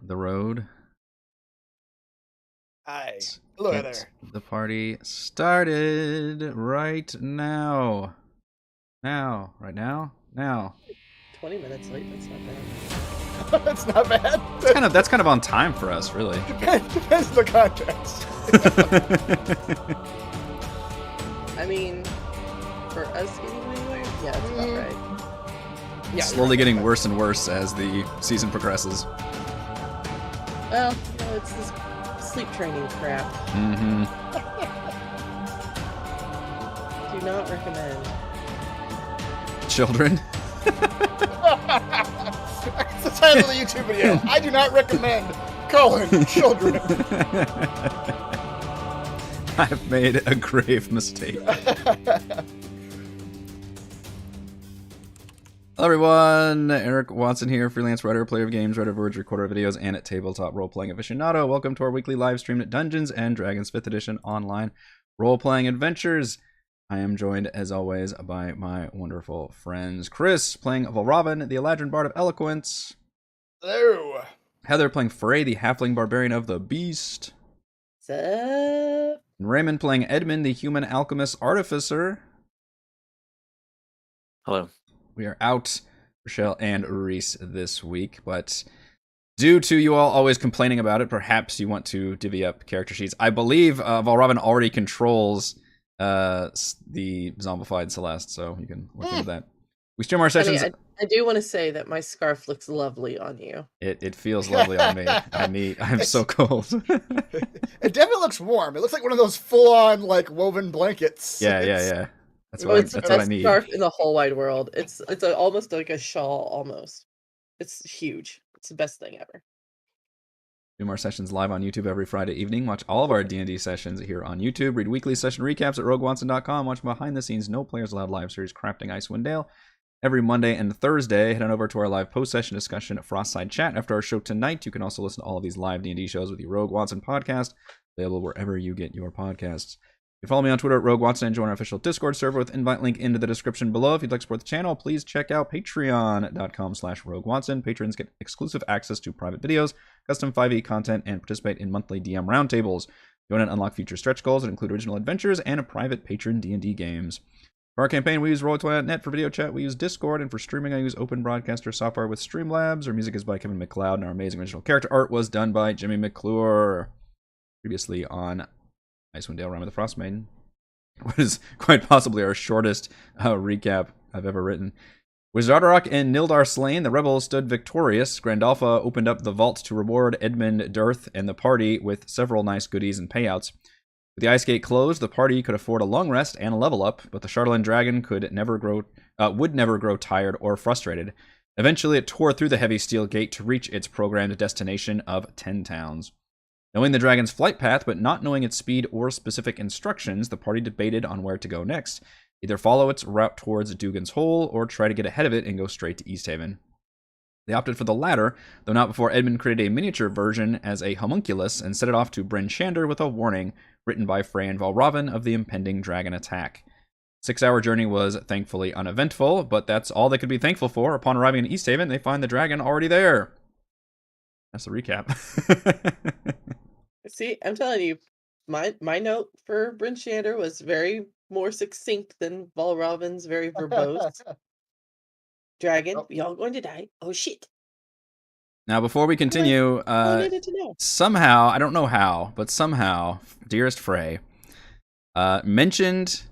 the road. Hi. Let's Hello get there. the party started right now. Right now. 20 minutes late, that's not bad. That's not bad. That's kind of on time for us, really. Depends on the context. I mean, for us getting anywhere, yeah, that's about right. Yeah, Slowly getting worse and worse as the season progresses. Well, it's this sleep training crap. Mm-hmm. Do not recommend. Children. That's the title of the YouTube video. I do not recommend children. I've made a grave mistake. Hello everyone, Eric Watson here, freelance writer, player of games, writer of words, recorder of videos, and at tabletop role-playing aficionado. Welcome to our weekly live stream at Dungeons & Dragons 5th edition online role-playing adventures. I am joined, as always, by my wonderful friends. Chris, playing Valravn, the Eladrin Bard of Eloquence. Hello. Heather, playing Frey, the Halfling Barbarian of the Beast. What's up? And Raymond, playing Edmund, the Human Alchemist Artificer. Hello. We are out, Rochelle and Reese, this week, but due to you all always complaining about it, perhaps you want to divvy up character sheets. I believe Valravn already controls the zombified Celeste, so you can look into that. We stream our sessions. I do want to say that my scarf looks lovely on you. It feels lovely on me. I'm so cold. It definitely looks warm. It looks like one of those full-on like woven blankets. Yeah. That's It's what the I best need. scarf in the whole wide world. It's almost like a shawl, almost. It's huge. It's the best thing ever. Do our sessions live on YouTube every Friday evening. Watch all of our D&D sessions here on YouTube. Read weekly session recaps at roguewatson.com. Watch behind the scenes No Players Allowed live series Crafting Icewind Dale every Monday and Thursday. Head on over to our live post-session discussion at Frostside Chat after our show tonight. You can also listen to all of these live D&D shows with the Rogue Watson podcast, available wherever you get your podcasts. You can follow me on Twitter at Rogue Watson and join our official Discord server with invite link into the description below. If you'd like to support the channel, please check out patreon.com/RogueWatson. Patrons get exclusive access to private videos, custom 5e content, and participate in monthly DM roundtables. Join and unlock future stretch goals that include original adventures and private patron D&D games. For our campaign, we use Roll20.net. For video chat, we use Discord. And for streaming, I use Open Broadcaster software with Streamlabs. Our music is by Kevin MacLeod, and our amazing original character art was done by Jimmy McClure. Previously on Icewind Dale, Rime of the Frostmaiden, what is quite possibly our shortest recap I've ever written. With Zardarok and Nildar slain, the rebels stood victorious. Grandalfa opened up the vault to reward Edmund Dirth and the party with several nice goodies and payouts. With the ice gate closed, the party could afford a long rest and a level up, but the Chardalyn Dragon would never grow tired or frustrated. Eventually, it tore through the heavy steel gate to reach its programmed destination of 10 towns. Knowing the dragon's flight path, but not knowing its speed or specific instructions, the party debated on where to go next. Either follow its route towards Dugan's Hole, or try to get ahead of it and go straight to Easthaven. They opted for the latter, though not before Edmund created a miniature version as a homunculus and set it off to Bryn Shander with a warning written by Frey and Valravn of the impending dragon attack. 6-hour journey was thankfully uneventful, but that's all they could be thankful for. Upon arriving in Easthaven, they find the dragon already there. That's the recap. See, I'm telling you, my note for Bryn Shander was very more succinct than Valravn's very verbose. Dragon, we all going to die. Oh shit. Now, before we continue, I needed to know. somehow, I don't know how, but somehow, dearest Frey, mentioned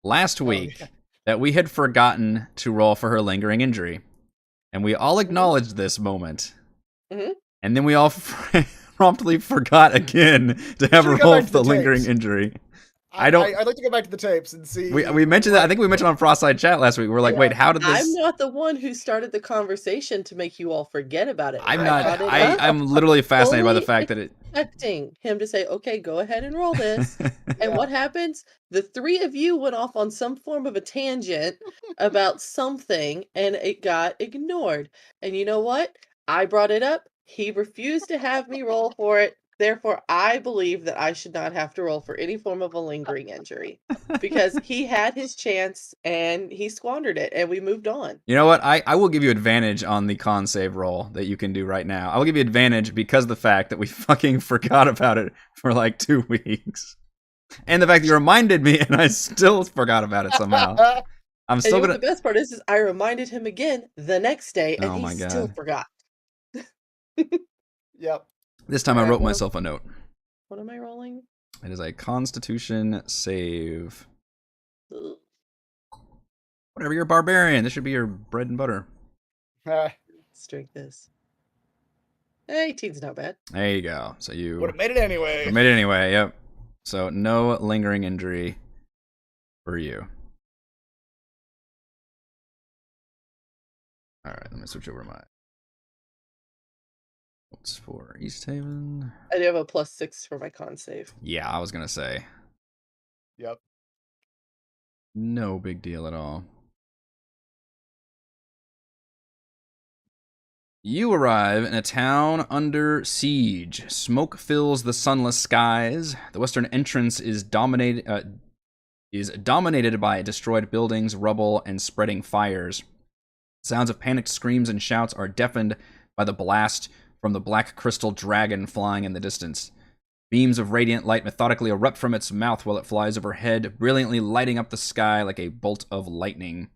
last week that we had forgotten to roll for her lingering injury. And we all acknowledged this moment. Mm-hmm. And then we all promptly forgot again to have her roll for the lingering injury. I'd like to go back to the tapes and see. We mentioned that. I think we mentioned on Frostside Chat last week. We're like, wait, how did this? I'm not the one who started the conversation to make you all forget about it. I'm literally fascinated by the fact that it. Expecting him to say, "Okay, go ahead and roll this." And what happens? The three of you went off on some form of a tangent about something, and it got ignored. And you know what? I brought it up. He refused to have me roll for it. Therefore, I believe that I should not have to roll for any form of a lingering injury because he had his chance and he squandered it, and we moved on. You know what? I will give you advantage on the con save roll that you can do right now. I will give you advantage because of the fact that we fucking forgot about it for like 2 weeks. And the fact that you reminded me and I still forgot about it somehow. I'm And still you know gonna. what the best part is I reminded him again the next day, and Oh he my still God. forgot. Yep. This time I Alright, wrote what am- myself a note. What am I rolling? It is a Constitution save. Ugh. Whatever, you're a barbarian. This should be your bread and butter. Let's drink this. 18's not bad. There you go. So you Would have made it anyway. made it anyway. Yep. So no lingering injury for you. All right, let me switch over to my notes for Easthaven. I do have a +6 for my con save. Yeah, I was gonna say Yep. no big deal at all. You arrive in a town under siege. Smoke fills the sunless skies. The western entrance is dominated by destroyed buildings, rubble, and spreading fires. Sounds of panicked screams and shouts are deafened by the blast from the black crystal dragon flying in the distance. Beams of radiant light methodically erupt from its mouth while it flies overhead, brilliantly lighting up the sky like a bolt of lightning.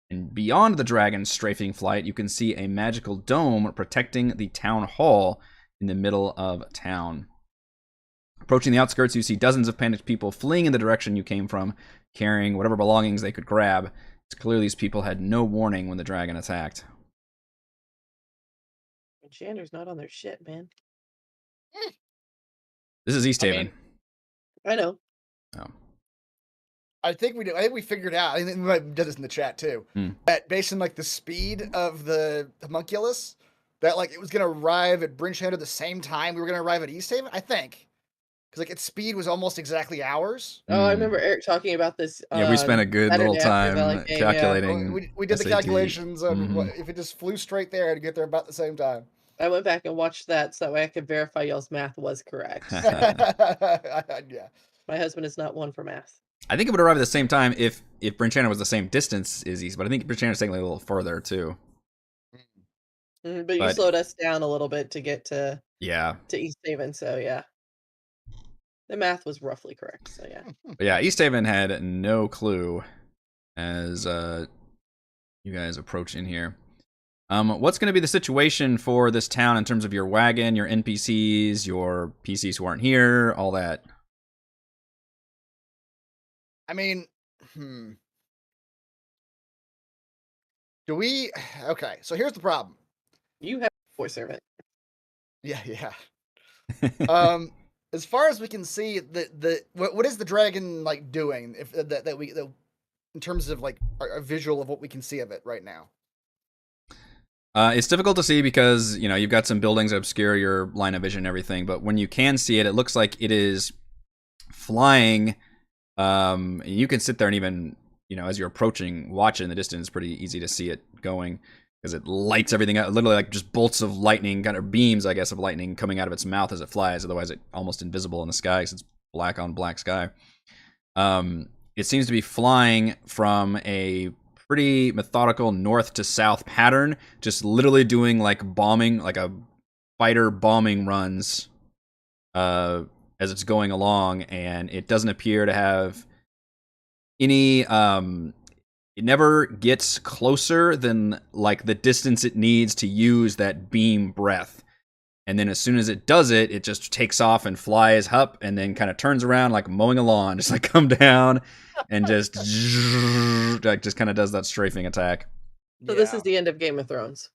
And beyond the dragon's strafing flight, you can see a magical dome protecting the town hall in the middle of town. Approaching the outskirts, you see dozens of panicked people fleeing in the direction you came from, carrying whatever belongings they could grab. It's clear these people had no warning when the dragon attacked. Chandler's not on their shit, man. This is Easthaven. mean- I know. Oh. I think we do. I think we figured out. I think we might have done this in the chat too. That based on like the speed of the homunculus, that like it was gonna arrive at Brinchhander the same time we were gonna arrive at Easthaven. I think because like its speed was almost exactly ours. Oh, I remember Eric talking about this. Yeah, we spent a good little Saturday after time Valley game, yeah. calculating. We did the SAT. calculations on what, if it just flew straight there, it'd get there about the same time. I went back and watched that so that way I could verify y'all's math was correct. Yeah. My husband is not one for math. I think it would arrive at the same time if Brinchhander was the same distance as East, but I think Brinchander's taking a little further too. But you slowed us down a little bit to get to Easthaven, so yeah. The math was roughly correct, so yeah. But yeah, Easthaven had no clue as you guys approach in here. What's going to be the situation for this town in terms of your wagon, your NPCs, your PCs who aren't here, all that? I mean, do we? Okay, so here's the problem. You have Spore Servant. Yeah. As far as we can see, what is the dragon like doing? If that we in terms of like a visual of what we can see of it right now. It's difficult to see because you've got some buildings that obscure your line of vision and everything. But when you can see it, it looks like it is flying. And you can sit there and even as you're approaching, watch it in the distance. It's pretty easy to see it going because it lights everything up. Literally like just bolts of lightning, kind of beams, I guess, of lightning coming out of its mouth as it flies. Otherwise, it's almost invisible in the sky because it's black on black sky. It seems to be flying from a pretty methodical north to south pattern, just literally doing like bombing, like a fighter bombing runs as it's going along, and it doesn't appear to have any it never gets closer than like the distance it needs to use that beam breath. And then as soon as it does it, it just takes off and flies up and then kind of turns around like mowing a lawn, just like come down and just kind of does that strafing attack. So this is the end of Game of Thrones.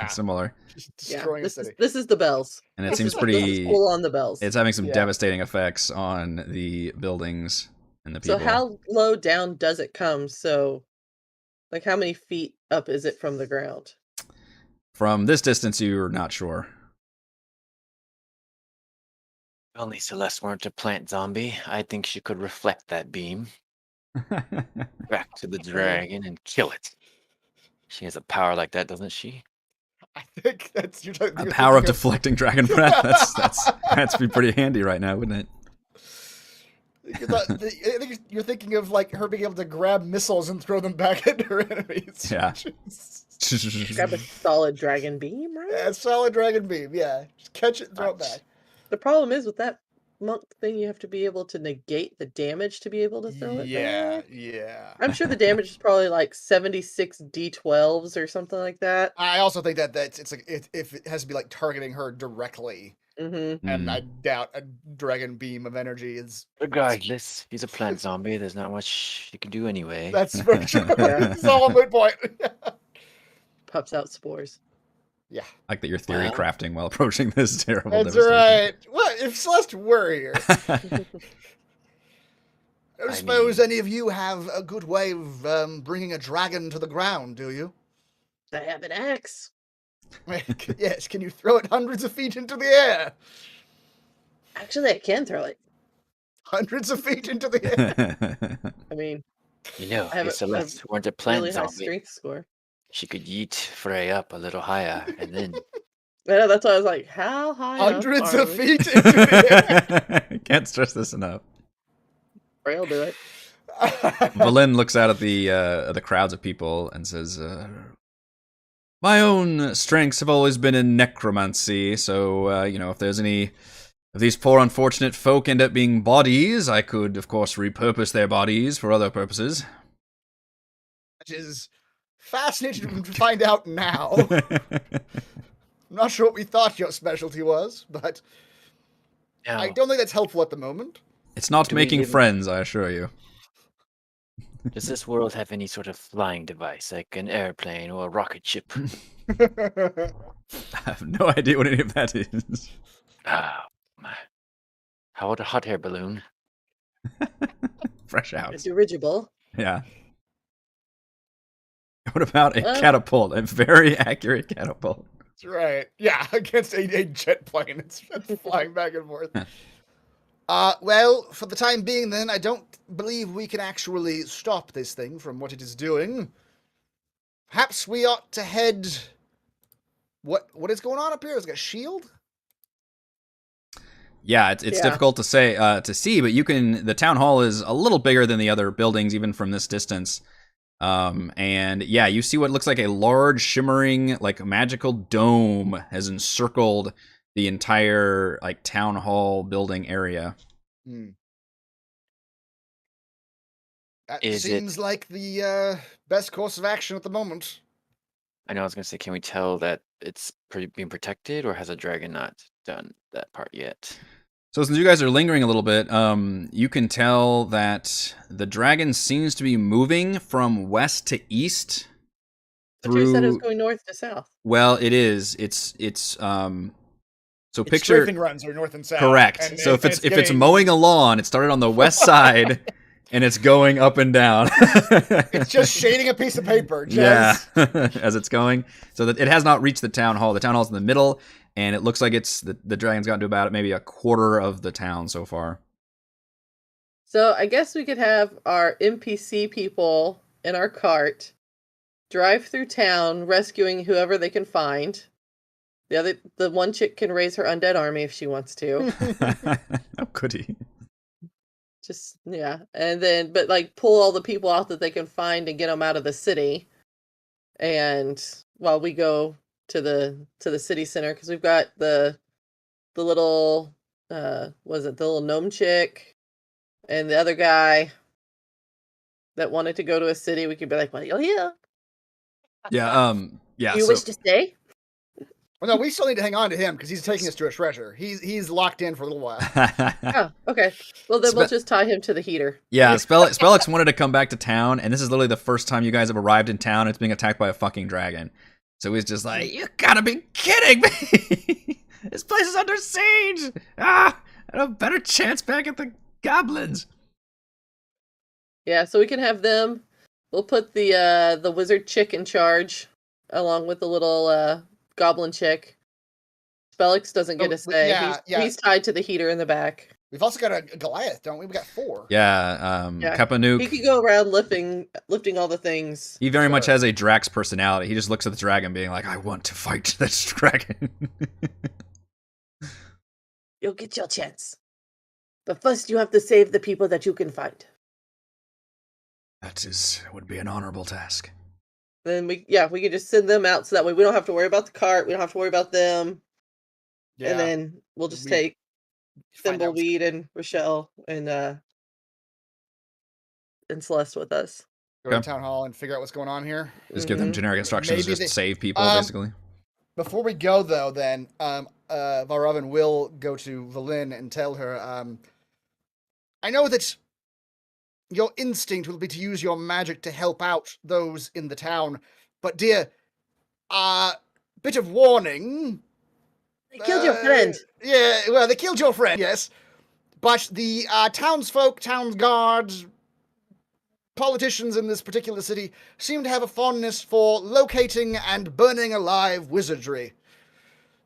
Similar. Just destroying a city. This is the bells. And it seems pretty full on the bells. It's having some devastating effects on the buildings and the people. So how low down does it come? So like how many feet up is it from the ground? From this distance, you're not sure. If only Celeste weren't a plant zombie, I think she could reflect that beam back to the dragon and kill it. She has a power like that, doesn't she? I think that's The power of deflecting dragon breath. That's be pretty handy right now, wouldn't it? I think you're thinking of like her being able to grab missiles and throw them back at her enemies. Yeah. Grab a solid dragon beam, right? Yeah, solid dragon beam. Yeah, just catch it and throw it back. The problem is with that monk thing, you have to be able to negate the damage to be able to throw it back. Yeah. I'm sure the damage is probably like 76 D12s or something like that. I also think that it's like if it has to be like targeting her directly, and I doubt a dragon beam of energy is. Regardless, he's a plant zombie. There's not much you can do anyway. That's for sure. It's all a moot point. Pops out spores. Yeah. I like that you're theory crafting while approaching this terrible That's devastation. right. What if Celeste were here? I suppose any of you have a good way of bringing a dragon to the ground, do you? I have an axe. Yes, can you throw it hundreds of feet into the air? Actually, I can throw it. Hundreds of feet into the air. I mean, You know, I have if Celeste weren't a plant really high zombie, strength score. she could yeet Frey up a little higher, and then I know, that's why I was like, how high up Hundreds are of we? feet into the air. Can't stress this enough. Frey'll do it. Valin looks out at the crowds of people and says, "My own strengths have always been in necromancy, so if there's any of these poor unfortunate folk end up being bodies, I could, of course, repurpose their bodies for other purposes." Which is fascinating to find out now. I'm not sure what we thought your specialty was, but now, I don't think that's helpful at the moment. It's not Do we making live in- friends, I assure you. does this world have any sort of flying device, like an airplane or a rocket ship? I have no idea what any of that is. Ah, my. How about a hot air balloon? Fresh out. It's dirigible. Yeah. What about a catapult? A very accurate catapult. That's right. Yeah, against a jet plane. It's flying back and forth. Well, for the time being then, I don't believe we can actually stop this thing from what it is doing. Perhaps we ought to head... What is going on up here? Is it a shield? Yeah, it's difficult to say to see, but the town hall is a little bigger than the other buildings, even from this distance. And yeah, you see what looks like a large, shimmering, like magical dome has encircled the entire like town hall building area. That Is seems like the best course of action at the moment. I know I was going to say, can we tell that it's being protected, or has a dragon not done that part yet? So since you guys are lingering a little bit, you can tell that the dragon seems to be moving from west to east. But you said it was going north to south. Well, it is. It's so Its picture strafing runs are north and south. correct. And So if it's getting- mowing a lawn, it started on the west side and it's going up and down. It's just shading a piece of paper. Just... Yeah, as it's going. So that it has not reached the town hall. The town hall's in the middle, and it looks like the dragon's gotten to about maybe a quarter of the town so far. So I guess we could have our NPC people in our cart drive through town, rescuing whoever they can find. The one chick can raise her undead army if she wants to. Oh, goody. Just yeah, and then but like pull all the people out that they can find and get them out of the city. And while we go to the city center, because we've got the little was it the little gnome chick and the other guy that wanted to go to a city, we could be like, well, yeah. Yeah. You wish to stay? Well, no, we still need to hang on to him because he's taking us to a treasure. He's locked in for a little while. Oh, okay. Well, then we'll just tie him to the heater. Yeah, Spellix wanted to come back to town, and this is literally the first time you guys have arrived in town. It's being attacked by a fucking dragon. So he's just like, you gotta be kidding me! This place is under siege! I had a better chance back at the goblins. Yeah, so we can have them. We'll put the wizard chick in charge, along with the little goblin chick. Spellix doesn't get a say. Yeah, He's tied to the heater in the back. We've also got a Goliath, don't we? We got 4. Yeah, Yeah. Kapanuk. He could go around lifting all the things. He very much Sure. has a Drax personality. He just looks at the dragon being like, I want to fight this dragon. You'll get your chance. But first you have to save the people that you can find. That would be an honorable task. Then we can just send them out so that way we don't have to worry about the cart, we don't have to worry about them. Yeah. And then we'll just We take find out- Thimbleweed and Rochelle and Celeste with us. Go to Okay. town hall and figure out what's going on here. Just give them Mhm. generic instructions, Maybe just they- save people, Um, basically. Before we go, though, then Valravn will go to Valin and tell her, I know that your instinct will be to use your magic to help out those in the town, but dear, bit of warning. They killed your friend. Yeah, well, they killed your friend, yes. But the townsfolk, town guards, politicians in this particular city seem to have a fondness for locating and burning alive wizardry.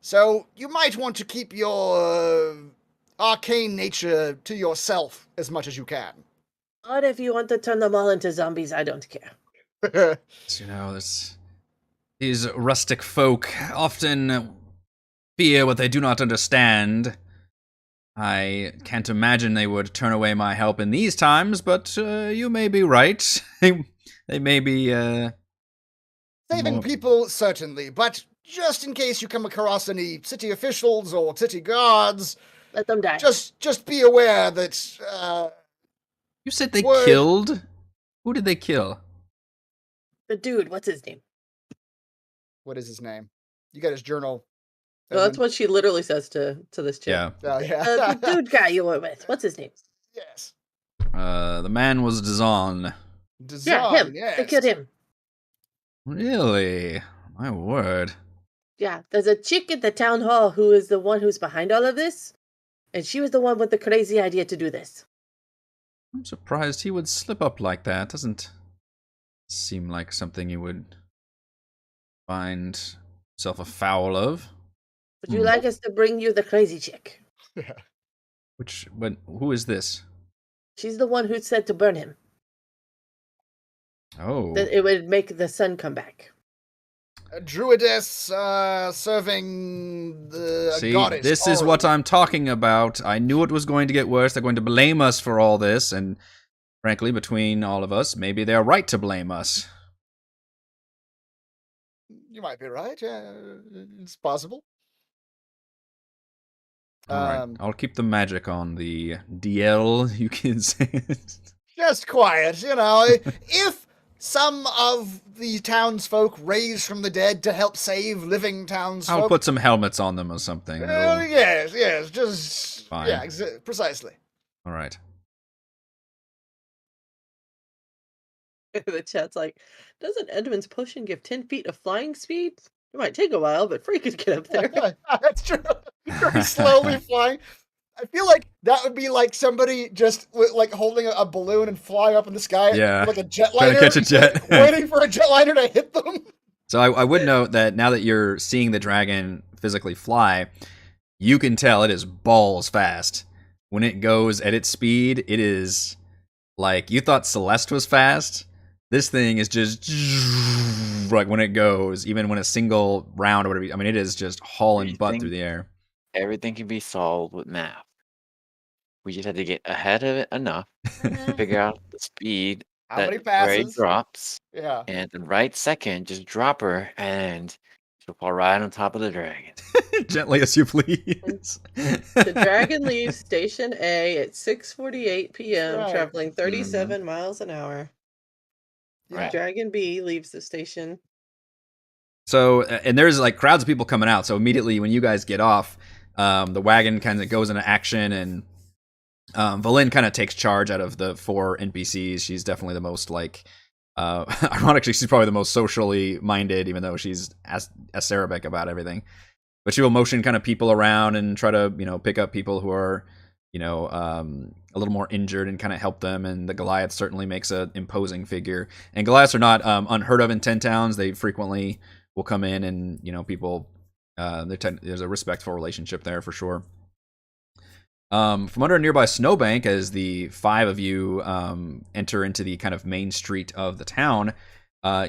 So you might want to keep your arcane nature to yourself as much as you can. Or if you want to turn them all into zombies, I don't care. You know, these rustic folk often fear what they do not understand. I can't imagine they would turn away my help in these times, but you may be right. They may be, Saving more- people, certainly, but just in case you come across any city officials or city guards, Let them die. just be aware that You said they Word. killed? Who did they kill? The dude, what's his name? what is his name? You got his journal. No, that's what she literally says to this chick. Yeah. Oh, yeah. The dude guy you were with. What's his name? Yes. The man was Dazon. Yeah, him. Yes. They killed him. Really? My word. Yeah, there's a chick at the town hall who is the one who's behind all of this, and she was the one with the crazy idea to do this. I'm surprised he would slip up like that. Doesn't seem like something you would find yourself afoul of. Would you like us to bring you the crazy chick? But who is this? She's the one who said to burn him. Oh. That it would make the sun come back. A druidess serving the See, goddess. this is what I'm talking about. I knew it was going to get worse. They're going to blame us for all this, and frankly, between all of us, maybe they're right to blame us. You might be right. It's possible. All right, I'll keep the magic on the DL, you can say it. Just quiet, you know. If some of the townsfolk raised from the dead to help save living townsfolk. I'll put some helmets on them or something. Yes, just Fine. yeah, precisely. All right. The chat's like, doesn't Edmund's potion give 10 feet of flying speed? It might take a while, but Free could get up there. That's true. Very slowly flying. I feel like that would be like somebody just like holding a balloon and flying up in the sky, Yeah. like a jet Trying liner, to catch a jet. waiting for a jetliner to hit them. So I would note that now that you're seeing the dragon physically fly, you can tell it is balls fast. When it goes at its speed, it is like, you thought Celeste was fast. This thing is just like when it goes, even when a single round or whatever. I mean, it is just hauling butt Everything- through the air. Everything can be solved with math. We just had to get ahead of it enough, figure out the speed How many where it passes? drops, Yeah. and at the right second, just drop her, and she'll fall right on top of the dragon. Gently as you please. The dragon leaves Station A at 6:48 p.m., Right. traveling 37 miles an hour. Yeah. Dragon B leaves the station. So, and there's like crowds of people coming out. So immediately when you guys get off, the wagon kind of goes into action, and Valin kind of takes charge out of the 4 NPCs. She's definitely the most like, ironically, she's probably the most socially minded, even though she's acerbic about everything. But she will motion kind of people around and try to, pick up people who are, a little more injured and kind of help them. And the Goliath certainly makes an imposing figure. And Goliaths are not unheard of in 10 towns. They frequently will come in and, people, there's a respectful relationship there for sure. From under a nearby snowbank, as the 5 of you enter into the kind of main street of the town,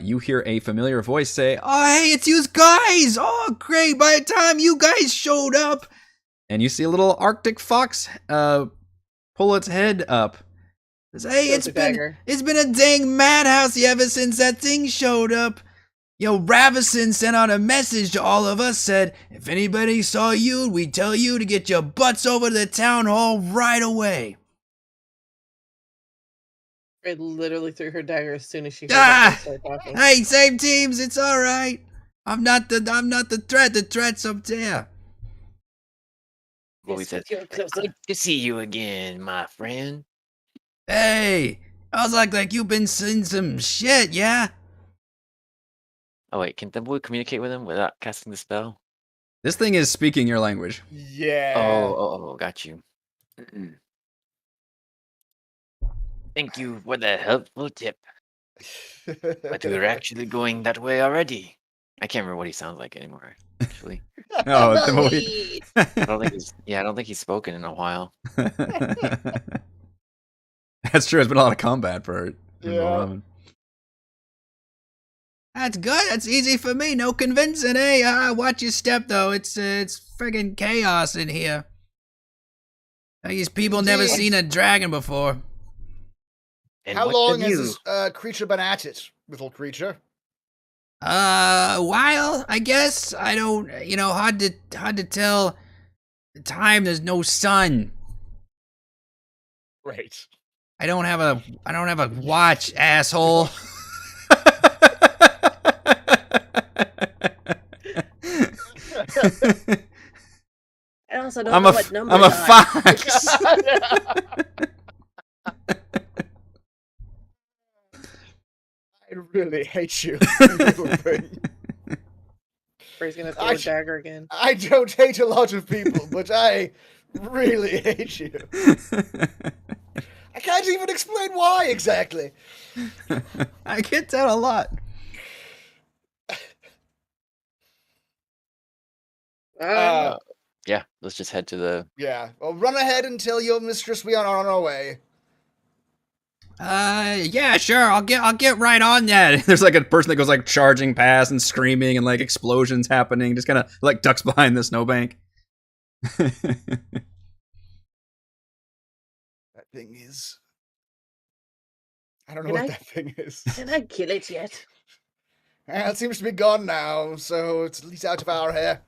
you hear a familiar voice say, "Oh, hey, it's you guys! Oh, great! By the time you guys showed up," and you see a little Arctic fox pull its head up. It says, "Hey, it's been a dang madhouse ever since that thing showed up. Yo, Ravison sent out a message to all of us, said, if anybody saw you, we'd tell you to get your butts over to the town hall right away." I literally threw her dagger as soon as she heard that started talking. Hey, same teams, it's alright. I'm not the threat, the threat's up there. Well, we said, good to see you again, my friend. Hey, I was like you've been seeing some shit, yeah? Oh wait, can we communicate with him without casting the spell? This thing is speaking your language. Yeah. Oh, got you. Thank you for the helpful tip. But we're actually going that way already. I can't remember what he sounds like anymore, actually. Oh, I don't think he's spoken in a while. That's true. It's been a lot of combat for Yeah. That's good. That's easy for me. No convincing, eh? Watch your step, though. It's friggin' chaos in here. These people never seen a dragon before. And how long has this creature been at it, little creature? A while, I guess. I don't, hard to tell the time. There's no sun. Right. I don't have a watch, asshole. I also don't know what number I'm a fox. I really hate you, little thing. He's gonna throw a dagger again. I don't hate a lot of people, but I really hate you. I can't even explain why exactly. I get that a lot. Yeah, let's just head to the... Yeah, well, run ahead and tell your mistress we are on our way. Yeah, sure. I'll get right on that. There's like a person that goes like charging past and screaming and like explosions happening, just kind of like ducks behind the snowbank. That thing is... I don't know what that thing is. Can I kill it yet? Well, it seems to be gone now, so it's at least out of our hair.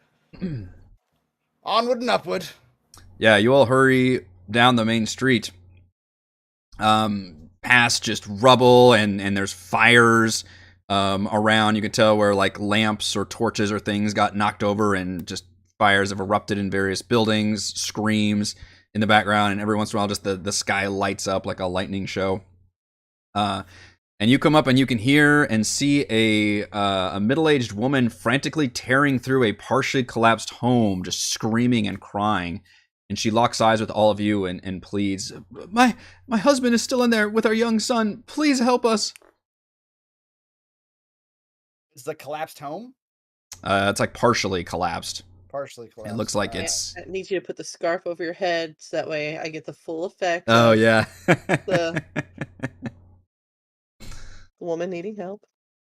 Onward and upward. Yeah, you all hurry down the main street. Past just rubble and there's fires around. You can tell where like lamps or torches or things got knocked over, and just fires have erupted in various buildings, screams in the background, and every once in a while just the sky lights up like a lightning show. And you come up and you can hear and see a middle-aged woman frantically tearing through a partially collapsed home, just screaming and crying. And she locks eyes with all of you and pleads, My husband is still in there with our young son. Please help us. Is the collapsed home? It's like partially collapsed. Partially collapsed. It looks like it's... I need you to put the scarf over your head so that way I get the full effect. Oh, yeah. The woman needing help.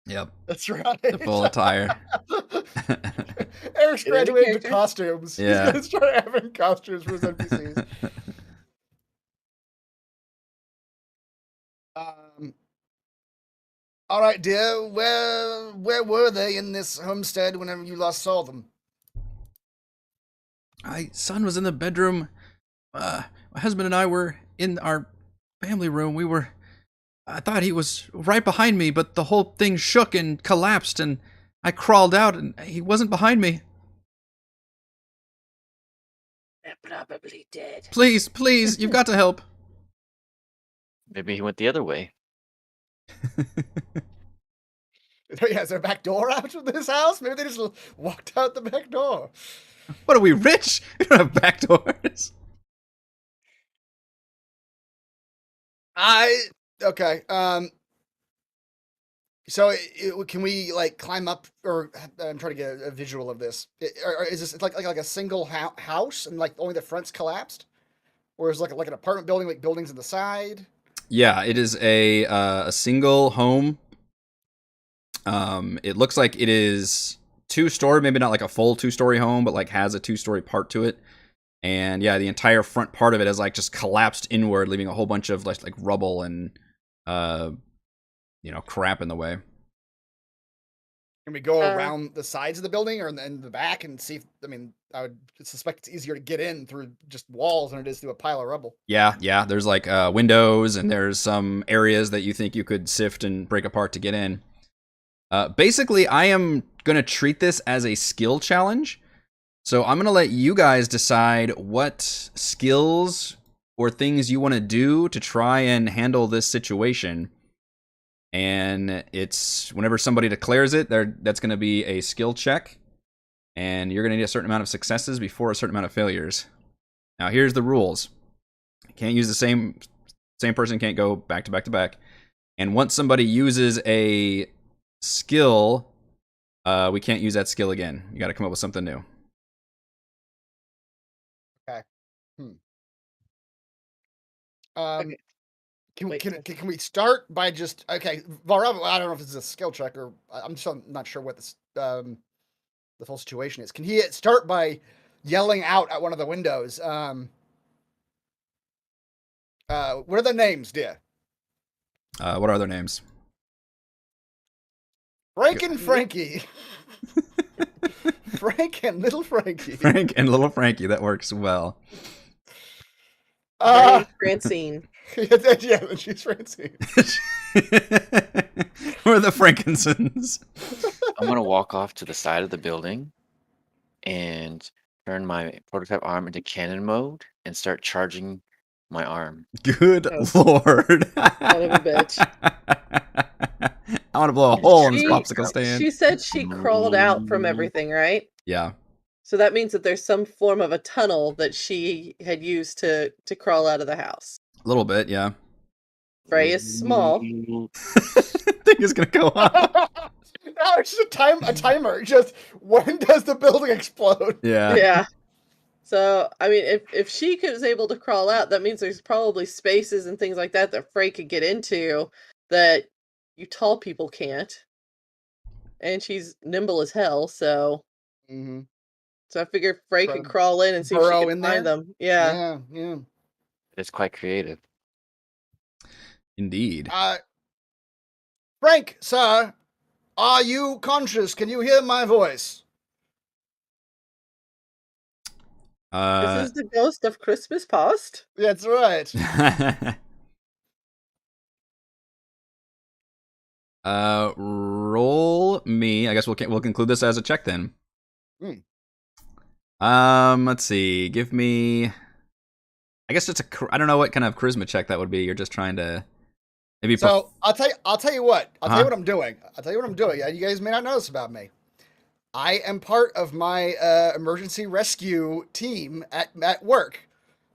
Yep. That's right. The full attire. Eric's graduating to costumes. Yeah. He's going to start having costumes for his NPCs. All right, dear. Where were they in this homestead whenever you last saw them? My son was in the bedroom. My husband and I were in our family room. I thought he was right behind me, but the whole thing shook and collapsed, and I crawled out, and he wasn't behind me. They're probably dead. Please, you've got to help. Maybe he went the other way. Yeah, is there a back door out of this house? Maybe they just walked out the back door. What are we, rich? We don't have back doors. Okay. So can we like climb up, or I'm trying to get a visual of this. Or is this like a single house and like only the front's collapsed? or is it like an apartment building, like buildings on the side? Yeah, it is a single home. It looks like it is 2-story, maybe not like a full 2-story home, but like has a 2-story part to it. And yeah, the entire front part of it is like just collapsed inward, leaving a whole bunch of like rubble and crap in the way. Can we go around the sides of the building or in the back and see if, I would suspect it's easier to get in through just walls than it is through a pile of rubble. Yeah. There's like windows, and there's some areas that you think you could sift and break apart to get in. Basically, I am going to treat this as a skill challenge. So I'm going to let you guys decide what skills or things you want to do to try and handle this situation. And it's whenever somebody declares it, that's going to be a skill check. And you're going to need a certain amount of successes before a certain amount of failures. Now, here's the rules. You can't use the same person can't go back to back to back. And once somebody uses a skill, we can't use that skill again. You got to come up with something new. Okay. Okay. Can we start by just Valrava, I don't know if this is a skill check or I'm still not sure what this the full situation is. Can he start by yelling out at one of the windows? What are their names, dear? What are their names? Frank and Frankie. Frank and Little Frankie. Frank and Little Frankie. That works well. Francine. Yeah, she's Francine. We're the Frankinsons. I'm gonna walk off to the side of the building and turn my prototype arm into cannon mode and start charging my arm. Good lord. Son of a bitch. I want to blow a hole in this popsicle stand. She said she crawled out from everything, right? Yeah. So that means that there's some form of a tunnel that she had used to crawl out of the house. A little bit, yeah. Frey is small. Thing is gonna go up. No, it's just a timer. Just when does the building explode? Yeah. Yeah. So, if she was able to crawl out, that means there's probably spaces and things like that Frey could get into that you tall people can't. And she's nimble as hell, so... Mm-hmm. So I figured Frey could crawl in and see if she could find them. Yeah. It's quite creative. Indeed. Frank, sir, are you conscious? Can you hear my voice? This is the ghost of Christmas past? That's right. Roll me. I guess we'll conclude this as a check then. Let's see. Give me. I guess it's I don't know what kind of charisma check that would be. You're just trying to maybe. So I'll tell you what. I'll tell you what I'm doing. You guys may not know this about me. I am part of my emergency rescue team at work,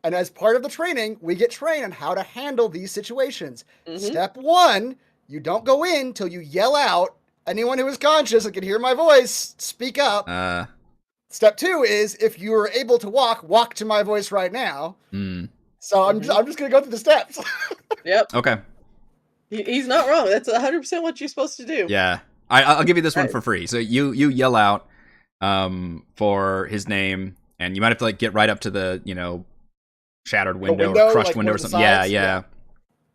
and as part of the training, we get trained on how to handle these situations. Mm-hmm. Step 1: you don't go in till you yell out. Anyone who is conscious and can hear my voice, speak up. Step 2 is if you are able to walk to my voice right now. So I'm just gonna go through the steps. Yep. Okay. He's not wrong. That's 100% what you're supposed to do. Yeah. I'll give you this one for free. So you yell out for his name, and you might have to get right up to the shattered window or crushed window or something. Yeah.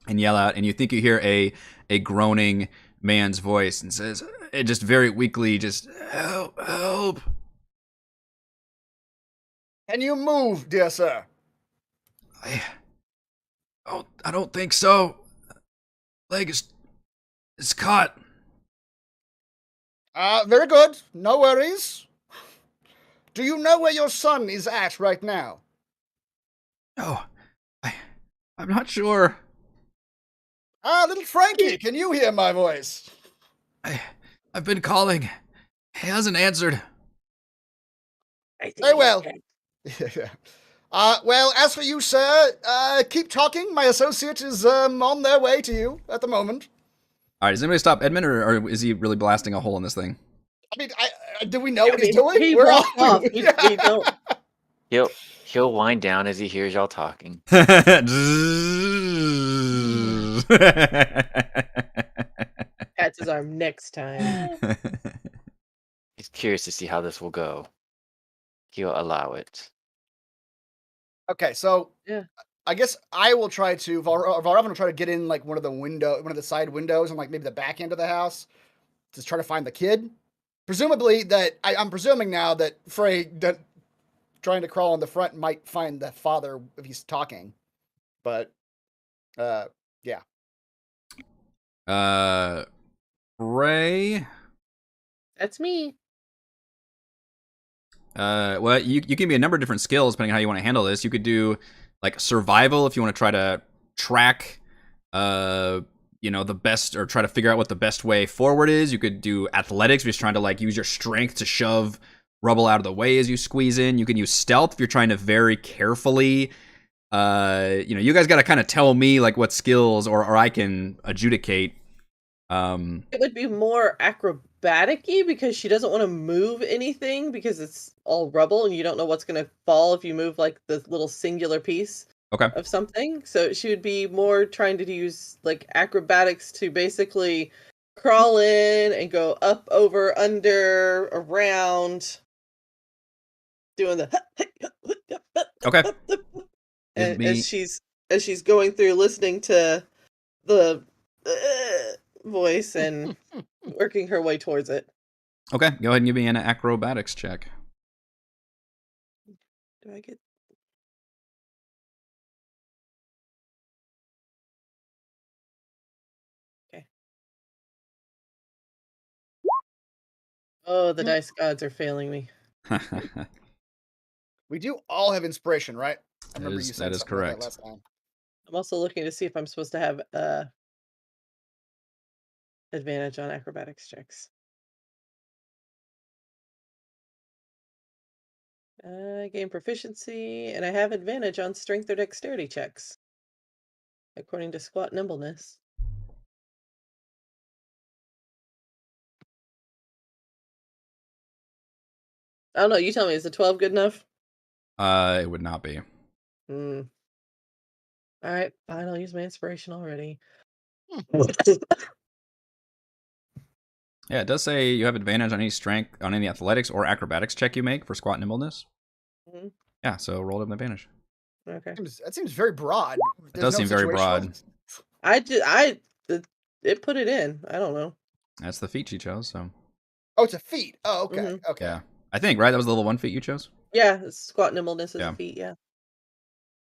And yell out, and you think you hear a groaning man's voice, and says, just very weakly, just help. Can you move, dear sir? I don't think so. Leg is caught. Very good. No worries. Do you know where your son is at right now? No, I'm not sure. Little Frankie, can you hear my voice? I've been calling. He hasn't answered. Very well. Well, as for you, sir, keep talking. My associate is on their way to you at the moment. All right, does anybody stop Edmund, or is he really blasting a hole in this thing? Do we know what he's doing? He walked off. We don't. He'll wind down as he hears y'all talking. Catches his arm next time. He's curious to see how this will go. He'll allow it. Okay, so Yeah. I guess I will try to. Valravn will try to get in like one of the side windows, and like maybe the back end of the house, to try to find the kid. Presumably, I'm presuming now that Frey trying to crawl on the front might find the father if he's talking, but yeah. Ray. That's me. Well, you give me a number of different skills depending on how you want to handle this. You could do like survival if you want to try to track, the best, or try to figure out what the best way forward is. You could do athletics if you're just trying to like use your strength to shove rubble out of the way as you squeeze in. You can use stealth if you're trying to very carefully. You guys got to kind of tell me like what skills, or I can adjudicate. It would be more acrobatic-y because she doesn't want to move anything because it's all rubble and you don't know what's going to fall if you move like the little singular piece of something. So she would be more trying to use like acrobatics to basically crawl in and go up, over, under, around, doing the Okay. And as she's going through listening to the voice and working her way towards it. Okay, go ahead and give me an acrobatics check. Do I get? Okay. Oh, the dice gods are failing me. We do all have inspiration, right? I remember you said that is something about correct. that last time. I'm also looking to see if I'm supposed to have advantage on acrobatics checks. I gain proficiency, and I have advantage on strength or dexterity checks, according to squat nimbleness. I don't know. You tell me. Is a 12 good enough? It would not be. All right, fine. I'll use my inspiration already. Yeah, it does say you have advantage on any strength, on any athletics or acrobatics check you make for squat nimbleness. Mm-hmm. Yeah, so roll it with advantage. Okay. That seems very broad. It does seem very broad. It put it in. I don't know. That's the feat she chose, so. Oh, it's a feat. Oh, okay. Mm-hmm. Okay. Yeah. I think, right? That was the level 1 feat you chose? Yeah, squat nimbleness is a feat, yeah.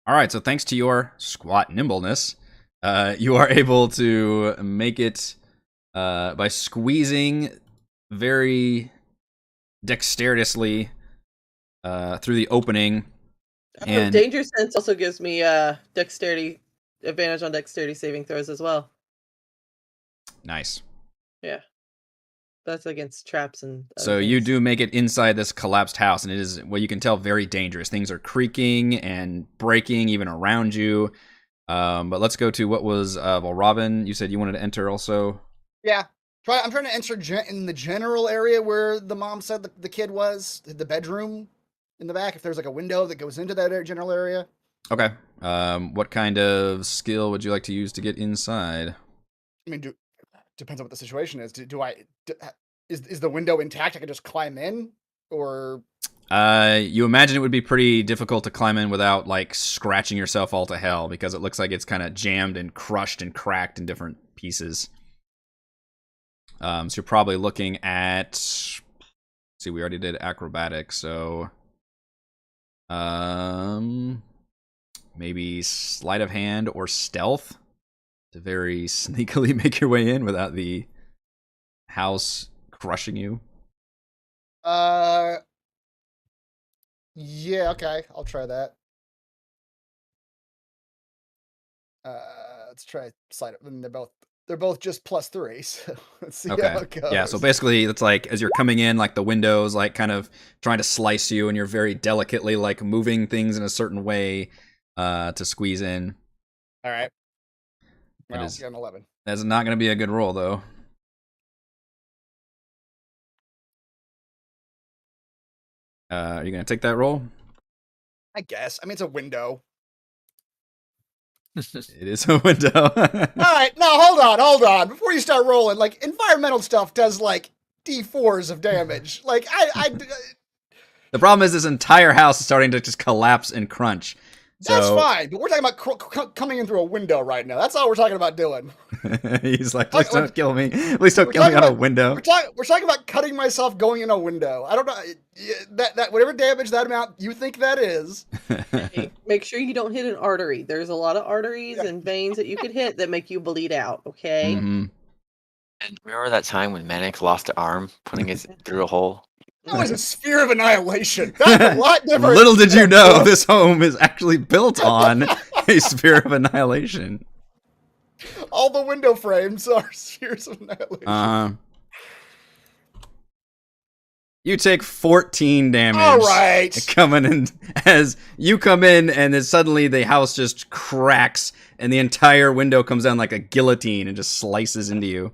All right, so thanks to your squat nimbleness, you are able to make it by squeezing very dexterously through the opening. And Danger sense also gives me dexterity advantage on dexterity saving throws as well. Nice. Yeah. That's against traps and so you do make it inside this collapsed house, and it is, well, you can tell, very dangerous. Things are creaking and breaking even around you. But let's go to what was Valravn. You said you wanted to enter also. Yeah. I'm trying to enter in the general area where the mom said the kid was, the bedroom in the back, if there's like a window that goes into that general area. Okay. What kind of skill would you like to use to get inside? I mean, depends on what the situation is. Is the window intact? I can just climb in, or? You imagine it would be pretty difficult to climb in without like scratching yourself all to hell, because it looks like it's kind of jammed and crushed and cracked in different pieces. So you're probably looking at. See, we already did acrobatics, so maybe sleight of hand or stealth to very sneakily make your way in without the house crushing you. Yeah, okay, I'll try that. Let's try sleight of. And they're both just +3, so let's see how it goes. Yeah, so basically it's like as you're coming in, like the window's like kind of trying to slice you, and you're very delicately like moving things in a certain way to squeeze in. All right. Well, Got an 11. That's not going to be a good roll, though. Are you going to take that roll? I guess. I mean, it's a window. It is a window. All right, now hold on. Before you start rolling, like environmental stuff does like D4s of damage. Like The problem is this entire house is starting to just collapse and crunch. That's So fine, but we're talking about coming in through a window right now. That's all we're talking about doing. he's like, please don't kill me. Please don't kill me out a window. We're talking about cutting myself going in a window. I don't know that whatever damage that amount you think that is. Hey, make sure you don't hit an artery. There's a lot of arteries and veins that you could hit that make you bleed out. Okay. Mm-hmm. And remember that time when Mannix lost an arm, putting it through a hole? That was a sphere of annihilation. That's a lot different. Little did you know, this home is actually built on a sphere of annihilation. All the window frames are spheres of annihilation. You take 14 damage. All right. Coming in as you come in, and then suddenly the house just cracks, and the entire window comes down like a guillotine and just slices into you.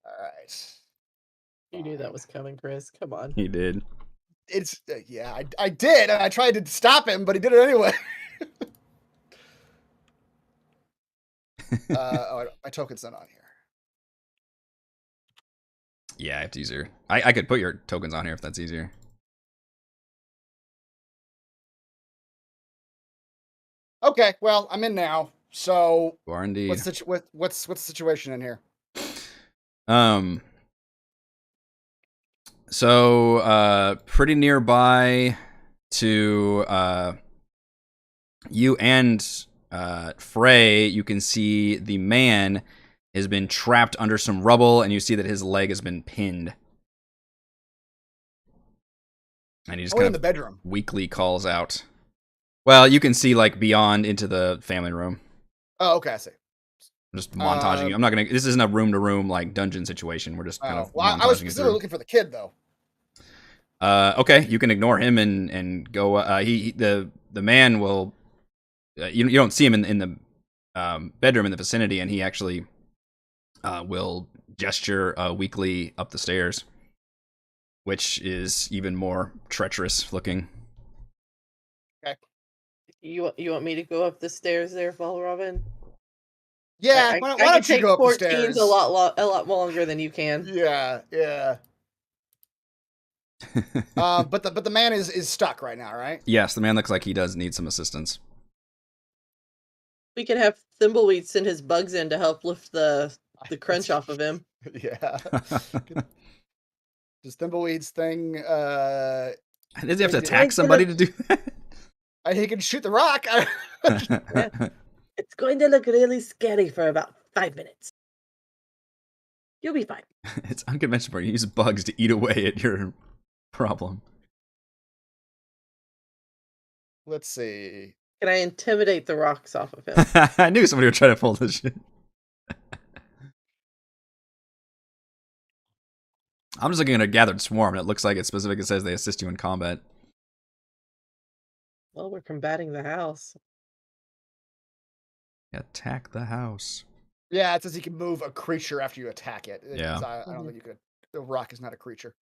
All right. You knew that was coming, Chris. Come on. He did. It's yeah, I did, and I tried to stop him, but he did it anyway. My token's not on here. Yeah, it's easier. I could put your tokens on here if that's easier. Okay, well, I'm in now. So You are indeed. what's the situation in here? So pretty nearby to you and Frey, you can see the man has been trapped under some rubble, and you see that his leg has been pinned. And he just kind in of the bedroom. weakly calls out. Well, you can see like beyond into the family room. Oh, okay, I see. I'm just montaging you. I'm not gonna. This isn't a room to room like dungeon situation. We're just kind of. Well, I was specifically looking for the kid though. Okay, you can ignore him and go. The man will. You don't see him in the bedroom in the vicinity, and he actually will gesture weakly up the stairs, which is even more treacherous looking. Okay. You want me to go up the stairs there, Valravn? Yeah, why don't you go up the stairs? A lot longer than you can. Yeah. But the man is stuck right now, right? Yes, the man looks like he does need some assistance. We can have Thimbleweed send his bugs in to help lift the crunch off of him. Yeah. Does Thimbleweed's thing? Does he have to attack somebody to do that? He can shoot the rock. Yeah. It's going to look really scary for about 5 minutes. You'll be fine. It's unconventional. You use bugs to eat away at your problem. Let's see. Can I intimidate the rocks off of him? I knew somebody would try to pull this shit. I'm just looking at a gathered swarm, and it looks like it specifically says they assist you in combat. Well, we're combating the house. Attack the house. Yeah, it says you can move a creature after you attack it. Yeah. I don't think you could. The rock is not a creature.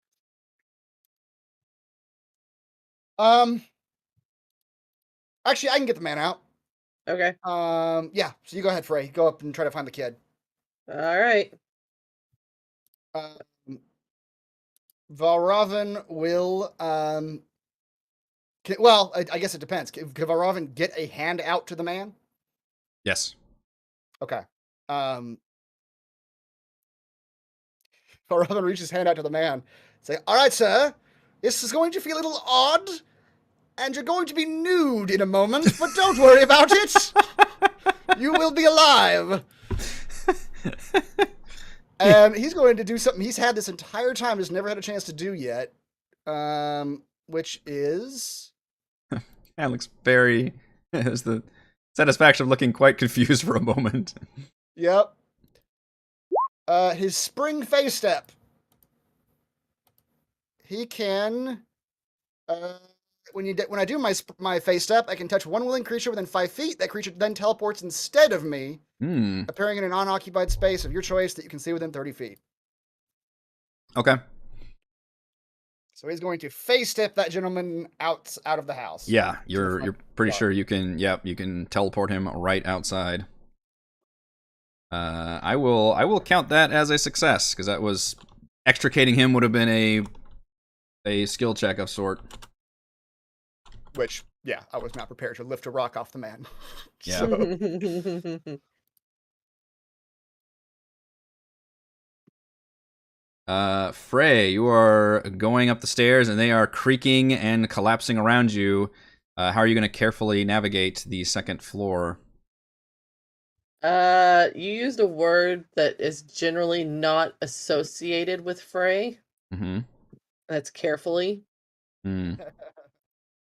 Actually, I can get the man out. Okay. Yeah. So you go ahead, Frey. Go up and try to find the kid. All right. Valravn will. Well, I guess it depends. Can Valravn get a hand out to the man? Yes. Okay. Valravn reaches his hand out to the man. Say, "All right, sir. This is going to feel a little odd, and you're going to be nude in a moment, but don't worry about it. You will be alive." And he's going to do something he's had this entire time, has never had a chance to do yet, which is... Alex very has the satisfaction of looking quite confused for a moment. Yep. His spring phase step. He can... when I do my phase step, I can touch one willing creature within 5 feet. That creature then teleports instead of me, appearing in an unoccupied space of your choice that you can see within 30 feet. Okay. So he's going to face step that gentleman out of the house. Yeah, you're pretty sure you can. Yep, you can teleport him right outside. I will count that as a success because that was extricating him would have been a skill check of sort. Which, yeah, I was not prepared to lift a rock off the man. Yeah. Frey, you are going up the stairs and they are creaking and collapsing around you. How are you going to carefully navigate the second floor? You used a word that is generally not associated with Frey. Mm-hmm. That's carefully. Mm.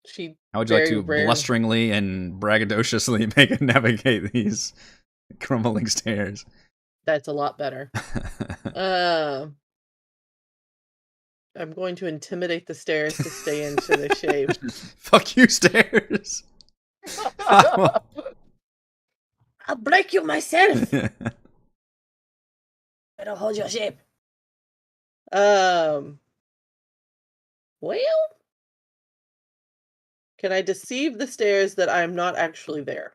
She. How would you like to blusteringly and braggadociously make it navigate these crumbling stairs? That's a lot better. I'm going to intimidate the stairs to stay into the shape. Fuck you, stairs. I'll break you myself. Better hold your shape. Well, can I deceive the stairs that I'm not actually there?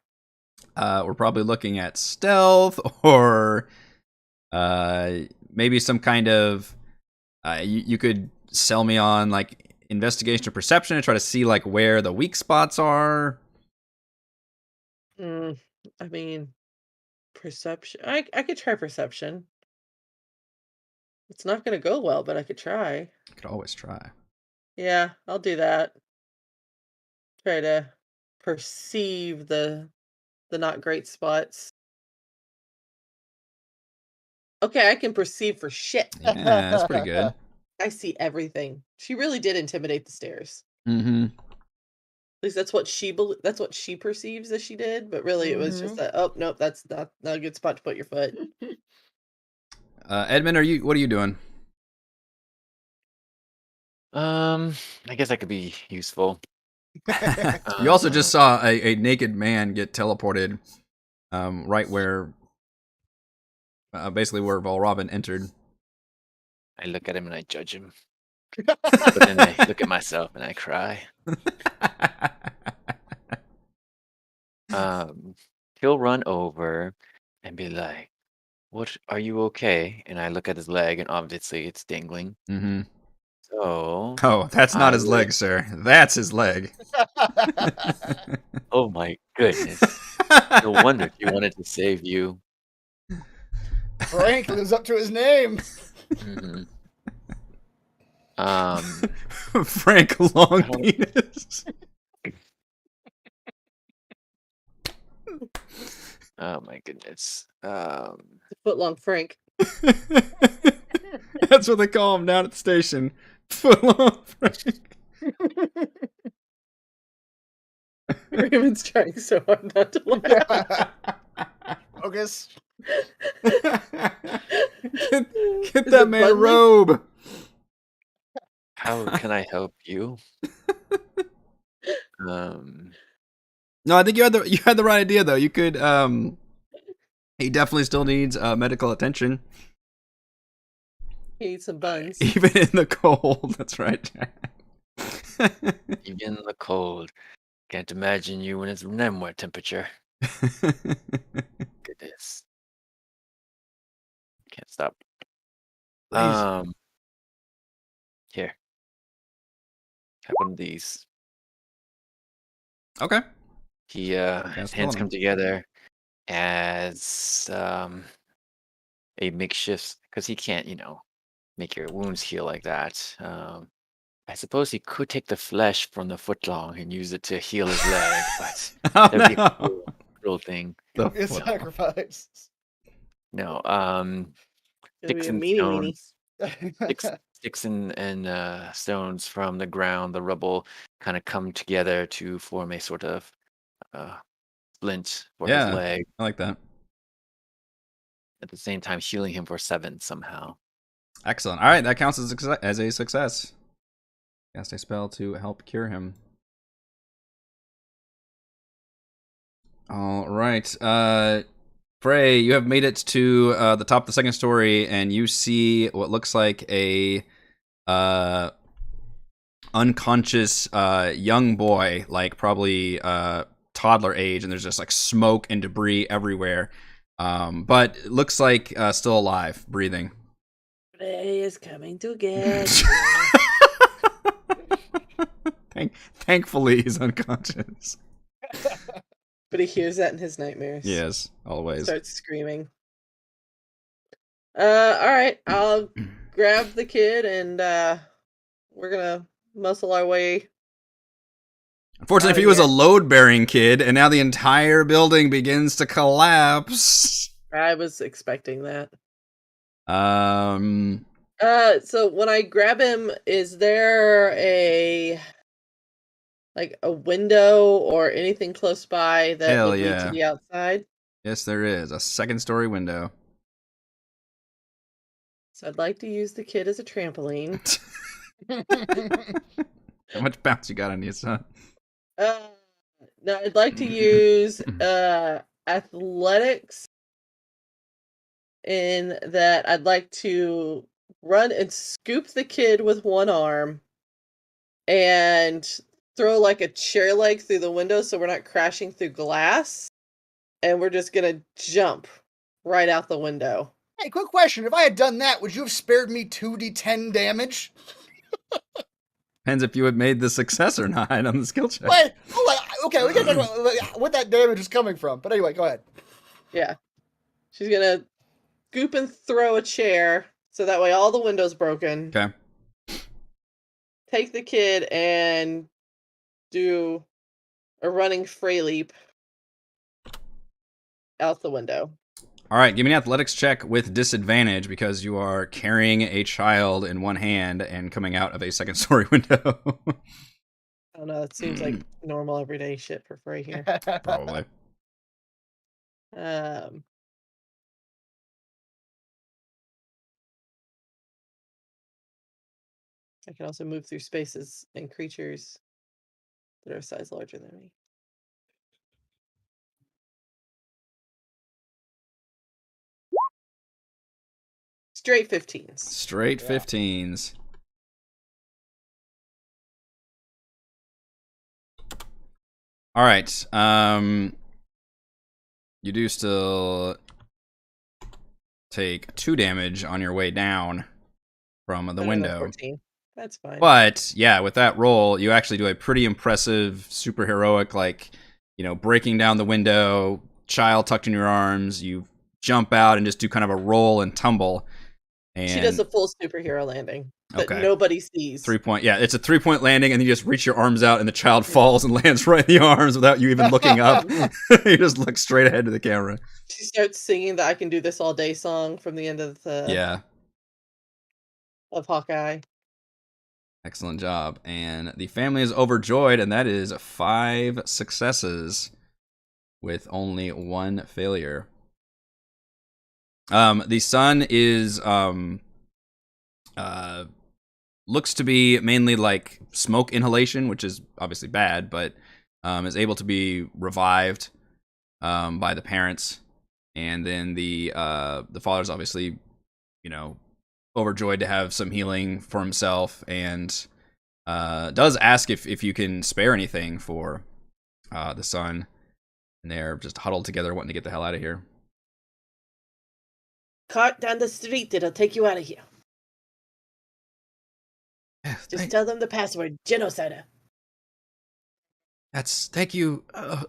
We're probably looking at stealth or maybe some kind of. You could sell me on like investigation or perception and try to see like where the weak spots are. I mean, perception. I could try perception. It's not going to go well, but I could try. You could always try. Yeah, I'll do that. Try to perceive the not great spots. Okay, I can perceive for shit. Yeah, that's pretty good. I see everything. She really did intimidate the stairs. Mm-hmm. At least that's what she perceives that she did, but really it was just that. Oh nope, that's not a good spot to put your foot. Edmund, what are you doing? I guess I could be useful. You also just saw a naked man get teleported, right where, basically where Valravn entered. I look at him and I judge him. But then I look at myself and I cry. He'll run over and be like, "What? Are you okay?" And I look at his leg, and obviously it's dangling. Mm-hmm. So. Oh, that's not his leg, sir. That's his leg. Oh my goodness! No wonder he wanted to save you. Frank lives up to his name. Mm-hmm. Frank Long Penis. Oh my goodness. Footlong Frank. That's what they call him down at the station. Footlong Frank. Raymond's trying so hard not to laugh. Focus. Get that man a robe. How can I help you? No, I think you had the right idea though. You could he definitely still needs medical attention. He needs some buns. Even in the cold. That's right, Jack. Even in the cold. Can't imagine you when it's Nemware temperature. Goodness. Can't stop. Please. Here. Have one of these. Okay. His hands come together as a makeshift, because he can't, make your wounds heal like that. I suppose he could take the flesh from the footlong and use it to heal his leg, but that'd be a cruel thing. It's sacrifice. No, Sticks and stones from the ground, the rubble kind of come together to form a sort of splint for his leg. I like that. At the same time, healing him for 7 somehow. Excellent. All right, that counts as a success. Cast a spell to help cure him. All right. Frey, you have made it to the top of the second story, and you see what looks like a unconscious young boy, like probably toddler age, and there's just like smoke and debris everywhere. But it looks like still alive, breathing. Day is coming to get Thankfully, he's unconscious. But he hears that in his nightmares. Yes, always. Starts screaming. All right, I'll grab the kid and we're gonna muscle our way. Unfortunately, if he was a load-bearing kid, and now the entire building begins to collapse. I was expecting that. So when I grab him, is there a window or anything close by that would lead to the outside? Yes, there is a second-story window. So I'd like to use the kid as a trampoline. How much bounce you got on you, son? No, I'd like to use athletics in that I'd like to run and scoop the kid with one arm and throw like a chair leg through the window so we're not crashing through glass, and we're just gonna jump right out the window. Hey, quick question. If I had done that, would you have spared me 2d10 damage? Depends if you had made the success or not on the skill check. Wait, okay, we gotta talk about what that damage is coming from. But anyway, go ahead. Yeah. She's gonna scoop and throw a chair so that way all the windows broken. Okay. Take the kid and do a running fray leap out the window. All right, give me an athletics check with disadvantage because you are carrying a child in one hand and coming out of a second-story window. I don't know. It seems like normal everyday shit for Frey here. Probably. I can also move through spaces and creatures that are a size larger than me. Straight 15s. Straight 15s. All right. You do still take 2 damage on your way down from the window. 14. That's fine. But yeah, with that roll, you actually do a pretty impressive, super heroic, breaking down the window, child tucked in your arms. You jump out and just do kind of a roll and tumble. And she does a full superhero landing that nobody sees. 3-point, yeah, it's a 3-point landing, and you just reach your arms out, and the child falls and lands right in the arms without you even looking up. You just look straight ahead to the camera. She starts singing the "I Can Do This All Day" song from the end of of Hawkeye. Excellent job, and the family is overjoyed, and that is 5 successes with only 1 failure. The sun is looks to be mainly like smoke inhalation, which is obviously bad, but is able to be revived by the parents, and then the father's obviously, overjoyed to have some healing for himself, and does ask if you can spare anything for the son, and they're just huddled together wanting to get the hell out of here. Cart down the street, it'll take you out of here. Just tell them the password, genocider. Thank you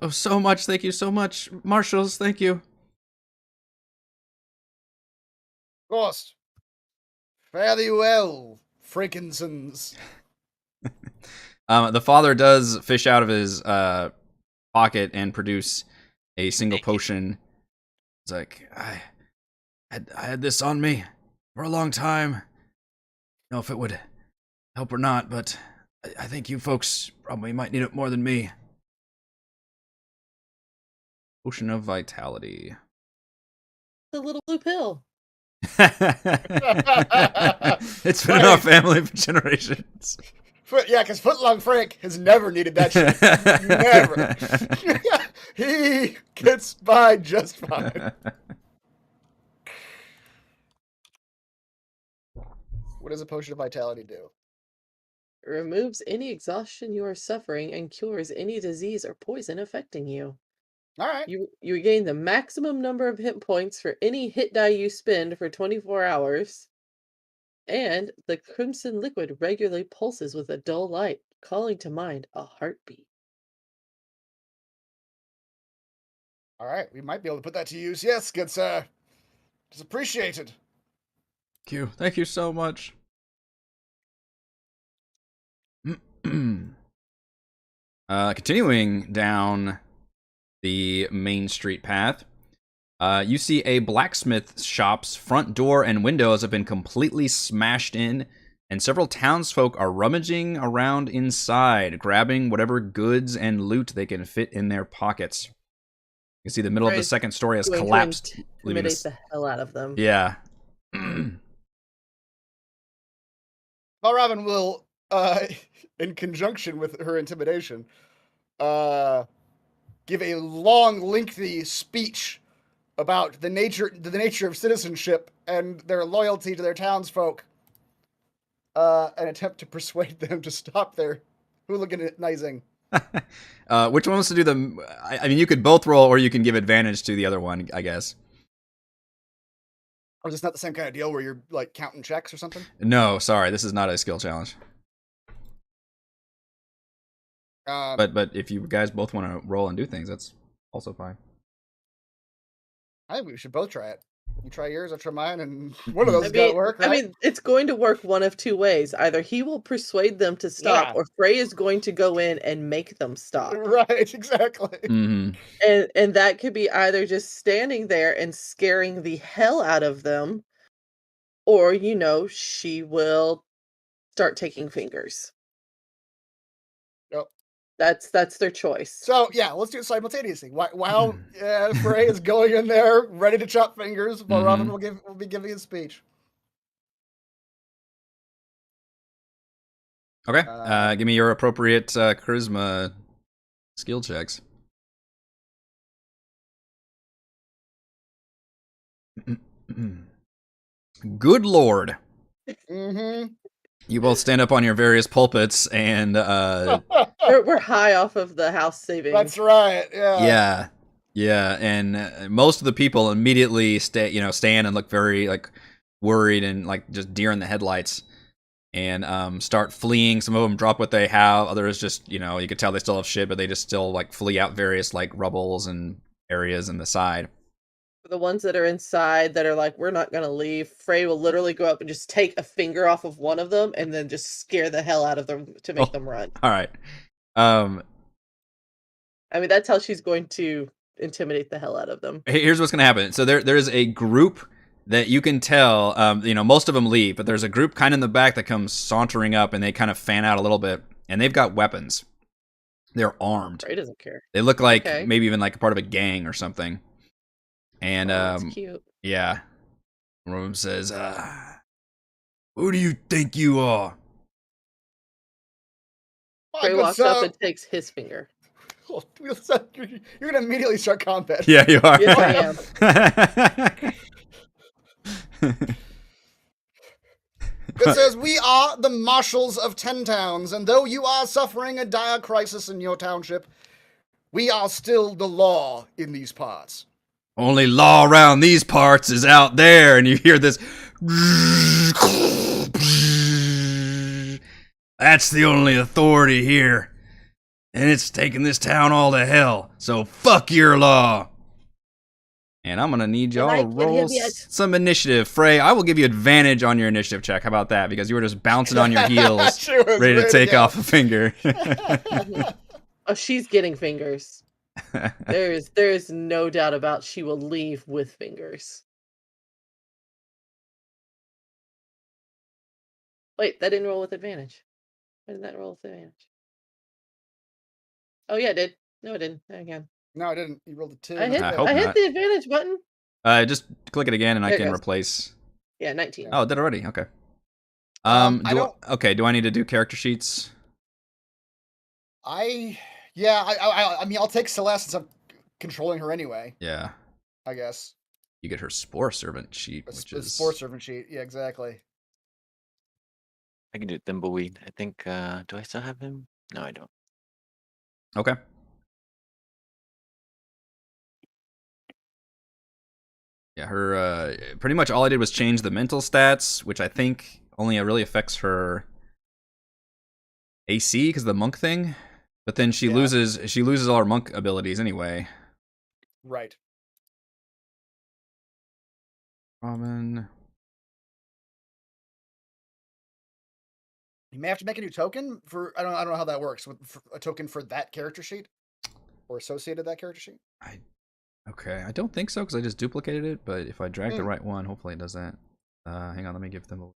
so much. Thank you so much, Marshals. Thank you. Of course. Fare thee well, Frankinsons. The father does fish out of his pocket and produce a single potion. It's like, I had this on me for a long time. I don't know if it would help or not, but I think you folks probably might need it more than me. Potion of Vitality. The little blue pill. It's been in our family for generations. Because Footlong Frank has never needed that shit. Never. He gets by just fine. What does a potion of vitality do? removes any exhaustion you are suffering and cures any disease or poison affecting you. All right. You gain the maximum number of hit points for any hit die you spend for 24 hours. And the crimson liquid regularly pulses with a dull light, calling to mind a heartbeat. All right. We might be able to put that to use. Yes, good sir. It's appreciated. Thank you. Thank you so much. Continuing down the main street path, you see a blacksmith shop's front door and windows have been completely smashed in, and several townsfolk are rummaging around inside, grabbing whatever goods and loot they can fit in their pockets. You can see the middle of the second story has collapsed. Intimidate the hell out of them. Yeah. Valravn will, in conjunction with her intimidation, give a long, lengthy speech about the nature of citizenship and their loyalty to their townsfolk, and attempt to persuade them to stop their hooliganizing. Which one wants to do the... I mean, you could both roll, or you can give advantage to the other one, I guess. Or is this not the same kind of deal where you're, like, counting checks or something? No, sorry, this is not a skill challenge. But if you guys both want to roll and do things, that's also fine. I think we should both try it. You try yours, I try mine, and one of those got to work, right? I mean, it's going to work one of two ways. Either he will persuade them to stop, or Frey is going to go in and make them stop. Right, exactly. Mm-hmm. And that could be either just standing there and scaring the hell out of them, or, you know, she will start taking fingers. Yep. That's their choice. So, yeah, let's do it simultaneously. While Frey is going in there, ready to chop fingers, Valravn will be giving his speech. Okay, give me your appropriate charisma skill checks. Good lord. Mm-hmm. You both stand up on your various pulpits and we're high off of the house savings. That's right. Yeah, and most of the people immediately stand and look very like worried and like just deer in the headlights, and start fleeing. Some of them drop what they have. Others just, you could tell they still have shit, but they just still like flee out various like rubbles and areas in the side. The ones that are inside that are like, we're not gonna leave, Frey will literally go up and just take a finger off of one of them and then just scare the hell out of them to make them run. All right. I mean, that's how she's going to intimidate the hell out of them. Here's what's gonna happen. So there's a group that you can tell, most of them leave, but there's a group kind of in the back that comes sauntering up, and they kind of fan out a little bit, and they've got weapons. They're armed. Frey doesn't care. They look like maybe even like a part of a gang or something. And that's cute. Yeah. One of them says, "Who do you think you are?" Frey walks up and takes his finger. You're gonna immediately start combat. Yeah, you are. Yes, I am. It says, "We are the Marshals of 10 towns, and though you are suffering a dire crisis in your township, we are still the law in these parts. Only law around these parts is out there," and you hear this. "That's the only authority here, and it's taking this town all to hell, so fuck your law." And I'm gonna need y'all to roll some initiative. Frey, I will give you advantage on your initiative check. How about that? Because you were just bouncing on your heels, ready to take off a finger. Oh, she's getting fingers. There's no doubt about she will leave with fingers. Wait, that didn't roll with advantage. Why didn't that roll with advantage? Oh yeah, it did. No, it didn't. Again. No, I didn't. You rolled a 2. I hit the advantage button. Just click it again, and I can replace. Yeah, 19. Oh, it did already. Okay. Do I need to do character sheets? I mean, I'll take Celeste since I'm controlling her anyway. Yeah. I guess. You get her Spore Servant sheet, which is... Spore Servant sheet. Yeah, exactly. I can do Thimbleweed. I think. Do I still have him? No, I don't. Okay. Yeah, her pretty much all I did was change the mental stats, which I think only really affects her AC because of the monk thing. But then she loses all her monk abilities anyway. Right. Common. You may have to make a new token for I don't know how that works with a token for that character sheet or associated that character sheet. Okay, I don't think so because I just duplicated it. But if I drag the right one, hopefully it does that. Hang on, let me give them a.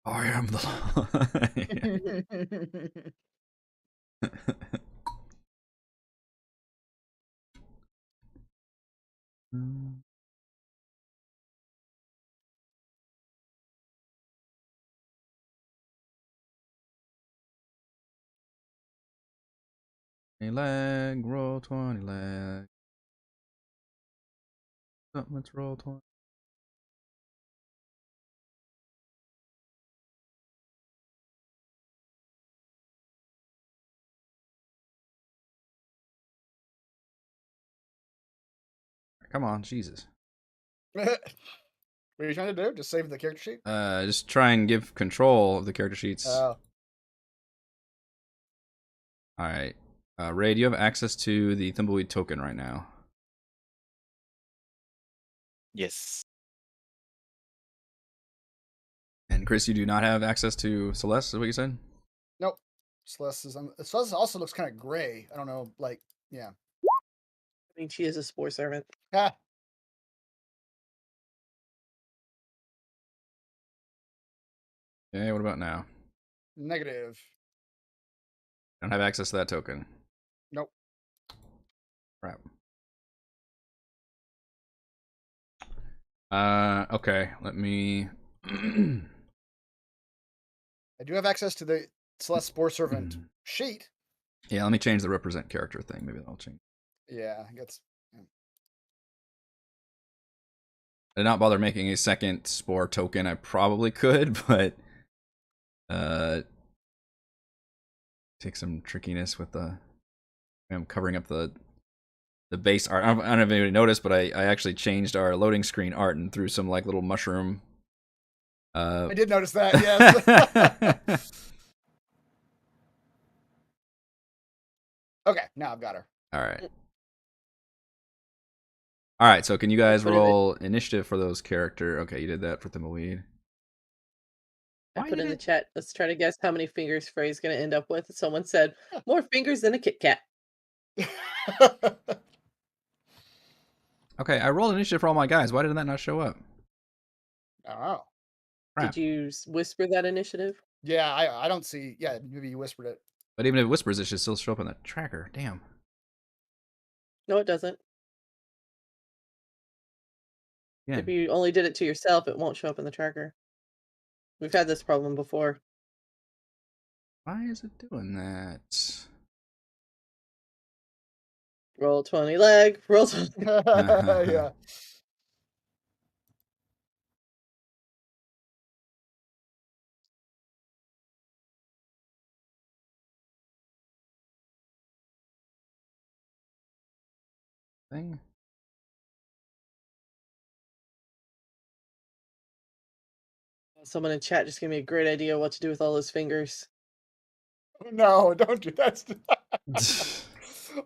I am the. A leg, roll 20 leg. Let's roll 20. Come on, Jesus. What are you trying to do? Just save the character sheet? Just try and give control of the character sheets. Oh. Alright. Ray, do you have access to the Thimbleweed token right now? Yes. And Chris, you do not have access to Celeste, is what you said? Nope. Celeste also looks kind of gray. I don't know, like, yeah. I mean, she is a Spore Servant. Ah. Okay, what about now? Negative. Don't have access to that token. Nope. Crap. Okay, let me. I do have access to the Celeste Spore Servant sheet. Yeah, let me change the represent character thing. Maybe that'll change. Yeah, I guess. I did not bother making a second Spore token. I probably could, but take some trickiness with the. I'm covering up the base art. I don't know if anybody noticed, but I actually changed our loading screen art and threw some like little mushroom. I did notice that. Yes. Okay, now I've got her. All right. All right. So can you guys roll initiative for those character? Okay, you did that for Thimbleweed. I put in the chat. Let's try to guess how many fingers Frey's going to end up with. Someone said more fingers than a Kit Kat. Okay, I rolled initiative for all my guys. Why did that not show up? Oh. Crap. Did you whisper that initiative? Yeah, I don't see. Yeah, maybe you whispered it. But even if it whispers, it should still show up on the tracker. Damn. No, it doesn't. Yeah. If you only did it to yourself, it won't show up in the tracker. We've had this problem before. Why is it doing that? Roll 20 leg. Roll 20. Yeah. Thing. Someone in chat just gave me a great idea what to do with all those fingers. No, don't do that.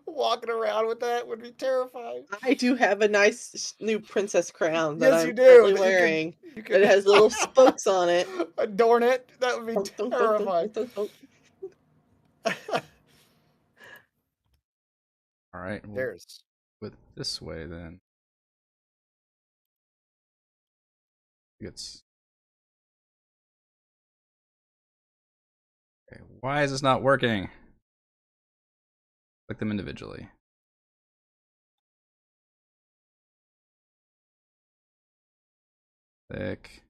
Walking around with that would be terrifying. I do have a nice new princess crown that Yes, I'm you do. currently wearing. You can It has little spokes on it. Adorn it. That would be terrifying. All right. We'll There's. put it this way then. It's. Okay. Why is this not working? Click them individually. Thick.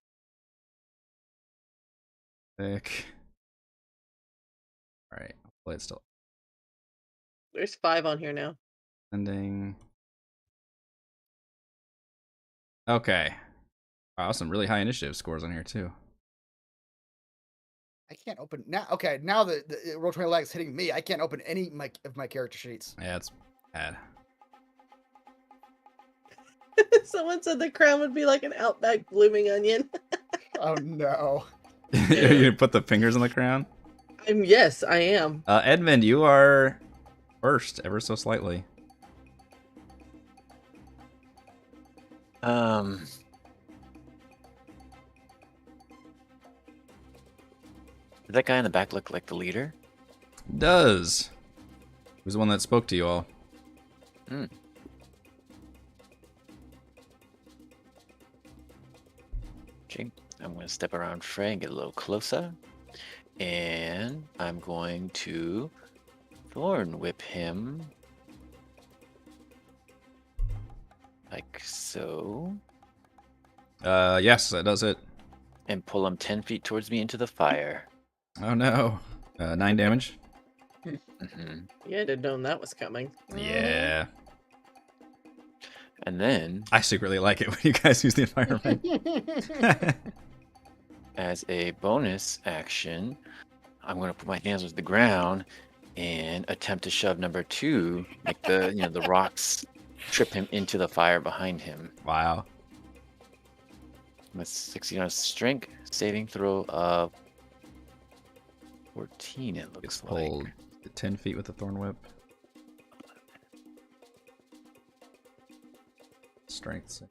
Thick. All right. Hopefully it's still There's 5 on here now. sending. Okay. Wow, some really high initiative scores on here too. I can't open now. Okay, now the Roll20 lag is hitting me. I can't open any of my character sheets. Yeah, it's bad. Someone said the crown would be like an Outback blooming onion. Oh no. You put the fingers on the crown? Yes, I am. Edmund, you are first, ever so slightly. Does that guy in the back look like the leader? Does. Who's the one that spoke to you all? Hmm. Okay, I'm going to step around Frey and get a little closer. And I'm going to Thorn Whip him. Like so. Yes, that does it. And pull him 10 feet towards me into the fire. Oh no. 9 damage. Mm-hmm. Yeah, I didn't know that was coming. Yeah. And then, I secretly like it when you guys use the environment. as a bonus action, I'm going to put my hands on the ground and attempt to shove number 2, make the the rocks trip him into the fire behind him. Wow. With 16 on strength, saving throw of 14. It looks It's pulled like. 10 feet with the thorn whip. Strength.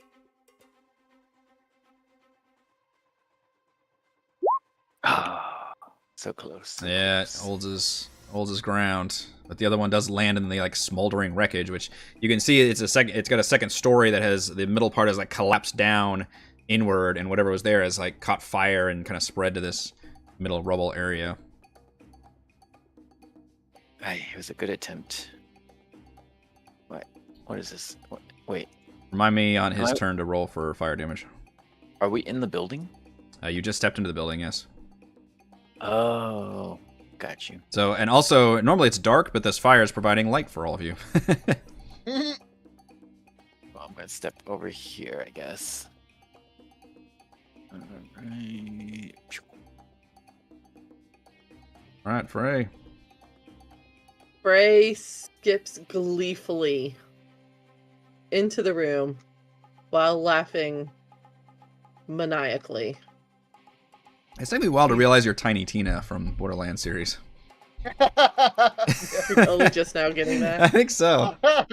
Ah, so close. So Yeah, it close. holds his ground, but the other one does land in the like smoldering wreckage, which you can see it's got a second story that has the middle part has like collapsed down inward, and whatever was there has like caught fire and kind of spread to this middle rubble area. Aye, it was a good attempt. What is this? Wait, Remind me on his Hello? turn to roll for fire damage. are we in the building? You just stepped into the building, yes. Oh, got you. So, and also, normally it's dark, but this fire is providing light for all of you. Well, I'm gonna step over here, I guess. Alright. All right, Frey. Frey skips gleefully into the room while laughing maniacally. It's taken me a while to realize you're Tiny Tina from Borderlands series. You're only just now getting I that. think so. Pow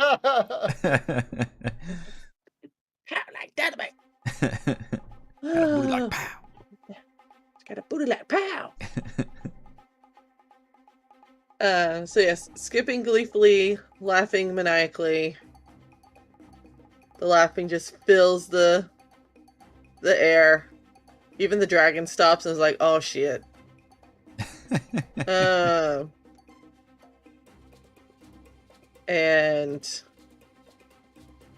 like dynamite. Got a booty like pow. Got a booty like pow. So yes, skipping gleefully, laughing maniacally. The laughing just fills the air. Even the dragon stops and is like, "Oh shit." And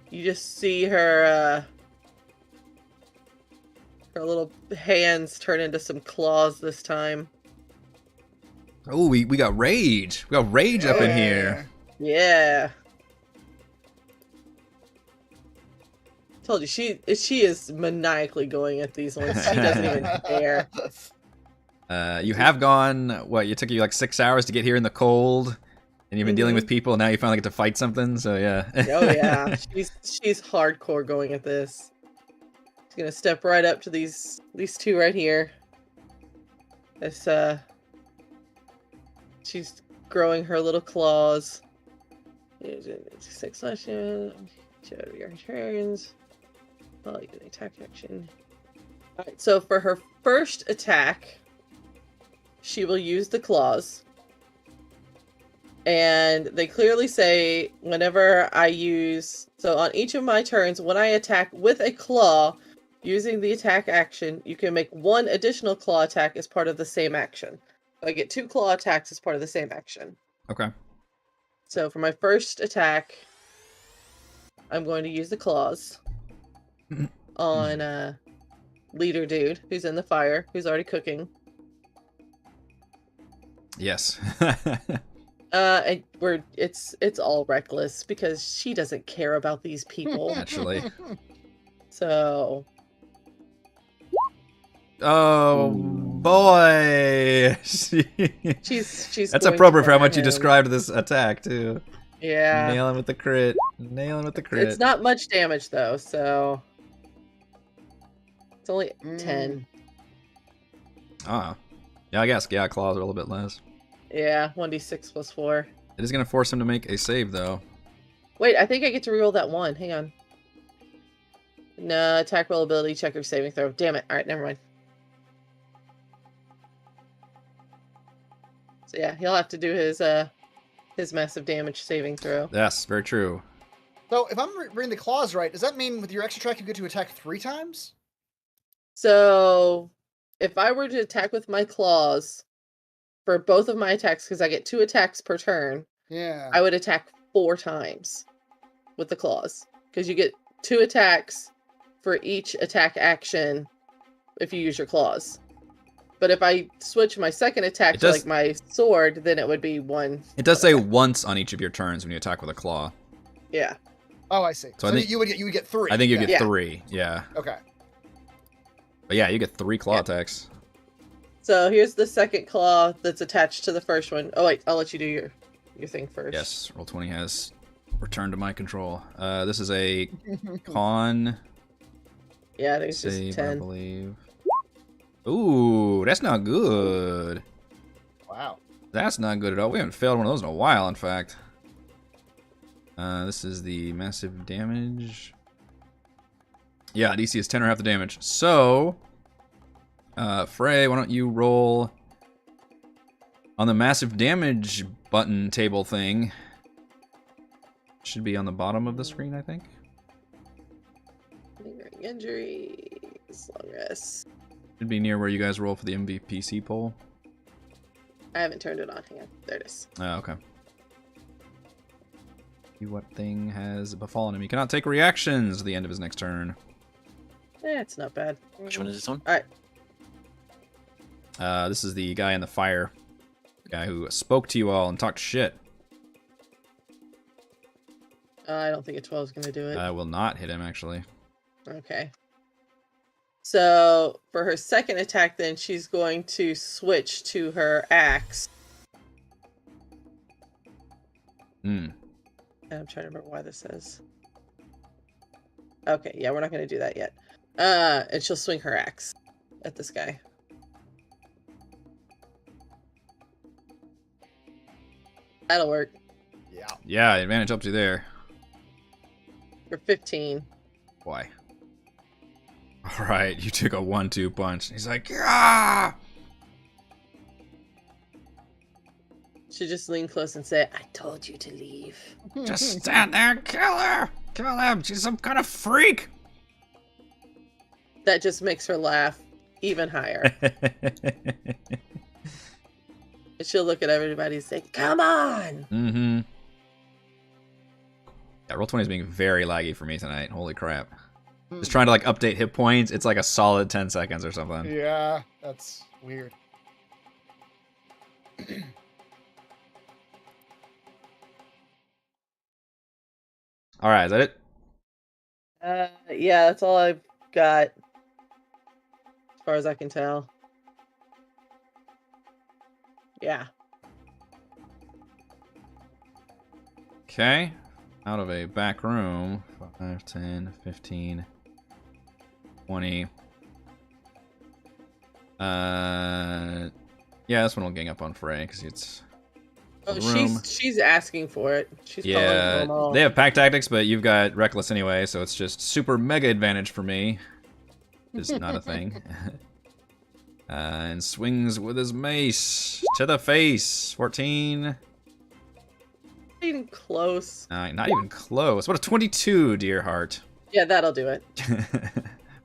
you just see her her little hands turn into some claws this time. Oh, we got rage. We got rage up in here. Yeah. Told you she is maniacally going at these ones. She doesn't even care. You have gone. What? You took you like 6 hours to get here in the cold, and you've been dealing with people. And now you finally get to fight something. So yeah. Oh yeah, she's hardcore going at this. She's gonna step right up to these two right here. This she's growing her little claws. 6 sessions. Your turns. Oh, you can attack action. Alright, so for her first attack, she will use the claws. And they clearly say whenever I use... So on each of my turns, when I attack with a claw, using the attack action, you can make 1 additional claw attack as part of the same action. So I get 2 claw attacks as part of the same action. Okay. So for my first attack, I'm going to use the claws on leader dude who's in the fire, who's already cooking. Yes. And it's all reckless because she doesn't care about these people. Naturally. So Oh boy. She's. That's going appropriate to for how murder much you him. described this attack too. Yeah. Nail him with the crit. Nail him with the crit. It's not much damage though, so it's only 10. Ah. Yeah, I guess. Yeah, claws are a little bit less. Yeah, 1d6 plus 4. It is going to force him to make a save, though. Wait, I think I get to reroll that 1. Hang on. No, attack roll ability check or saving throw. Damn it. Alright, never mind. So yeah, he'll have to do his massive damage saving throw. Yes, very true. So if I'm reading the clause right, does that mean with your extra track you get to attack 3 times? So if I were to attack with my claws for both of my attacks, because I get 2 attacks per turn, Yeah. I would attack 4 times with the claws. Because you get 2 attacks for each attack action if you use your claws. But if I switch my second attack to like my sword, then it would be 1. It does say once on each of your turns when you attack with a claw. Yeah. Oh, I see. So So I think you would get 3. I think you Yeah. get 3. Yeah. Okay. But yeah, you get 3 claw attacks. So here's the second claw that's attached to the first one. Oh wait, I'll let you do your thing first. Yes, Roll20 has returned to my control. This is a con Yeah, I think it's save, just I 10. believe. Ooh, that's not good. Wow. That's not good at all. We haven't failed one of those in a while, in fact. This is the massive damage. Yeah, DC is 10 or half the damage. So, Frey, why don't you roll on the massive damage button table thing? Should be on the bottom of the screen, I think. Lingering injuries, long rest. Should be near where you guys roll for the MVPC poll. I haven't turned it on. Hang on. There it is. Oh, okay. See what thing has befallen him. He cannot take reactions at the end of his next turn. It's not bad. Which one is this one? Alright. This is the guy in the fire. The guy who spoke to you all and talked shit. I don't think a 12 is going to do it. Will not hit him, actually. Okay. So, for her second attack, then, she's going to switch to her axe. Hmm. I'm trying to remember why this says. Okay, yeah, we're not going to do that yet. And she'll swing her axe at this guy. That'll work. Yeah. Yeah, advantage up to there. For 15. Why? Alright, you took a 1-2 punch. He's like, yeah! She just lean close and say, I told you to leave. Just stand there and kill her! Kill him! She's some kind of freak! That just makes her laugh even higher. And she'll look at everybody and say, come on! Mm-hmm. Yeah, Roll20 is being very laggy for me tonight. Holy crap. Just trying to, like, update hit points. It's like a solid 10 seconds or something. Yeah, that's weird. Alright, is that it? Yeah, that's all I've got. As far as I can tell. Yeah. Okay. Out of a back room. 5, 10, 15, 20. Yeah, this one will gang up on Frey because it's Oh, the room. she's asking for it. She's calling Yeah, them all. they have pack tactics, but you've got reckless anyway, so it's just super mega advantage for me. Is not a thing. And swings with his mace to the face. 14. Not even close. Not even close. What a 22, dear heart. Yeah, that'll do it.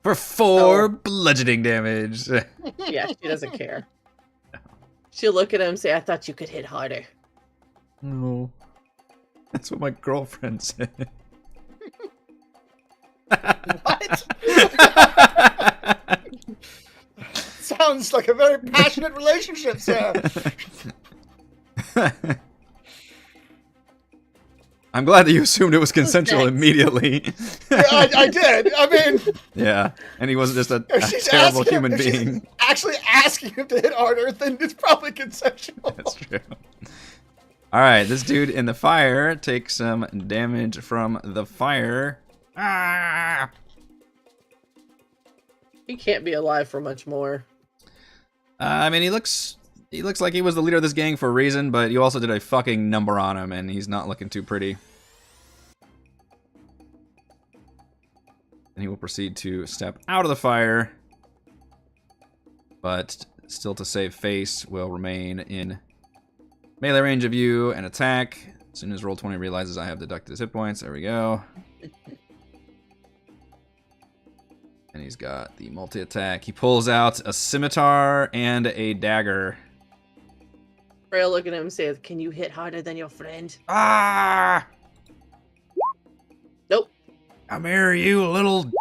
For 4 bludgeoning damage. Yeah, she doesn't care. She'll look at him and say, I thought you could hit harder. No. That's what my girlfriend said. What? Sounds like a very passionate relationship, sir. I'm glad that you assumed it was consensual next? immediately. Yeah, I did. I mean, Yeah, and he wasn't just a if she's terrible asking him- human if she's being. actually asking him to hit harder, then it's probably consensual. That's true. All right, this dude in the fire takes some damage from the fire. Ah! He can't be alive for much more. I mean, he looks like he was the leader of this gang for a reason, but you also did a fucking number on him, and he's not looking too pretty. And he will proceed to step out of the fire, but still to save face will remain in melee range of you and attack. As soon as Roll20 realizes I have deducted his hit points, there we go. And he's got the multi-attack. He pulls out a scimitar and a dagger. Freya look at him and says, "Can you hit harder than your friend?" Ah! Nope. Come here, you little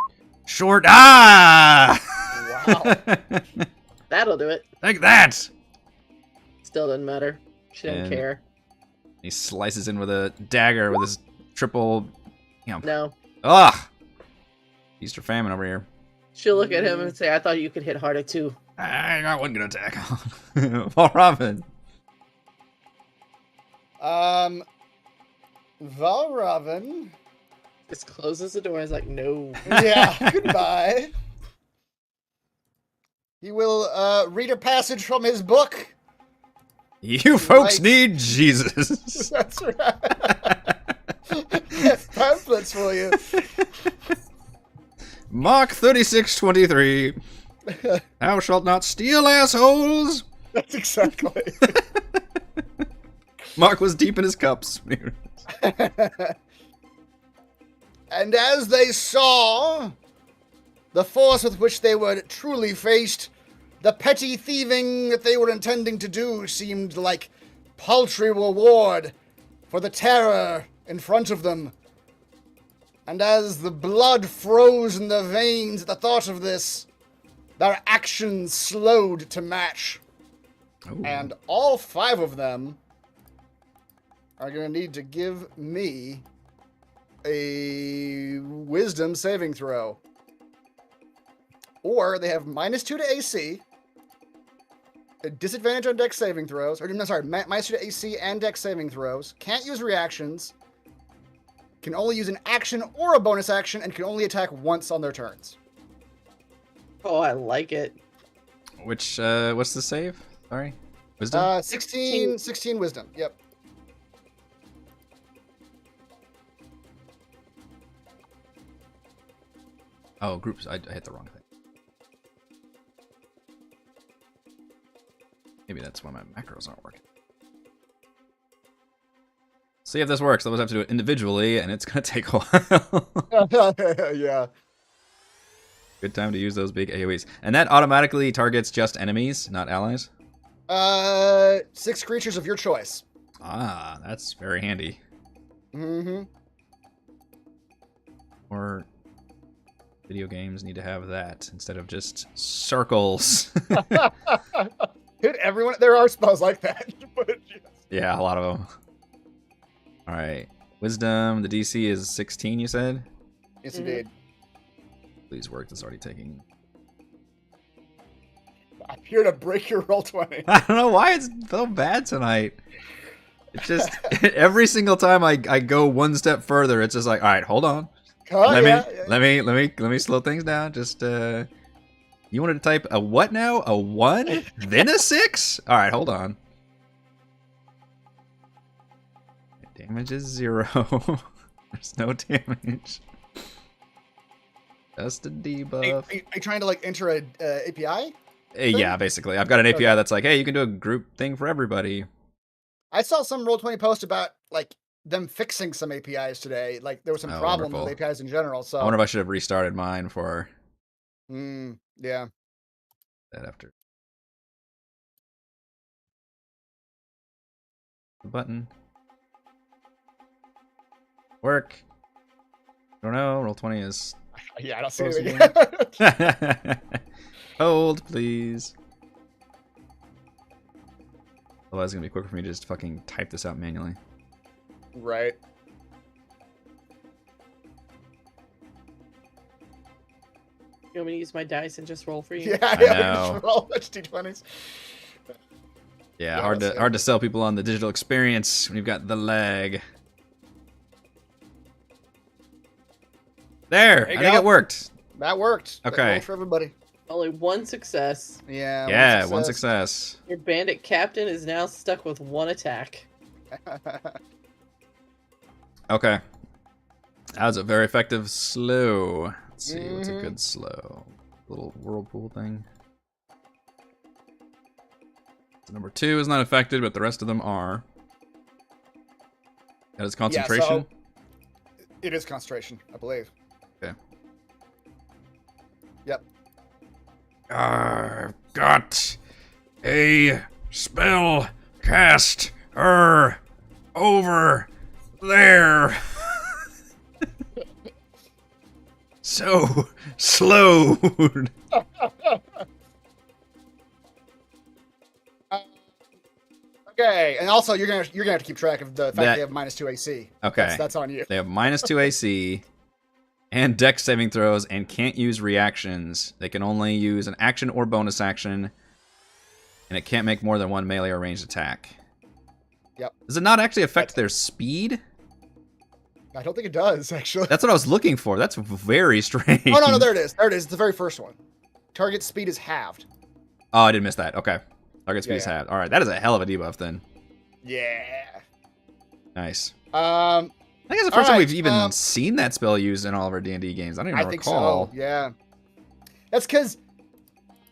short. Ah! Wow. That'll do it. Take that! Still doesn't matter. She doesn't And- care. He slices in with a dagger with his triple. No. Ugh! Feast or famine over here. She'll look at him and say, "I thought you could hit harder too." I got one good attack. Paul Robin. Valravn. Just closes the door and is like, "No." Yeah, goodbye. He will read a passage from his book. You folks Right. need Jesus. That's right. Yes, pamphlets for you. Mark 36:23. Thou shalt not steal, assholes. That's exactly. Mark was deep in his cups. And as they saw the force with which they were truly faced, the petty thieving that they were intending to do seemed like paltry reward for the terror in front of them. And as the blood froze in their veins at the thought of this, their actions slowed to match. Ooh. And all 5 of them are going to need to give me a wisdom saving throw. Or they have -2 to AC, a disadvantage on dex saving throws, or no, sorry, -2 to AC and dex saving throws, can't use reactions, can only use an action or a bonus action, and can only attack once on their turns. Oh, I like it. Which, what's the save? Sorry? Wisdom? 16 wisdom, yep. Oh, groups. I hit the wrong thing. Maybe that's why my macros aren't working. See if this works. Otherwise I have to do it individually, and it's going to take a while. Yeah. Good time to use those big AoEs. And that automatically targets just enemies, not allies? 6 creatures of your choice. Ah, that's very handy. Mm-hmm. Or video games need to have that instead of just circles. Hit everyone. There are spells like that. But yes. Yeah, a lot of them. All right. Wisdom, the DC is 16, you said? Yes, indeed. Please work. That's already taking... I'm here to break your roll 20. I don't know why it's so bad tonight. It's just every single time I go one step further, it's just like, all right, hold on. Oh, Let me slow things down. Just you wanted to type a what now? A 1? Then a 6? All right, hold on. Damage is 0. There's no damage. Just a debuff. Are you trying to like enter a API? Yeah, basically. I've got an API Okay. that's like, hey, you can do a group thing for everybody. I saw some Roll20 post about like them fixing some APIs today. Like there was some Oh, problem wonderful. with APIs in general. So I wonder if I should have restarted mine for yeah. that after. The button. Work. Don't know. Roll20 is. Yeah, I don't see Close anything. Hold, please. Otherwise, it's gonna be quicker for me to just fucking type this out manually. Right. You want me to use my dice and just roll for you? Yeah, I yeah, know. we just roll a bunch of d20s. Yeah, Yeah, hard let's to sell people on the digital experience when you've got the lag. There, you I think go. it worked. That worked. That Okay. worked for everybody. Only one success. Yeah. Yeah, one success. Your bandit captain is now stuck with one attack. Okay. That was a very effective slow. Let's see, what's a good slow? Little whirlpool thing. Number 2 is not affected, but the rest of them are. That is concentration. Yeah, so it is concentration, I believe. Okay. Yep. I've got a spell cast over there. So slowed. Okay, and also you're gonna have to keep track of the fact That- they have -2 AC. Okay. That's on you. They have -2 AC and dex saving throws and can't use reactions. They can only use an action or bonus action, and it can't make more than one melee or ranged attack. Yep. Does it not actually affect their speed? I don't think it does actually. That's what I was looking for. That's very strange. Oh no, there it is. There it is. The very first one. Target speed is halved. Oh, I did miss that. Okay. Target speed Yeah, is yeah. halved. All right, that is a hell of a debuff then. Yeah. Nice. I I think it's the first time Alright, we've even seen that spell used in all of our D&D games. I don't even think recall. so. Yeah. That's because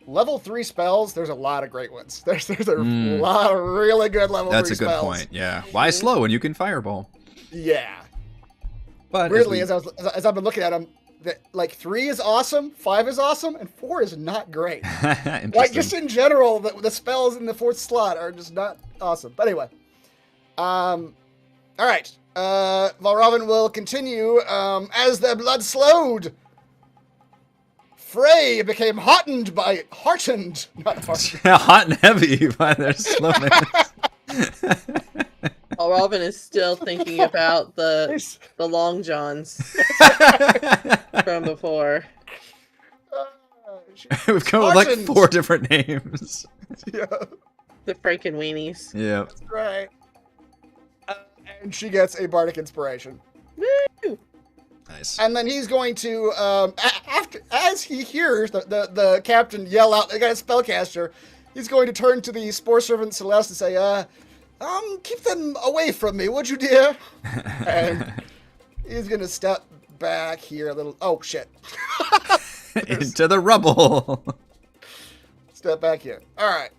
level 3 spells. There's a lot of great ones. There's a lot of really good level 3 spells. That's a good point. Yeah. Why slow when you can fireball? Yeah. But Weirdly, as I've been looking at them, like 3 is awesome, 5 is awesome, and 4 is not great. Like just in general, the spells in the 4th slot are just not awesome. But anyway, all right. Valravn will continue. As their blood slowed, Frey became heartened, not heartened. hot and heavy by their slowness. While Robin is still thinking about the long johns from before. We've come up with like 4 different names. Yeah, The Frankenweenies. Yeah. that's right. And she gets a bardic inspiration. Woo! Nice. And then he's going to, as he hears the captain yell out, "They got a spellcaster," he's going to turn to the Spore Servant Celeste and say, keep them away from me, would you, dear? And he's gonna step back here a little. Oh shit! Into the rubble. Step back here. All right.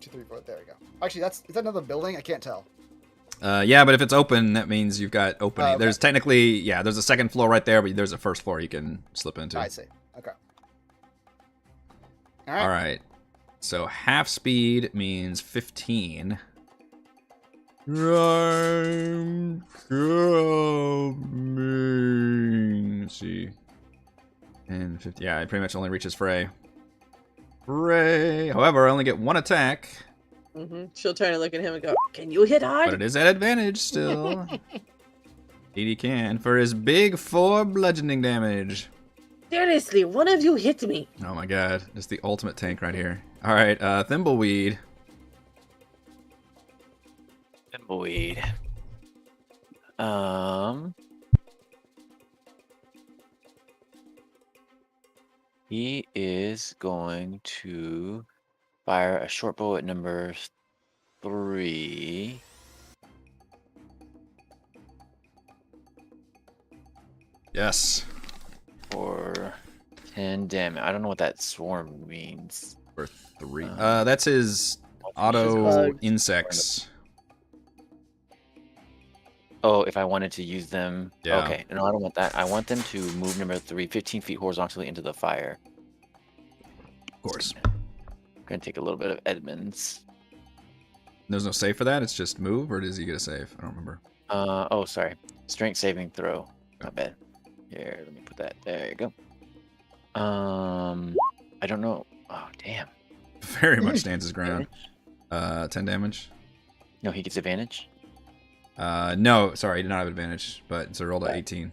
2, 3, 4. There we go. Actually, is that another building? I can't tell. Yeah, but if it's open, that means you've got opening. Okay. There's technically, there's a second floor right there, but there's a first floor you can slip into. I see. Okay. All right. So half speed means 15. Rime coming. Let's see. And 50. Yeah, it pretty much only reaches Frey. However, I only get 1 attack, She'll turn and look at him and go, "Can you hit hard?" but it is at advantage still. 80 can for his big 4 bludgeoning damage. Seriously, one of you hit me. Oh my god, just the ultimate tank right here. All right, Thimbleweed. Thimbleweed. He is going to fire a short bow at number 3. Yes. For 10 damage. I don't know what that swarm means. For 3. That's his auto bugs. insects. Oh, if I wanted to use them. Yeah. Okay. No, I don't want that. I want them to move number 3 15 feet horizontally into the fire. Of course. I'm going to take a little bit of Edmund's. There's no save for that? It's just move, or does he get a save? I don't remember. Oh, sorry. Strength saving throw. Not bad. Here, let me put that. There you go. I don't know. Oh, damn. Very much stands his ground. 10 damage. No, he gets advantage. No, sorry, he did not have advantage, but it's a roll to 18.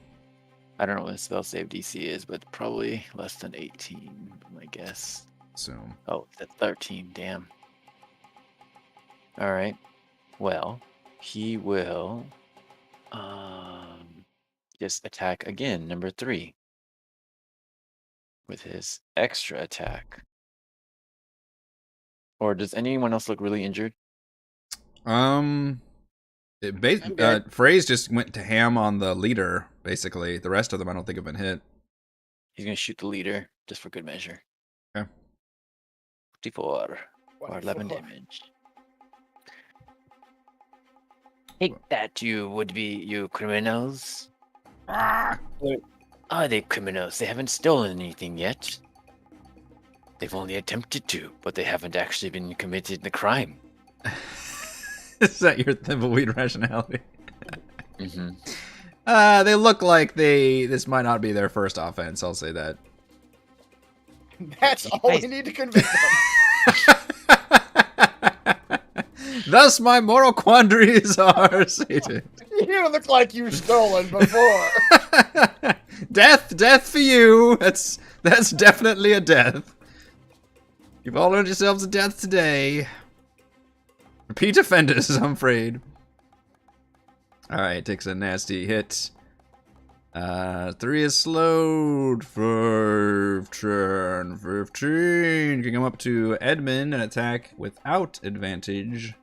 I don't know what the spell save DC is, but probably less than 18, I guess. So Oh, that's 13. Damn. All right. Well, he will just attack again, number 3, with his extra attack. Or does anyone else look really injured? I'm good. Phrase just went to ham on the leader, basically. The rest of them I don't think have been hit. He's gonna shoot the leader just for good measure. Okay. 54 or 11 24. damage. Take that, you criminals. Ah! Are they criminals? They haven't stolen anything yet. They've only attempted to, but they haven't actually been committed the crime. Is that your thimbleweed rationality? Mm-hmm. They look like this might not be their first offense, I'll say that. That's all we need to convict them. Thus my moral quandaries are sated. You look like you've stolen before. Death for you. That's definitely a death. You've all earned yourselves a death today. Repeat offenders, I'm afraid. Alright, takes a nasty hit. 3 is slowed. 5, 10, 15. Can come up to Edmund and attack without advantage.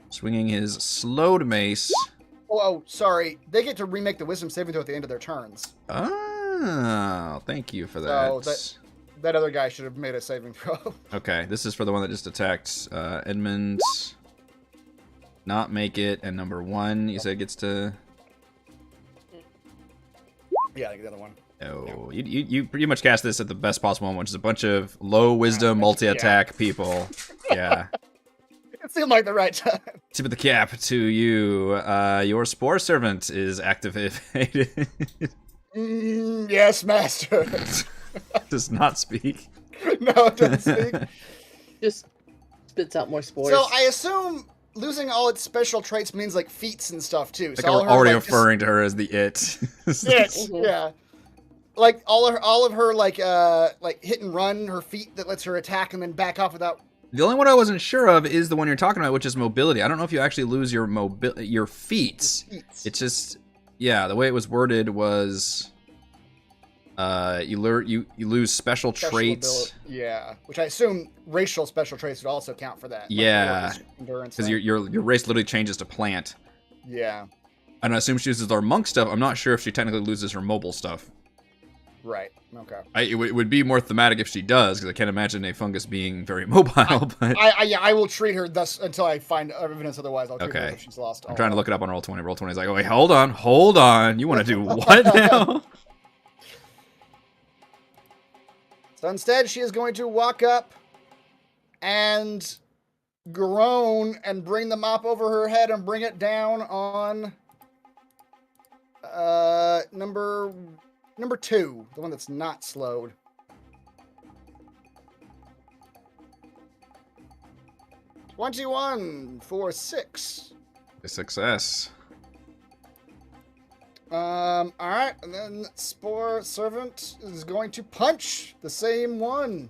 Swinging his slowed mace. Oh, sorry. They get to remake the wisdom saving throw at the end of their turns. Oh, thank you for that. So that other guy should have made a saving throw. Okay, this is for the one that just attacked Edmund. Not make it, and number 1, you said gets to... Yeah, I think the other one. Oh, you pretty much cast this at the best possible one, which is a bunch of low wisdom multi-attack people. Yeah. It seemed like the right time. Tip of the cap to you. Your Spore Servant is activated. Yes, master. Does not speak. No, it doesn't speak. Just spits out more spores. So I assume losing all its special traits means like feats and stuff too. Like So all I'm her, already like, referring to her as the it. yeah. Like all of her like hit and run, her feat that lets her attack and then back off without. The only one I wasn't sure of is the one you're talking about, which is mobility. I don't know if you actually lose your feats. It's just, yeah, the way it was worded was you lose special traits. Yeah, which I assume racial special traits would also count for that. Yeah, endurance. because your race literally changes to plant. Yeah. And I assume she uses our monk stuff. I'm not sure if she technically loses her mobile stuff. Right. Okay. It would be more thematic if she does, because I can't imagine a fungus being very mobile. But I will treat her thus until I find evidence otherwise. I'll treat her okay. if she's lost. I'm trying to look it up on Roll20. Roll20 is like, oh wait, hold on. You want to do what now? So instead, she is going to walk up and groan and bring the mop over her head and bring it down on number 2, the one that's not slowed. $21 for 6. A success. All right, and then Spore Servant is going to punch the same one.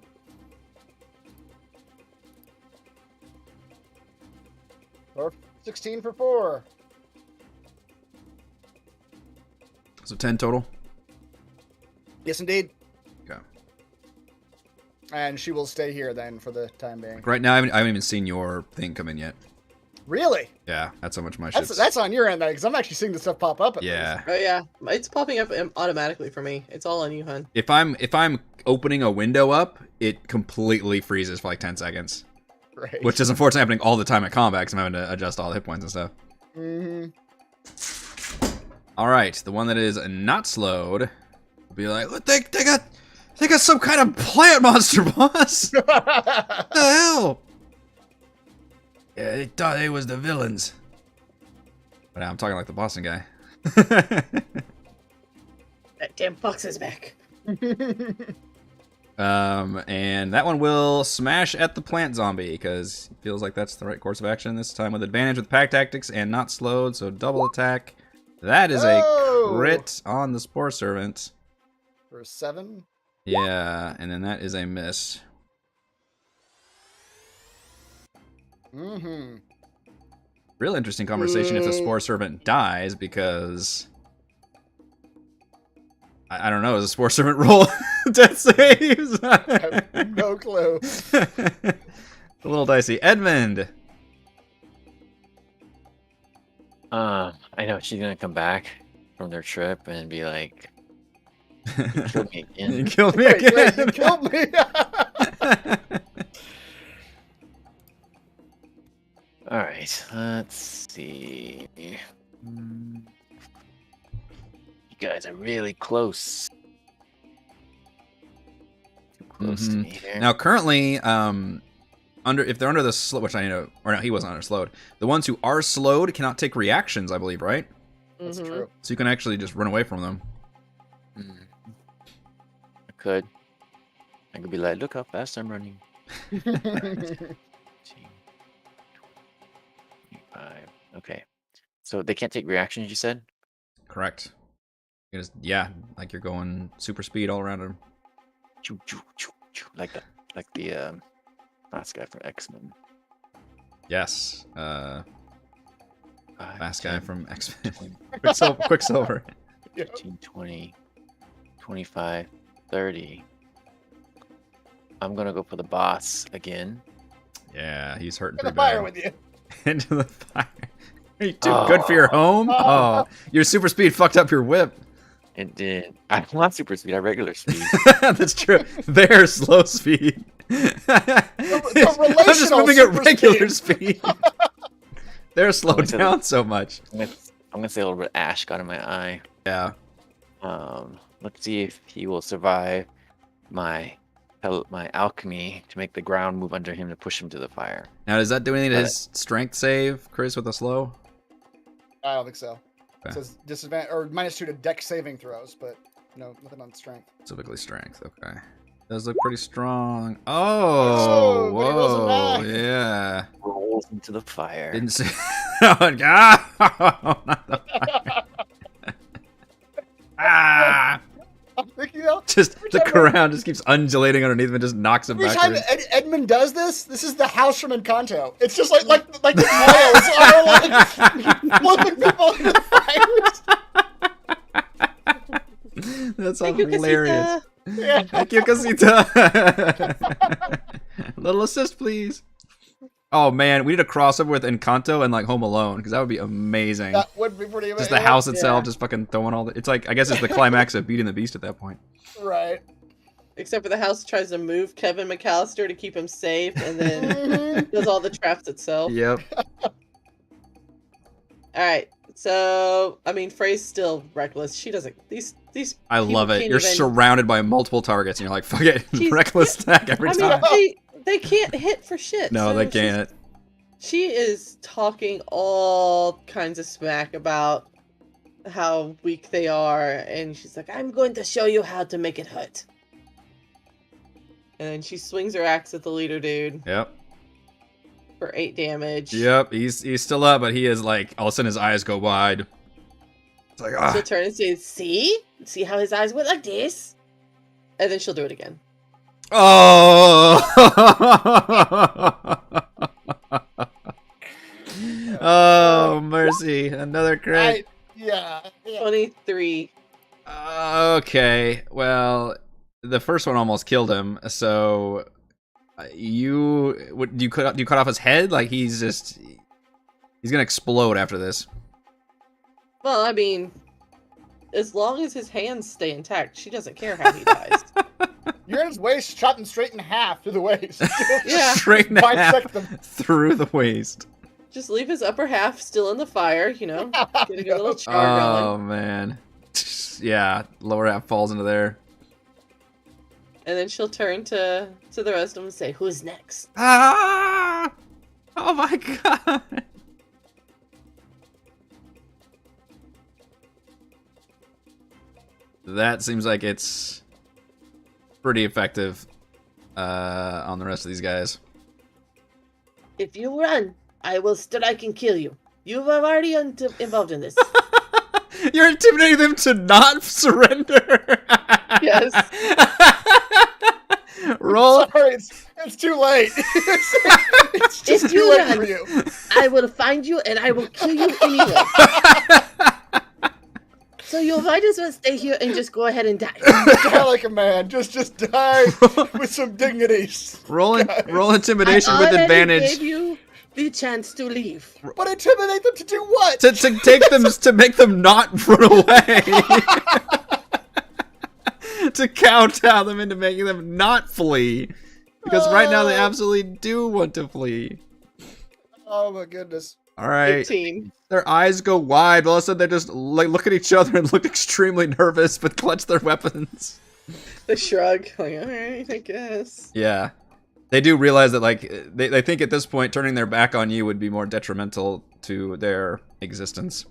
Or 16 for 4. So 10 total? Yes, indeed. Okay. And she will stay here then for the time being. Like right now, I haven't even seen your thing come in yet. Really? Yeah, that's how much my shit's... That's on your end, then, because I'm actually seeing the stuff pop up. At Yeah. least. Oh yeah, it's popping up automatically for me. It's all on you, hun. If I'm opening a window up, it completely freezes for like 10 seconds. Right. Which is unfortunately happening all the time at combat, because I'm having to adjust all the hit points and stuff. Mm-hmm. Alright, the one that is not slowed will be like, they got some kind of plant monster, boss! What the hell? Yeah, they thought they was the villains. But now I'm talking like the Boston guy. That damn fox is back. And that one will smash at the plant zombie, because it feels like that's the right course of action this time with advantage with pack tactics and not slowed, so double attack. That is a Oh. crit on the Spore Servant. For 7. Yeah, and then that is a miss. Mm-hmm. Real interesting conversation if the Spore Servant dies, because I don't know, is the Spore Servant roll death saves? I have no clue. A little dicey. Edmund. I know she's gonna come back from their trip and be like, "You killed me You again." killed me Wait, again. you killed me. All right, let's see. You guys are really close. Too close to me here. Now, currently, if they're under the slow, which I know, or no, he wasn't under slowed. The ones who are slowed cannot take reactions, I believe, right? That's Mhm. true. So you can actually just run away from them. I could be like, look how fast I'm running. 15, 25. Okay. So they can't take reactions, you said? Correct. You just, yeah, like you're going super speed all around him. Choo, choo, choo, choo. Like the last guy from X-Men. Yes. 5, Last guy 10, from X-Men. 20, Quicksilver. 15, 20, 25, 30. I'm gonna go for the boss again. Yeah, he's hurting In the pretty fire bad. with you. Into the fire. Are you too good for your home? Oh, your super speed fucked up your whip. It did. I don't want super speed. I have regular speed. That's true. They're slow speed. I'm just relational moving at super regular speed. They're slowed Only so that- down so much. I'm gonna say a little bit of ash got in my eye. Yeah. Let's see if he will survive my alchemy to make the ground move under him to push him to the fire. Now, does that do anything to his strength save, Chris, with a slow? I don't think so. Okay. It says disadvantage or -2 to deck saving throws, but no, nothing on strength. Typically strength. Okay. Does look pretty strong. Oh, but he rolls a whoa, 9. yeah. Rolls into the fire. Didn't see. Oh, God. Not the fire. Ah! I'm thinking though. Just Every the time ground just keeps undulating underneath him and just knocks him Every time backwards. Edmund does this, this is the house from Encanto. It's just like the nails are like flipping people into the fires. That's Thank you, hilarious. Casita. Yeah. Thank you, Casita. Little assist, please. Oh man, we need a crossover with Encanto and like Home Alone, because that would be amazing. That would be pretty amazing. Just the house itself, Yeah. just fucking throwing all the. It's like, I guess it's the climax of Beauty and the Beast at that point. Right. Except for the house tries to move Kevin McAllister to keep him safe, and then does all the traps itself. Yep. All right, so I mean, Frey's still reckless. She doesn't. These. I people love it. can't You're even- surrounded by multiple targets, and you're like, fuck it, She's- reckless attack every I mean, time. they can't hit for shit. No, so they can't. She is talking all kinds of smack about how weak they are, and she's like, "I'm going to show you how to make it hurt." And then she swings her axe at the leader dude Yep. for 8 damage. Yep. He's still up, but he is like, all of a sudden his eyes go wide. It's like, She'll ah. turn and say, See how his eyes went like this?" And then she'll do it again. Oh. Oh, mercy. Another crit. Yeah. 23. Okay. Well, the first one almost killed him. So do you cut off his head? Like he's gonna explode after this. Well, I mean, as long as his hands stay intact, she doesn't care how he dies. You're in his waist, chopped him straight in half through the waist. Yeah. Straight in Bisect half them. through the waist. Just leave his upper half still in the fire, you know, getting a little char Oh going. man. Yeah, lower half falls into there. And then she'll turn to the rest of them and say, "Who's next?" Ah! Oh my god. That seems like it's pretty effective on the rest of these guys. "If you run, I will strike and kill you. You were already involved in this." You're intimidating them to not surrender. Yes. Roll. Sorry, it's too late. It's just If too you late run, for you. I will find you and I will kill you anyway. So you might as well stay here and just go ahead and die. Die like a man. Just die with some dignity. Roll Guys. intimidation I with already advantage. gave you the chance to leave. But intimidate them to do what? To take them to make them not run away. To kowtow them into making them not flee. Because right now they absolutely do want to flee. Oh my goodness. All right. 18. Their eyes go wide, but all of a sudden they just like look at each other and look extremely nervous, but clutch their weapons. The shrug. Like, alright, I guess. Yeah. They do realize that like they think at this point turning their back on you would be more detrimental to their existence.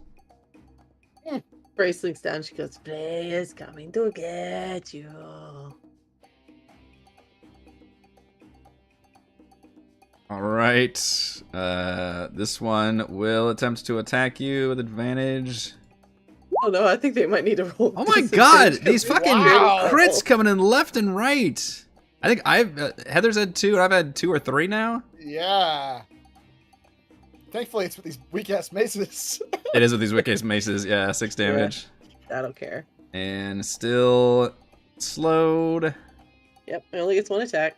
Grace looks down. She goes, "Play is coming to get you." All right. This one will attempt to attack you with advantage. Oh no, I think they might need to roll. Oh my disadvantage god, 'cause these we fucking rolled. crits coming in left and right. I think Heather's had 2 and I've had 2 or 3 now. Yeah. Thankfully, it's with these weak-ass maces. It is with these Wicked Maces, yeah, 6 damage. I don't care. And still slowed. Yep, it only gets 1 attack.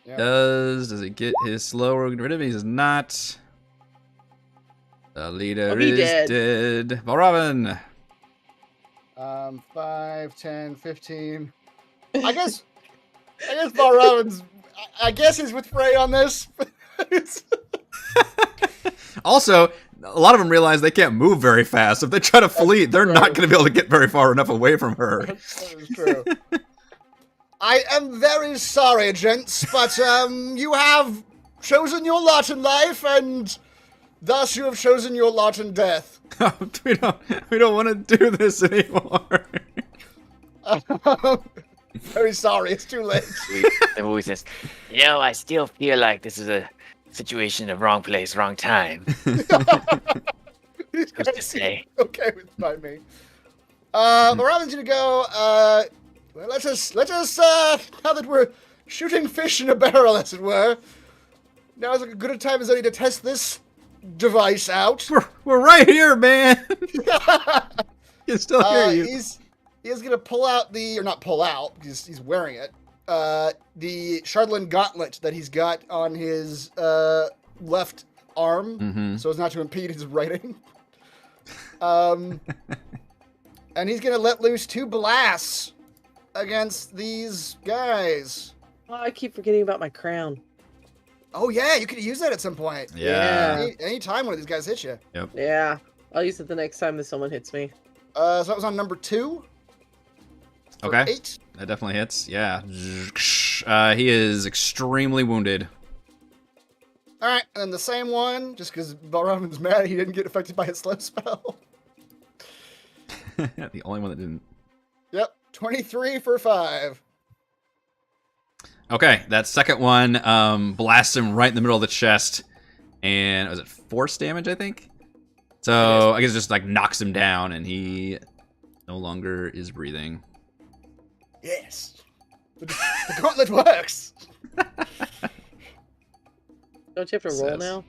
Yeah. Does he get his slow rid of him? He does not. The leader he is dead. dead. Valravn. 5, 10, 15. I guess Valravn's. I guess he's with Frey on this. Also, a lot of them realize they can't move very fast. If they try to flee, they're not going to be able to get very far enough away from her. That is true. I am very sorry, gents, but you have chosen your lot in life, and thus you have chosen your lot in death. we don't want to do this anymore. Very sorry, it's too late. The movie says, I still feel like this is a situation of wrong place, wrong time. These Who's to guys say? seem okay by me. The Robin's gonna go. Well, let us. Now that we're shooting fish in a barrel, as it were, now is as good a time as any to test this device out. We're right here, man. Can still hear you. He's gonna pull out or not pull out because he's wearing it. The Chardalyn Gauntlet that he's got on his left arm, so as not to impede his writing. And he's gonna let loose 2 blasts against these guys. Oh, I keep forgetting about my crown. Oh yeah, you could use that at some point. Yeah. Any time one of these guys hit you. Yeah, I'll use it the next time that someone hits me. So that was on number 2. For Okay. 8. That definitely hits. Yeah. He is extremely wounded. All right, and then the same one, just because Balraman's mad he didn't get affected by his slow spell. The only one that didn't. Yep, 23 for 5. Okay, that second one blasts him right in the middle of the chest, and was it force damage? I think. So I guess it just like knocks him down, and he no longer is breathing. Yes, the gauntlet works. Don't you have to roll Says. now?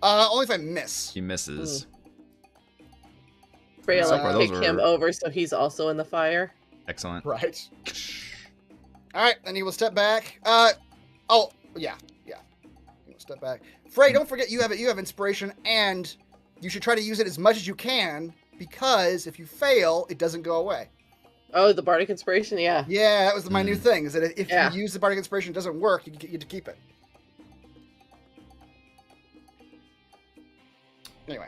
Only if I miss. He misses. Freya, So like, far, those kick him are- over so he's also in the fire. Excellent. Right. All right, then he will step back. Oh yeah. He will step back. Frey, don't forget you have inspiration, and you should try to use it as much as you can because if you fail, it doesn't go away. Oh, the Bardic Inspiration? Yeah. Yeah, that was my new thing. Is that if Yeah. you use the bardic inspiration, it doesn't work. You get to keep it. Anyway.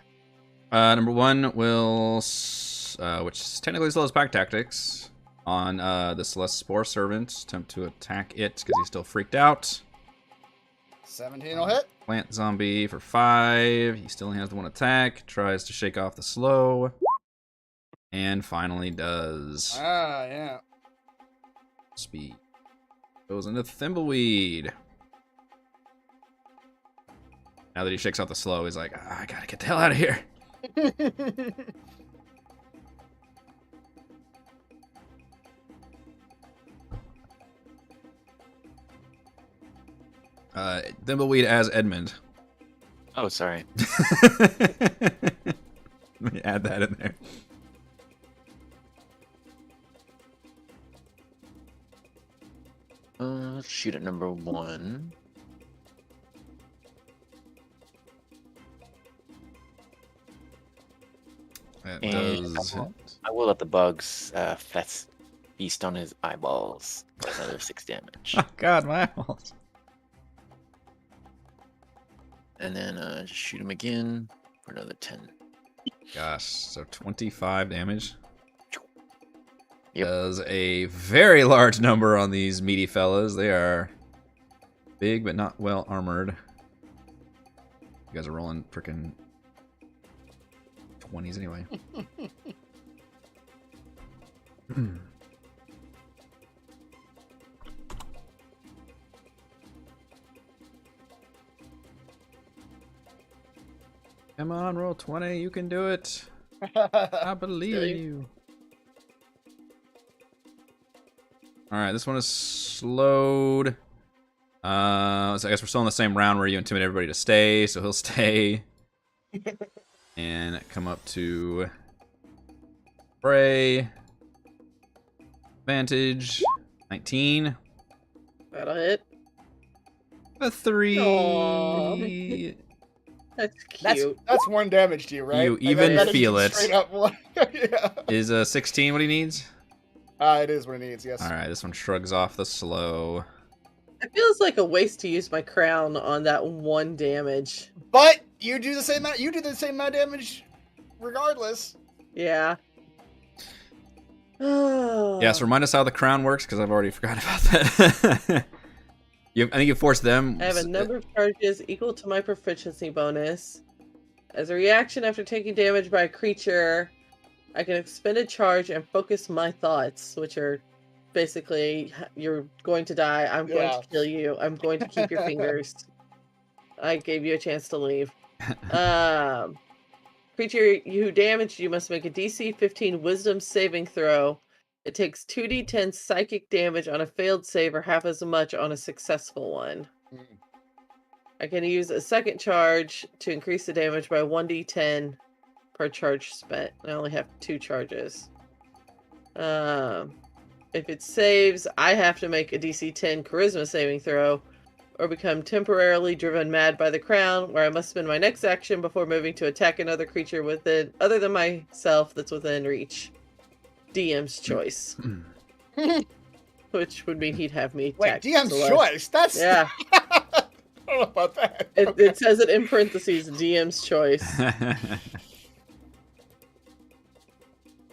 Number 1 will, which is technically still has pack tactics, on the Spore Servant. Attempt to attack it because he's still freaked out. 17 will hit. Plant Zombie for 5. He still only has the 1 attack. Tries to shake off the slow. And finally does. Ah, yeah. Speed. Goes into Thimbleweed. Now that he shakes off the slow, he's like, I gotta get the hell out of here. Thimbleweed as Edmund. Oh, sorry. Let me add that in there. Let's shoot at number 1. That And does hit. I will let the bugs feast on his eyeballs for another 6 damage. Oh god, my eyeballs. And then just shoot him again for another 10. Gosh, so 25 damage. Yep. Does a very large number on these meaty fellas. They are big but not well armored. You guys are rolling frickin' 20s anyway. Come on, roll 20. You can do it. I believe in you. Alright, this one is slowed. So I guess we're still in the same round where you intimidate everybody to stay, so he'll stay. And come up to Bray. Advantage. 19. That'll hit. A 3. Aw. That's cute. That's 1 damage to you, right? You Like, even that is feel it. Straight up one. Yeah. Is 16 what he needs? It is what it needs, yes. Alright, this one shrugs off the slow. It feels like a waste to use my crown on that 1 damage. But you do the same amount. You do the same amount of damage, regardless. Yeah. Yeah, so remind us how the crown works, because I've already forgotten about that. I think you force them. I have a number of charges equal to my proficiency bonus. As a reaction after taking damage by a creature, I can expend a charge and focus my thoughts, which are basically, you're going to die, I'm going to kill you, I'm going to keep your fingers. I gave you a chance to leave. Creature who damaged you must make a DC 15 Wisdom saving throw. It takes 2d10 psychic damage on a failed save or half as much on a successful one. I can use a second charge to increase the damage by 1d10 per charge spent. I only have 2 charges. If it saves, I have to make a DC 10 Charisma saving throw, or become temporarily driven mad by the crown, where I must spend my next action before moving to attack another creature within, other than myself, that's within reach. DM's choice. Which would mean he'd have me attack. Wait, DM's choice? That's... Yeah. I don't know about that. It says it in parentheses, DM's choice.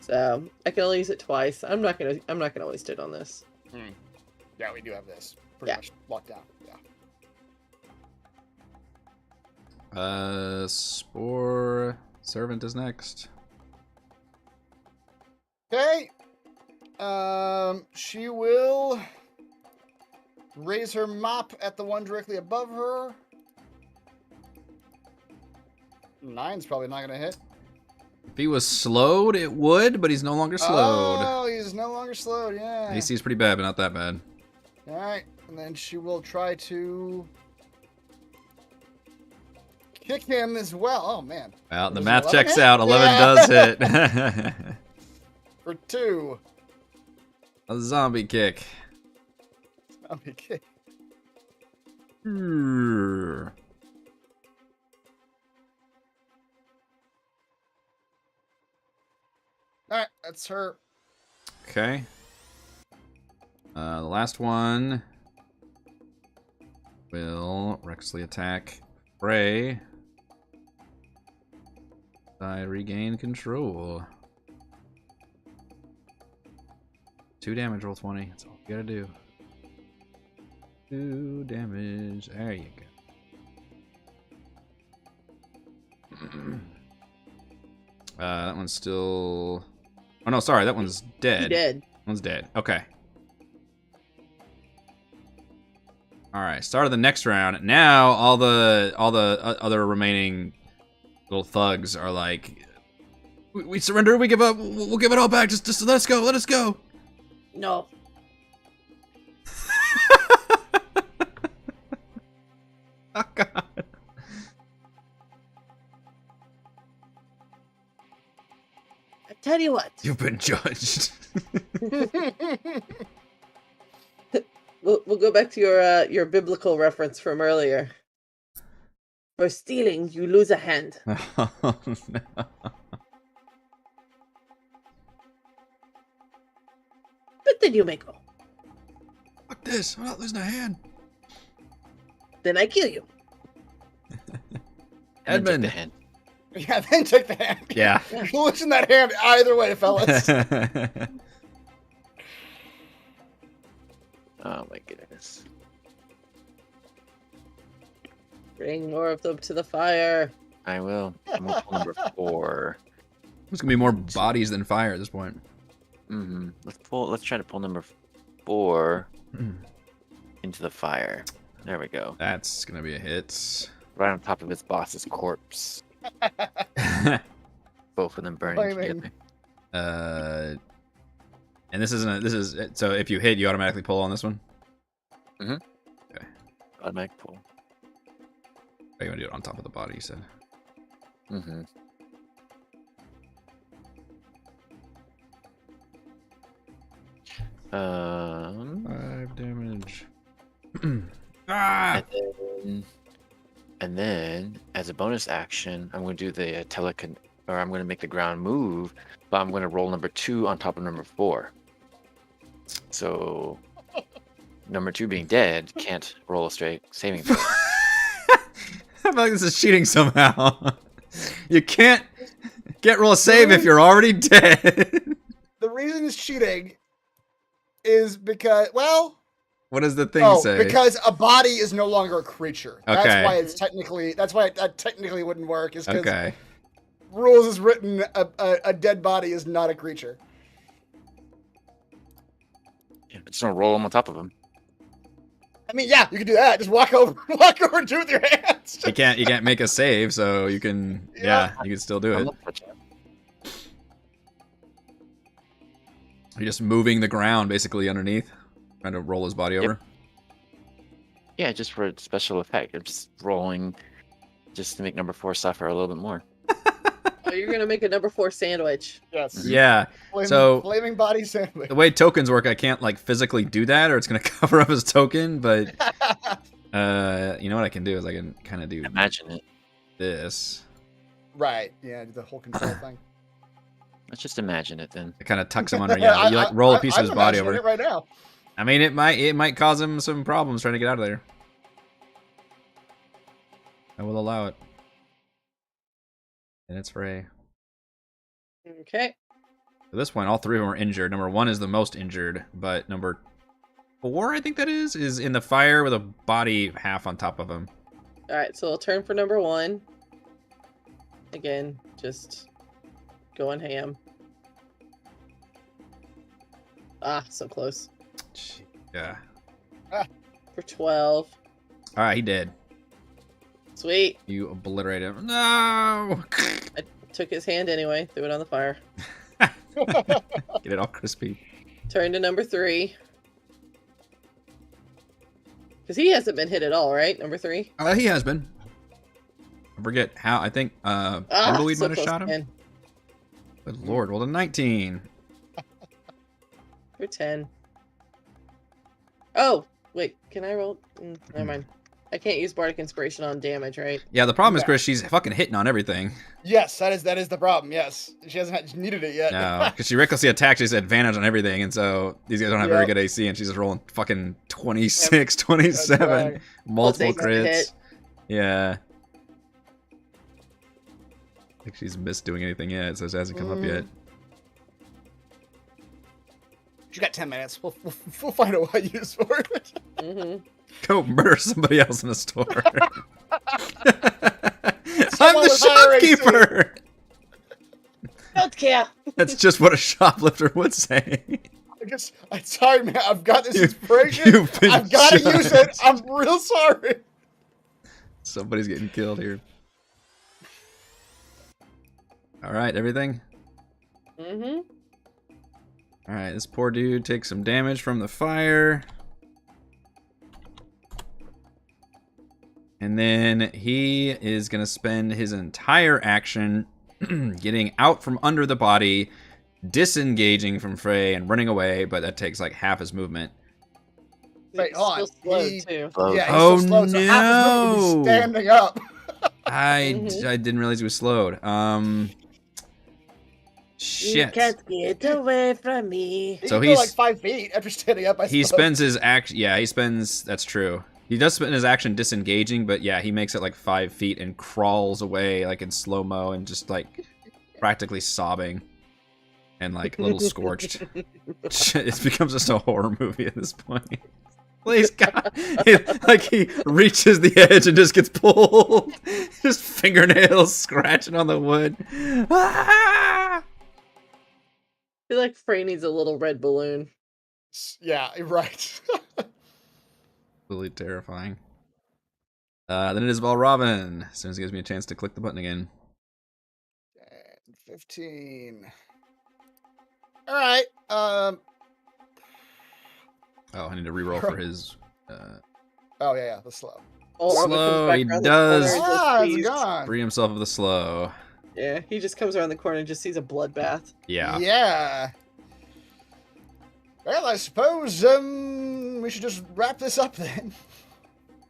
So I can only use it twice. I'm not gonna waste it on this. Yeah, we do have this pretty much locked down. Yeah. Spore Servant is next. Okay. She will raise her mop at the one directly above her. 9's probably not gonna hit. If he was slowed, it would, but he's no longer slowed. Oh, he's no longer slowed, yeah. AC is pretty bad, but not that bad. Alright, and then she will try to kick him as well. Oh, man. Well, the Was math 11 checks hit? out. 11 Yeah. does hit. For 2. A zombie kick. Zombie kick. Alright, that's her. Okay. The last one will recklessly attack Frey. I regain control. 2 damage, roll 20. That's all you gotta do. 2 damage. There you go. That one's still... Oh no, sorry, that one's dead. He dead. One's dead. Okay. All right. Start of the next round. Now all the other remaining little thugs are like, we surrender. We give up. We'll give it all back. Just let us go. Let us go. No. Oh, God. I tell you what. You've been judged. We'll go back to your biblical reference from earlier. For stealing, you lose a hand. Oh, no. But then you may go. Fuck this. I'm not losing a hand. Then I kill you. And then Edmund. take the hand. Yeah, then take the hand. Yeah. You're losing that hand either way, fellas. Oh my goodness. Bring more of them to the fire. I will. I'm gonna pull number 4. There's gonna be more bodies than fire at this point. Mm-hmm. Let's try to pull number 4 into the fire. There we go. That's gonna be a hit. Right on top of his boss's corpse. Both of them burning Flaming. together. And this is so if you hit, you automatically pull on this one. Automatic pull. Oh, you want to do it on top of the body? You said. Mm-hmm. Um, 5 damage. Ah! and then, as a bonus action, I'm going to do the I'm going to make the ground move, but I'm going to roll number 2 on top of number 4. So, number 2 being dead can't roll a straight saving throw. I feel like this is cheating somehow. You can't roll a save if you're already dead. The reason it's cheating is because, well, What does the thing say? because a body is no longer a creature. Okay. That's why that technically wouldn't work. Is because Okay. rules is written a dead body is not a creature. Yeah, just don't roll them on top of him. I mean, yeah, you can do that. Just walk over and do it with your hands. You can't make a save, so you can Yeah. you can still do I'm it. not touching him. You're just moving the ground basically underneath, trying to roll his body over. Yeah, just for a special effect. I'm just rolling just to make number 4 suffer a little bit more. Oh, you're gonna make a number 4 sandwich. Yes. Yeah. Flaming, So- flaming body sandwich. The way tokens work, I can't like physically do that, or it's gonna cover up his token. But you know what I can do is I can kind of do Imagine it. this. Right. Yeah, the whole control thing. Let's just imagine it then. It kind of tucks him under. Yeah, you like roll a piece of I'm his body imagining over. it right now. I mean, it might cause him some problems trying to get out of there. I will allow it. And it's Frey. Okay. At this point, all 3 of them are injured. Number 1 is the most injured, but number 4, I think that is in the fire with a body half on top of him. All right. So I'll turn for number 1. Again, just going ham. Ah, so close. Yeah. For 12. All right, he did. Sweet. You obliterated him. No! I took his hand anyway. Threw it on the fire. Get it all crispy. Turn to number 3. Because he hasn't been hit at all, right? Number 3? He has been. I forget how. I think Tumbleweed might have shot him. 10. Good lord, rolled a 19. For 10. Oh, wait. Can I roll? Never mind. I can't use Bardic Inspiration on damage, right? Yeah, the problem is, Yeah. Chris, she's fucking hitting on everything. Yes, that is the problem. Yes, she hasn't needed it yet. No, because she recklessly attacks, she's advantage on everything, and so these guys don't have very Yep. good AC, and she's just rolling fucking 26, 27, right. multiple I'll take that crits. hit. Yeah. I think she's missed doing anything yet, so it hasn't come up yet. She's got 10 minutes. We'll find out what use for it. Mm-hmm. Go murder somebody else in the store. I'm Someone the was hiring shopkeeper! Don't care. That's just what a shoplifter would say. I'm sorry, man. I've got this You- inspiration. you've been I've got to use it. judged. I'm real sorry. Somebody's getting killed here. Alright, everything? Mm-hmm. Alright, this poor dude takes some damage from the fire. And then he is going to spend his entire action getting out from under the body, disengaging from Frey and running away, but that takes like half his movement. Wait, He's hold on. still slow, He- too. Slow. Yeah, he's Oh, so slow. So half his movement would be standing up. I Mhm. didn't realize he was slowed. You Shit. can't get away from me. He So can go he's- like 5 feet after standing up. I He suppose. spends his action. Yeah, he spends. That's true. He does spend his action disengaging, but yeah, he makes it like 5 feet and crawls away like in slow mo and just like practically sobbing and like a little scorched. It becomes just a horror movie at this point. Please, God. Like he reaches the edge and just gets pulled. Just fingernails scratching on the wood. Ah! I feel like Frey needs a little red balloon. Yeah, right. Really terrifying. Then it is Valravn. As soon as he gives me a chance to click the button again. 15. All right. Oh, I need to reroll for his. Oh yeah, the slow. Oh, Robin comes Slow, back he around the does. corner and just Ah, it's sees- gone. Free himself of the slow. Yeah, he just comes around the corner and just sees a bloodbath. Yeah. Yeah. Well, I suppose we should just wrap this up then.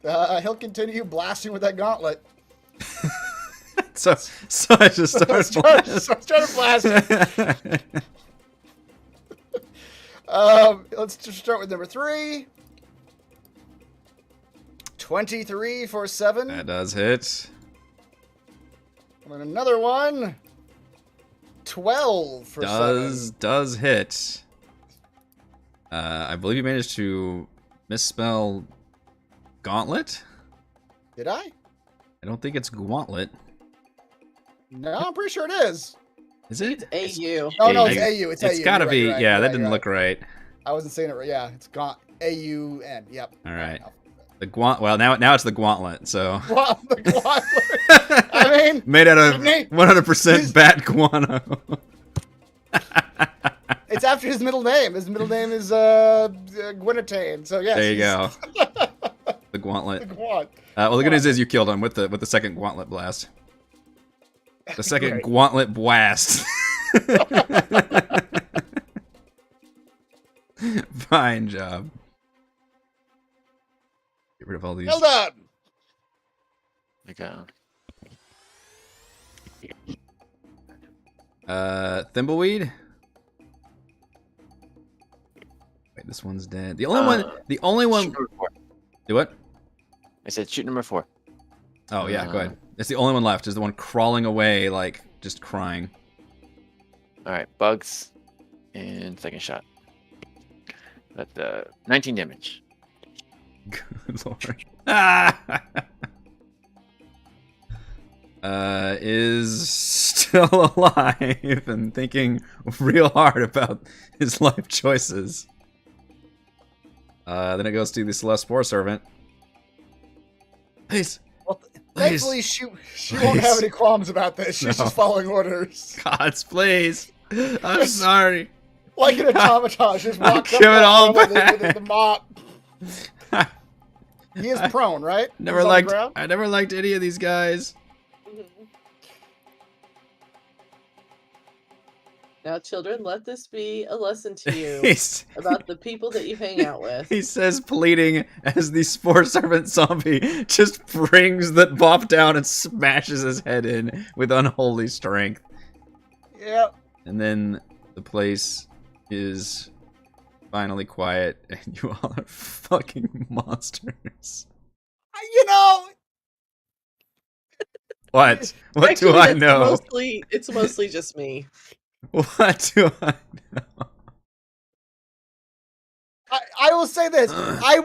He'll continue blasting with that gauntlet. So I just start. Start to blast. Let's just start with number 3. 23 for 7. That does hit. And then another one. 12 for 7. Does hit. I believe you managed to misspell gauntlet. Did I? I don't think it's gauntlet. No, I'm pretty sure it is. Is it? AU. Oh no, it's I- AU. It's AU. It's gotta You're right, be. you're right, Yeah, you're that right, didn't you're look right. I wasn't saying it right. Yeah, it's AUN. Yep. All right. The Well, now it's the gauntlet. So Well, the gauntlet. I mean, made out of Nate, 100% bat guano. it's after his middle name. His middle name is Gwynethane. So yes. There you he's- go. The The gauntlet. Gwant. Well, the good news is you killed him with the second gauntlet blast. The second Great. gauntlet blast. Fine job. Get rid of all these. Well done. Thimbleweed. Wait, this one's dead. The only one. Shoot number 4. Do what? I said shoot number 4. Oh yeah, go ahead. It's the only one left. Is the one crawling away, like just crying. All right, bugs, and second shot. But 19 damage. Good lord. Ah! Is still alive and thinking real hard about his life choices. Then it goes to the Celeste Spore Servant. Please. Well, Please. thankfully, she won't have any qualms about this. She's No. just following orders. Gods, please. I'm sorry. Like an automaton, just I'll walks give it all with back. the mop. He is prone, right? Never He's on the liked. ground? I never liked any of these guys. Now, children, let this be a lesson to you He's, about the people that you hang out with. he says, pleading as the Spore Servant zombie just brings the bop down and smashes his head in with unholy strength. Yep. And then the place is finally quiet, and you all are fucking monsters. You know, What? What Actually, do I that's know? It's mostly just me. What do I know? I will say this. I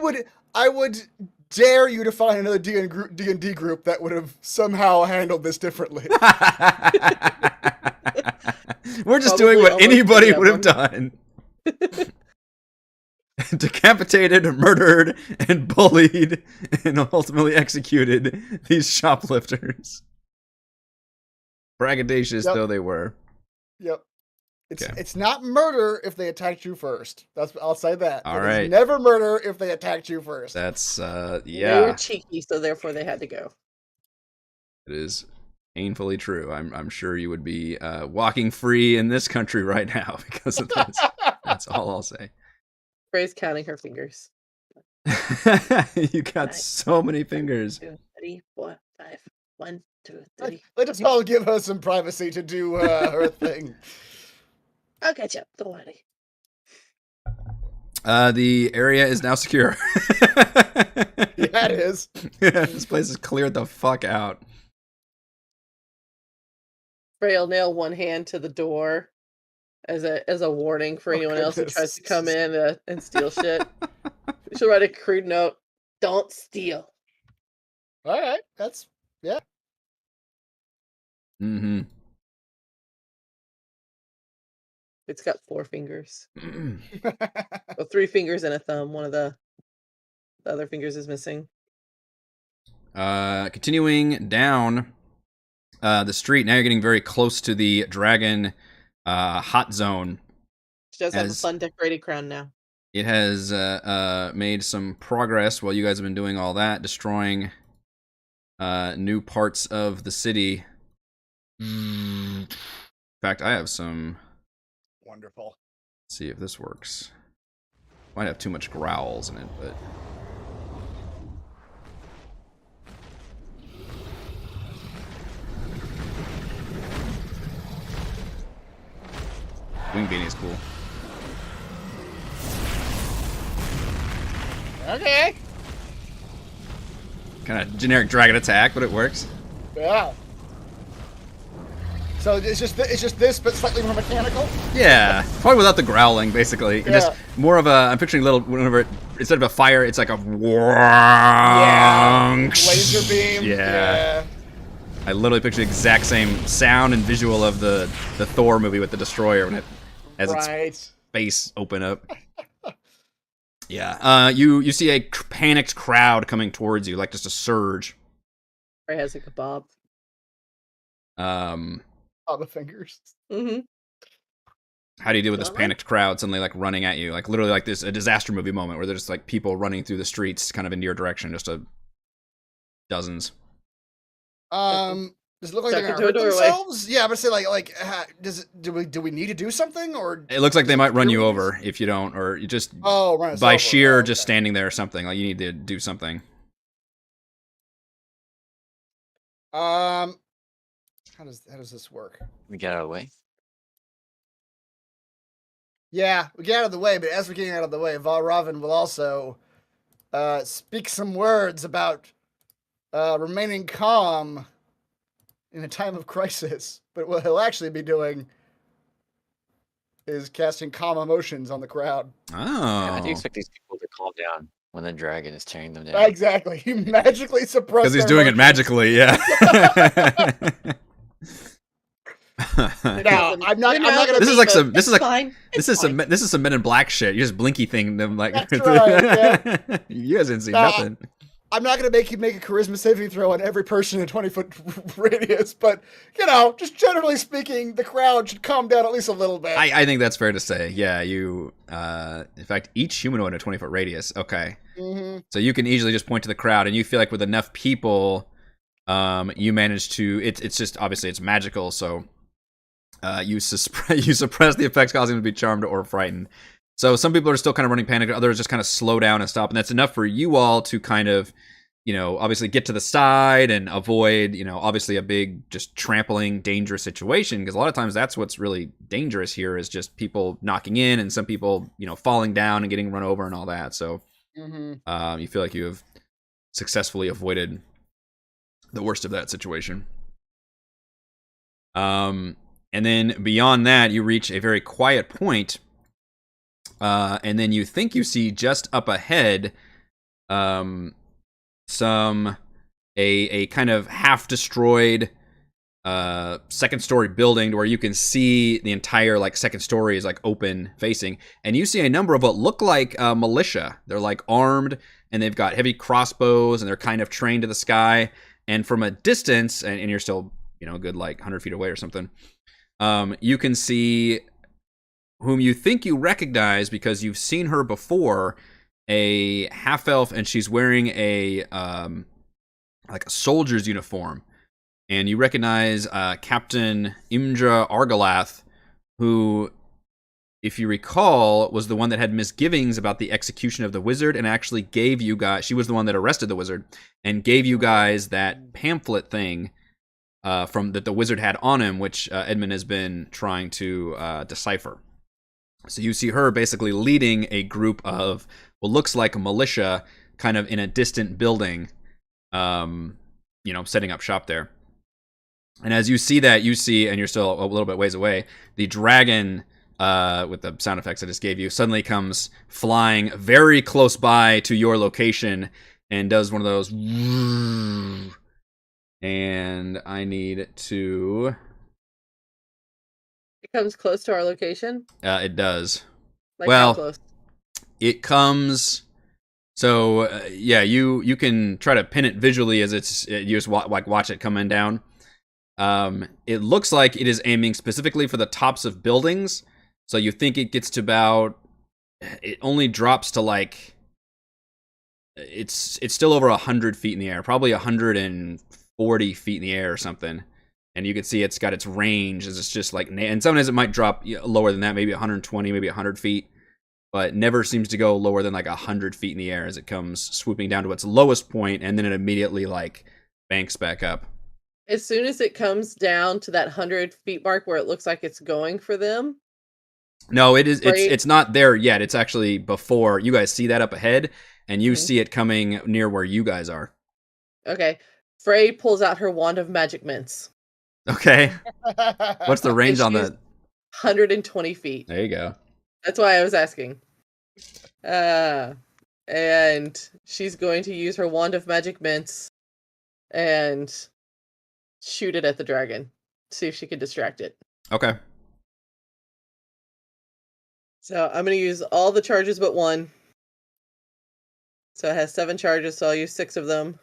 would dare you to find another D&D group that would have somehow handled this differently. We're just Probably doing what almost anybody any of would have done. Decapitated, murdered, and bullied, and ultimately executed these shoplifters. Braggadocious Yep. though they were. Yep. It's not murder if they attacked you first. I'll say that. All It right. is never murder if they attacked you first. That's They were cheeky, so therefore they had to go. It is painfully true. I'm sure you would be walking free in this country right now because of this. That's all I'll say. Frey's counting her fingers. You got so many fingers. 1, 2, 3, 4, 5. 1, 2, 3. Let us all give her some privacy to do her thing. I'll catch up. Don't worry. The area is now secure. Yeah, it is. This place is cleared the fuck out. Frey will nail one hand to the door as a warning for anyone else who tries to come in and steal shit. She'll write a crude note. Don't steal. All right. That's, yeah. Mm-hmm. It's got 4 fingers. Well, 3 fingers and a thumb. One of the other fingers is missing. Continuing down the street, now you're getting very close to the dragon hot zone. She does have a fun decorated crown now. It has made some progress while you guys have been doing all that, destroying new parts of the city. In fact, I have some... Wonderful. Let's see if this works. Might have too much growls in it, but... Wing beanie is cool. Okay. Kind of generic dragon attack, but it works. Yeah. So it's just this, but slightly more mechanical. Yeah, probably without the growling, basically. And just more of a. I'm picturing a little. Whenever instead of a fire, it's like a. Yeah. Laser beam. Yeah. I literally picture the exact same sound and visual of the Thor movie with the destroyer when it has its face open up. Yeah. You see a panicked crowd coming towards you, like just a surge. Frey has a kebab. All the fingers. Mm-hmm. How do you deal with this panicked crowd suddenly like running at you? Like literally like this a disaster movie moment where there's just like people running through the streets kind of in your direction, just dozens. Does it look like they're gonna hurt themselves? Yeah, but say do we need to do something, or it looks like they might run you over if you don't, or you just run us by over. sheer just standing there or something. Like you need to do something. How does this work? We get out of the way. Yeah, we get out of the way, but as we're getting out of the way, Valravn will also speak some words about remaining calm in a time of crisis. But what he'll actually be doing is casting calm emotions on the crowd. Oh. Yeah, I do expect these people to calm down when the dragon is tearing them down. Exactly. He magically suppresses because he's doing it magically, yeah. No, I'm not gonna. This is fine. some Men in Black shit. You just blinky thing them like. That's right, yeah. You guys didn't see nothing. I'm not gonna make you make a charisma saving throw on every person in a 20-foot radius, but just generally speaking, the crowd should calm down at least a little bit. I think that's fair to say. Yeah, you. In fact, each humanoid in a 20-foot radius. Okay. Mm-hmm. So you can easily just point to the crowd, and you feel like with enough people, you manage to. It's just obviously it's magical, so. You suppress the effects, causing them to be charmed or frightened. So some people are still kind of running panic, others just kind of slow down and stop, and that's enough for you all to kind of, obviously get to the side and avoid, obviously a big just trampling, dangerous situation, because a lot of times that's what's really dangerous here is just people knocking in and some people, falling down and getting run over and all that. So you feel like you have successfully avoided the worst of that situation. And then beyond that, you reach a very quiet point, and then you think you see just up ahead a kind of half-destroyed second-story building where you can see the entire second story is open facing, and you see a number of what look like militia. They're armed, and they've got heavy crossbows, and they're kind of trained to the sky. And from a distance, and you're still a good 100 feet away or something. You can see whom you think you recognize because you've seen her before, a half-elf, and she's wearing a like a soldier's uniform. And you recognize Captain Imdra Argalath, who, if you recall, was the one that had misgivings about the execution of the wizard and actually gave you guys... She was the one that arrested the wizard and gave you guys that pamphlet thing from that the wizard had on him, which Edmund has been trying to decipher. So you see her basically leading a group of what looks like a militia kind of in a distant building, setting up shop there. And as you see that, and you're still a little bit ways away, the dragon, with the sound effects I just gave you, suddenly comes flying very close by to your location and does one of those. And I need to... It comes close to our location? It does. Like well, how close? It comes... So, you can try to pin it visually as you just watch it coming down. It looks like it is aiming specifically for the tops of buildings. So you think it gets to about... It only drops to like... It's still over 100 feet in the air. Probably 140 feet in the air or something. And you can see it's got its range. It's just like... And sometimes it might drop lower than that. Maybe 120, maybe 100 feet. But never seems to go lower than like 100 feet in the air as it comes swooping down to its lowest point, and then it immediately like banks back up. As soon as it comes down to that 100 feet mark where it looks like it's going for them. No, it is. It's not there yet. It's actually before. You guys see that up ahead, and you see it coming near where you guys are. Okay. Frey pulls out her wand of magic mints. Okay. What's the range on that? 120 feet. There you go. That's why I was asking. And she's going to use her wand of magic mints and shoot it at the dragon. See if she can distract it. Okay. So I'm going to use all the charges but one. So it has 7 charges, so I'll use 6 of them.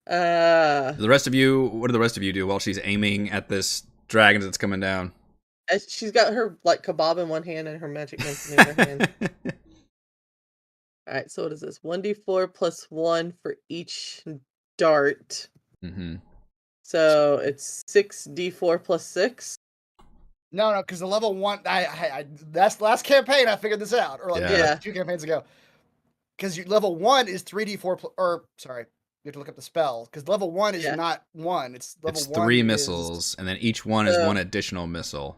The rest of you, what do the rest of you do while she's aiming at this dragon that's coming down? She's got her like kebab in one hand and her magic mints in the other hand. Alright, so what is this? 1d4 plus 1 for each dart. Mm-hmm. So it's 6d4 plus 6. No, because the level 1, that's last campaign I figured this out, or like 2 campaigns ago. Because level 1 is 3d4, sorry, you have to look up the spell, because level 1 is not 1, it's level 1 3 missiles, and then each one is 1 additional missile.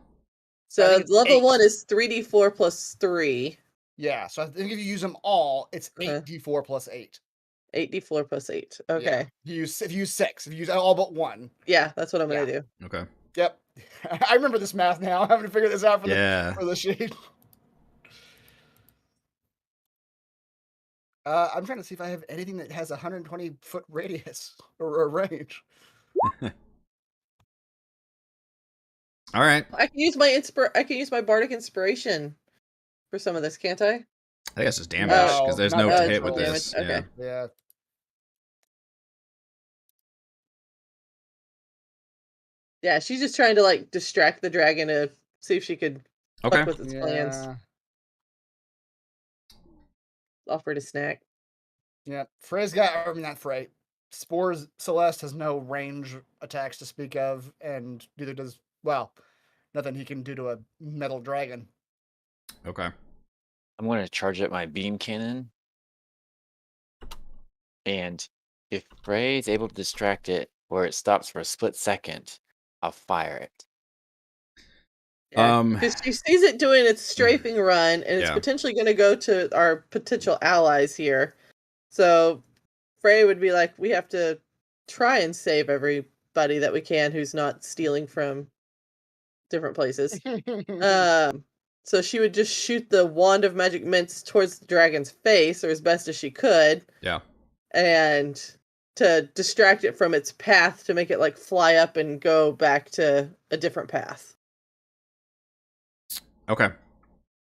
So level 1 is 3d4 plus 3. Yeah, so I think if you use them all, it's 8d4 plus 8. 8d4 plus 8. Okay. Yeah. If you use 6, if you use all but 1. Yeah, that's what I'm gonna do. Okay. Yep. I remember this math now. I'm having to figure this out for the sheet. I'm trying to see if I have anything that has a 120-foot radius or range. All right. I can use my bardic inspiration for some of this, can't I? I think that's just damage because there's no hit with this. Okay. Yeah. Yeah, she's just trying to like distract the dragon to see if she could fuck with its plans. Offer it a snack. Yeah, Frey's got, not Frey. Spore Celeste has no range attacks to speak of, and neither does, nothing he can do to a metal dragon. Okay. I'm going to charge up my beam cannon. And if Frey is able to distract it or it stops for a split second, I'll fire it. Yeah, because she sees it doing its strafing run, and it's potentially going to go to our potential allies here. So Frey would be like, we have to try and save everybody that we can who's not stealing from different places. So she would just shoot the wand of magic mints towards the dragon's face, or as best as she could. Yeah. And to distract it from its path, to make it like fly up and go back to a different path. Okay.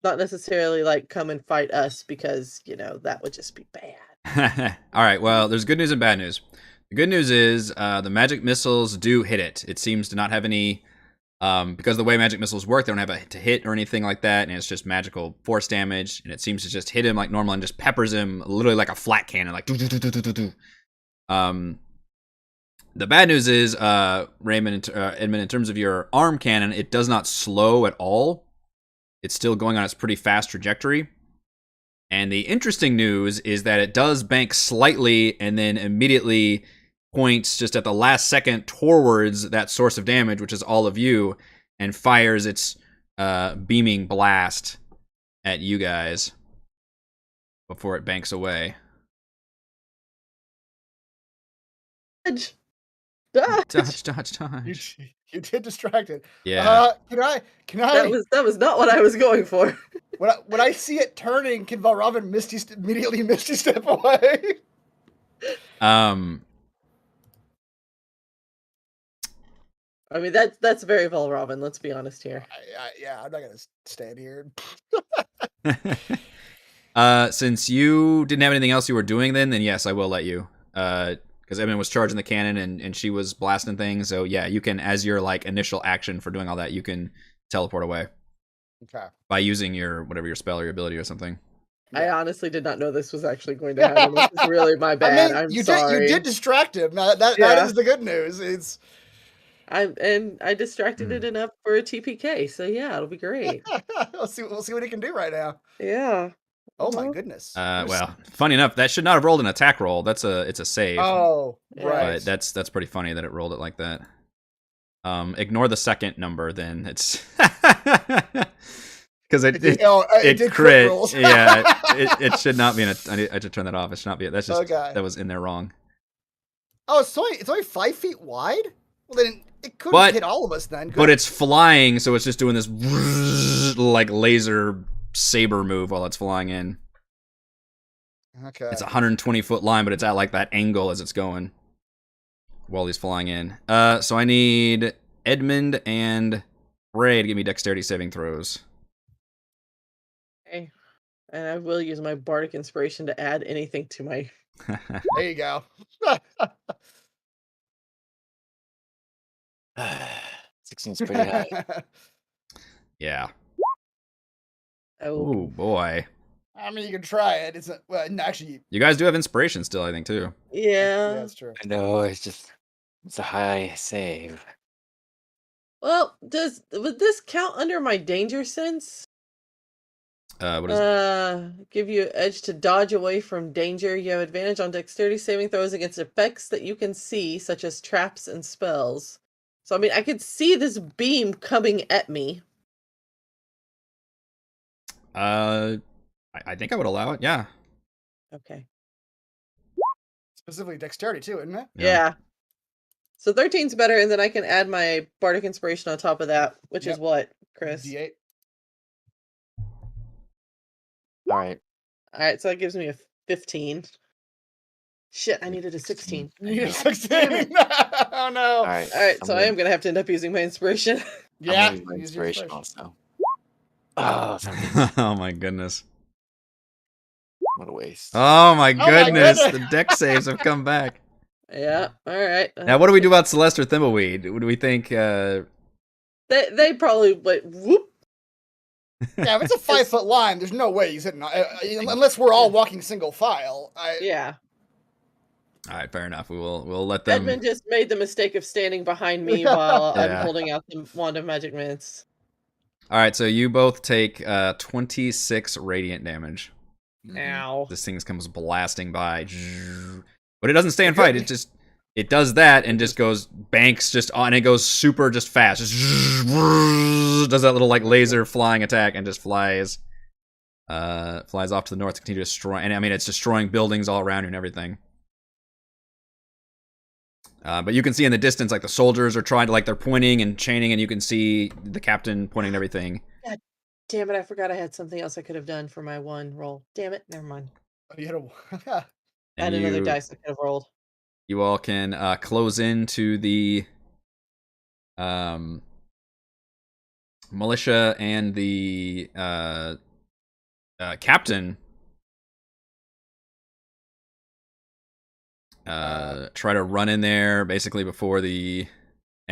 Not necessarily like come and fight us, because, that would just be bad. All right. Well, there's good news and bad news. The good news is the magic missiles do hit it. It seems to not have any Because the way magic missiles work, they don't have to hit or anything like that, and it's just magical force damage, and it seems to just hit him like normal and just peppers him literally like a flat cannon, like do. The bad news is, Raymond, Edmund, in terms of your arm cannon, it does not slow at all. It's still going on its pretty fast trajectory. And the interesting news is that it does bank slightly and then immediately points just at the last second towards that source of damage, which is all of you, and fires its beaming blast at you guys before it banks away. Dodge. Dodge. You did distract it. Yeah. Can I? That was not what I was going for. When I see it turning, can Valravn immediately misty step away? I mean, that's very Valravn, let's be honest here. Yeah, I'm not gonna stand here. Since you didn't have anything else you were doing then yes, I will let you. Because Edmund was charging the cannon and she was blasting things. So yeah, you can, as your like initial action for doing all that, you can teleport away. Okay. By using your whatever your spell or your ability or something. I honestly did not know this was actually going to happen. This is really my bad. I'm sorry. You did distract him. That is the good news. I distracted it enough for a TPK. So yeah, it'll be great. We'll see what he can do right now. Yeah. Oh my goodness. Well, funny enough, that should not have rolled an attack roll. It's a save. Oh, right. But that's pretty funny that it rolled it like that. Ignore the second number then. It's because it crit. Rolls. Yeah, it should not be I should turn that off. It should not be. That's just okay. That was in there wrong. Oh, it's only 5 feet wide. Well, then it couldn't hit all of us then. But it's flying, so it's just doing this like laser saber move while it's flying in. Okay. It's a 120-foot line, but it's at like that angle as it's going while he's flying in. So I need Edmund and Ray to give me dexterity saving throws. Okay. And I will use my bardic inspiration to add anything to my. There you go. 16's pretty high. Yeah. Oh boy. I mean, you can try it. It's actually. You guys do have inspiration still, I think, too. Yeah. That's true. I know, it's a high save. Well, would this count under my danger sense? What is give you edge to dodge away from danger. You have advantage on dexterity saving throws against effects that you can see, such as traps and spells. So, I mean, I could see this beam coming at me. I think I would allow it, yeah. Okay. Specifically dexterity, too, isn't it? Yeah. So 13's better, and then I can add my bardic inspiration on top of that, which is what, Chris? D8. All right, so that gives me a 15. Shit, I needed a 16. You need a 16. Oh no. All right, so I am gonna have to end up using my inspiration. Yeah, I'm gonna use my inspiration also. Oh, oh my goodness. What a waste. Oh my goodness. goodness. The deck saves have come back. Yeah, alright. Now, what do we do about Celeste or Thimbleweed? Do we think, They probably went whoop. Yeah, if it's a 5-foot line, there's no way he's hitting. Unless we're all walking single file. Yeah. Alright, fair enough. We'll let them. Edmund just made the mistake of standing behind me while Yeah. I'm holding out the Wand of Magic Mints. Alright, so you both take 26 radiant damage. Ow. This thing comes blasting by. But it doesn't stay and fight. It does that and just goes banks just on. It goes super just fast. Just does that little like laser flying attack and just flies off to the north to continue to destroy. And I mean, it's destroying buildings all around you and everything. But you can see in the distance, like the soldiers are trying to, like they're pointing and chaining, and you can see the captain pointing and everything. God damn it! I forgot I had something else I could have done for my one roll. Damn it! Never mind. Oh, you had a. I had another dice I could have rolled. You all can close into the militia and the captain. Try to run in there basically before the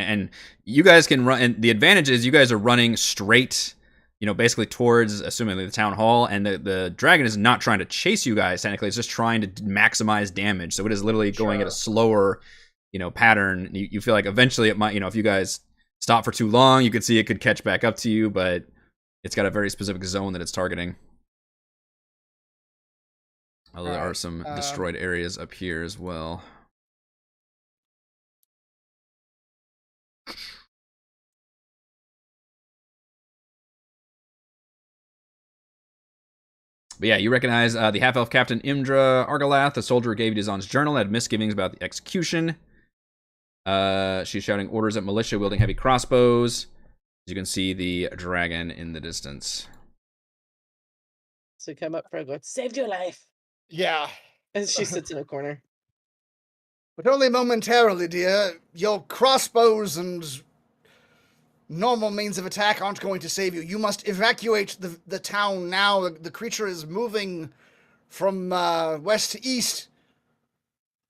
And you guys can run. And the advantage is you guys are running straight, basically towards, assumingly, the town hall. And the dragon is not trying to chase you guys. Technically, it's just trying to maximize damage. So it is literally going at a slower, pattern. You feel like eventually it might, if you guys stop for too long, you could see it could catch back up to you, but it's got a very specific zone that it's targeting. Although there are some destroyed areas up here as well. But yeah, you recognize the half-elf captain Imdra Argalath, the soldier who gave you Dazon's journal, had misgivings about the execution. She's shouting orders at militia wielding heavy crossbows. As you can see the dragon in the distance. So come up for a go, saved your life. Yeah. And she sits in a corner. But only momentarily, dear. Your crossbows and normal means of attack aren't going to save you. You must evacuate the town now. The creature is moving from west to east.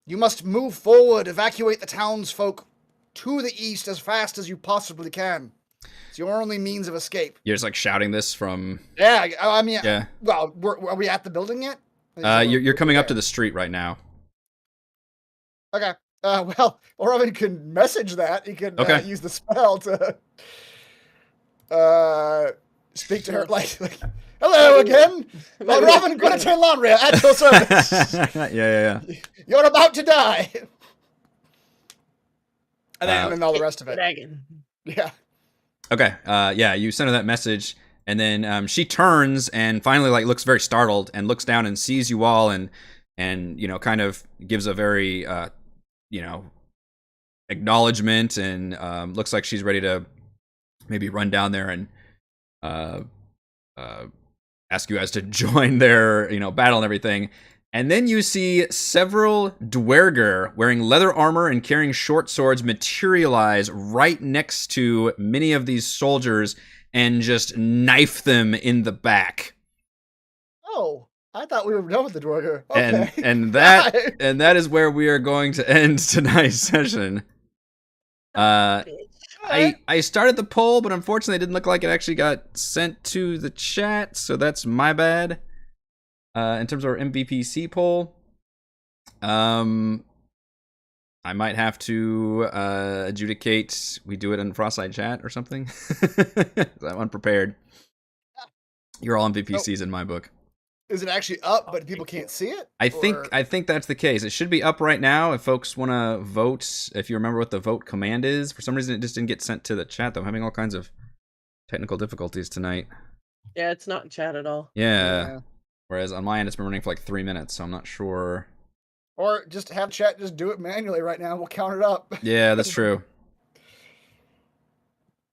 You must move forward, evacuate the townsfolk to the east as fast as you possibly can. It's your only means of escape. You're just like shouting this from... Yeah, I mean... Yeah. Well, are we at the building yet? You're coming up to the street right now. Okay. Well, Robin can message that. He can use the spell to speak to her. Like hello again. Robin, going to turn laundry at your service. Yeah. You're about to die. And then all the rest of it. Dragon. Yeah. Okay. Yeah, you send her that message, and then she turns and finally looks very startled and looks down and sees you all and kind of gives a very acknowledgement and looks like she's ready to maybe run down there and ask you guys to join their battle and everything. And then you see several Dwerger wearing leather armor and carrying short swords materialize right next to many of these soldiers and just knife them in the back. Oh, I thought we were done with the Dwerger. Okay. And that is where we are going to end tonight's session. I started the poll, but unfortunately it didn't look like it actually got sent to the chat, so that's my bad. In terms of our MVPC poll, I might have to adjudicate. We do it in Frostmaiden chat or something. I'm unprepared. You're all MVPCs in my book. Is it actually up, but people can't see it? I think that's the case. It should be up right now if folks want to vote. If you remember what the vote command is. For some reason, it just didn't get sent to the chat, though. I'm having all kinds of technical difficulties tonight. Yeah, it's not in chat at all. Yeah. Whereas on my end, it's been running for like 3 minutes, so I'm not sure. Or just have chat just do it manually right now. We'll count it up. Yeah, that's true.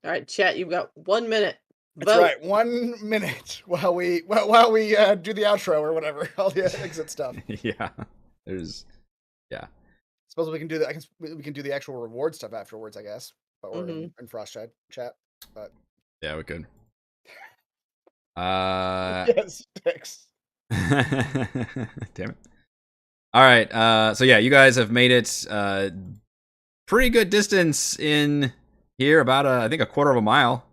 All right, chat, you've got 1 minute. That's Vote. right. 1 minute while we do the outro or whatever. All the exit stuff. Yeah. Suppose we can do that. We can do the actual reward stuff afterwards, I guess. But we're in Frost chat. But yeah, we could. yes, thanks. Damn it. All right. So yeah, you guys have made it pretty good distance in here, about I think a quarter of a mile.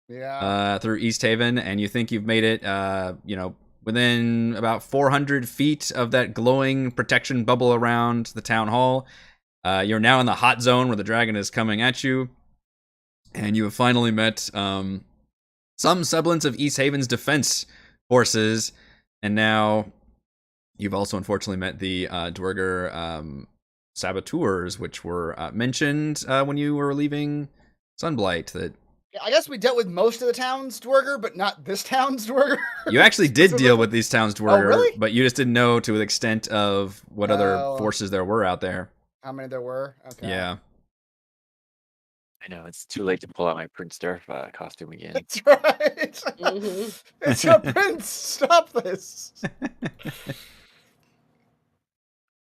Yeah. Through Easthaven, and you think you've made it, within about 400 feet of that glowing protection bubble around the town hall. You're now in the hot zone where the dragon is coming at you, and you have finally met some semblance of Easthaven's defense forces, and now you've also unfortunately met the Dwerger Saboteurs, which were mentioned when you were leaving Sunblight. That I guess we dealt with most of the town's Dwerger, but not this town's Dwerger. You actually did deal with these towns Dwerger, really? But you just didn't know to the extent of what other forces there were out there. How many there were? Okay. Yeah. I know, it's too late to pull out my Prince Durf costume again. That's right. It's a prince. Stop this.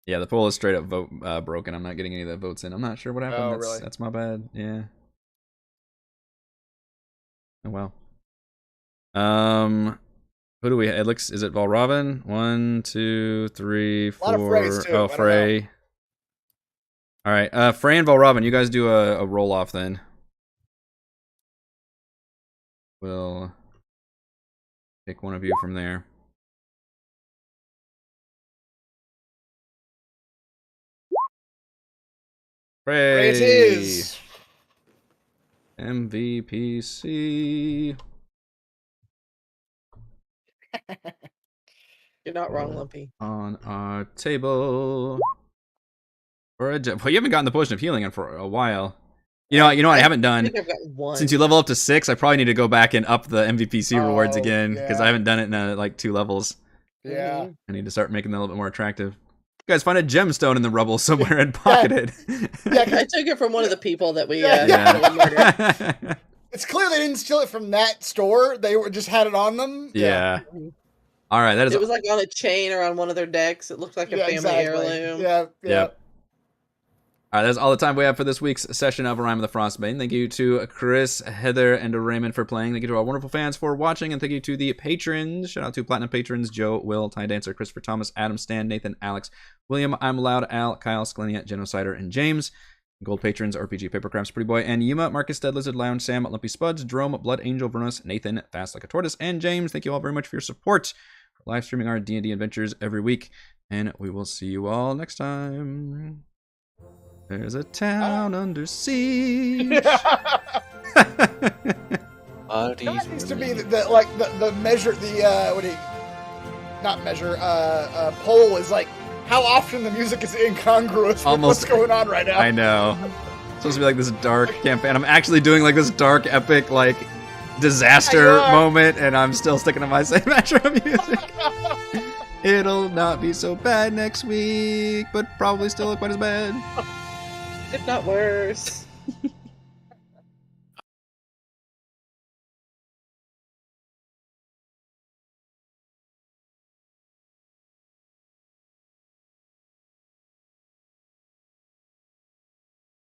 Yeah, the poll is straight up vote broken. I'm not getting any of the votes in. I'm not sure what happened. Oh, really? That's my bad. Yeah. Oh well. Who do we? It looks. Is it Valravn? 1, 2, 3, 4. A lot of Freys, too. Oh, Frey. All right, Fran, Robin, you guys do a roll off then. We'll pick one of you from there. Hooray! It is. MVPC. You're not wrong, Lumpy. On our table. Well, you haven't gotten the potion of healing in for a while. You know what I haven't I done? think I've got one. Since you level up to 6, I probably need to go back and up the MVPC rewards Oh, again, because yeah. I haven't done it in like 2 levels. Yeah. I need to start making them a little bit more attractive. You guys find a gemstone in the rubble somewhere and pocket it. I took it from one of the people that we, Yeah. that we murdered. It's clear they didn't steal it from that store. They just had it on them. Yeah. All right, that is. It was like on a chain or on one of their decks. It looked like a family heirloom. Yeah. Yep. All right, that's all the time we have for this week's session of Rime of the Frostmaiden. Thank you to Chris, Heather, and Raymond for playing. Thank you to our wonderful fans for watching, and thank you to the patrons. Shout out to Platinum patrons Joe, Will, Ty Dancer, Christopher Thomas, Adam, Stan, Nathan, Alex, William, I'm Loud, Al, Kyle, Sklenia, Genocider, and James. Gold patrons RPG Papercrafts, Pretty Boy, and Yuma, Marcus, Dead Lizard, Lounge, Sam, Lumpy Spuds, Jerome, Blood Angel, Vernus, Nathan, Fast Like a Tortoise, and James. Thank you all very much for your support. We're live streaming our D&D adventures every week, and we will see you all next time. There's a town under siege. That needs to be the measure, poll is like how often the music is incongruous with what's going on right now. I know. It's supposed to be like this dark campaign. I'm actually doing like this dark, epic, like disaster moment, and I'm still sticking to my same metro music. It'll not be so bad next week, but probably still quite as bad. If not worse.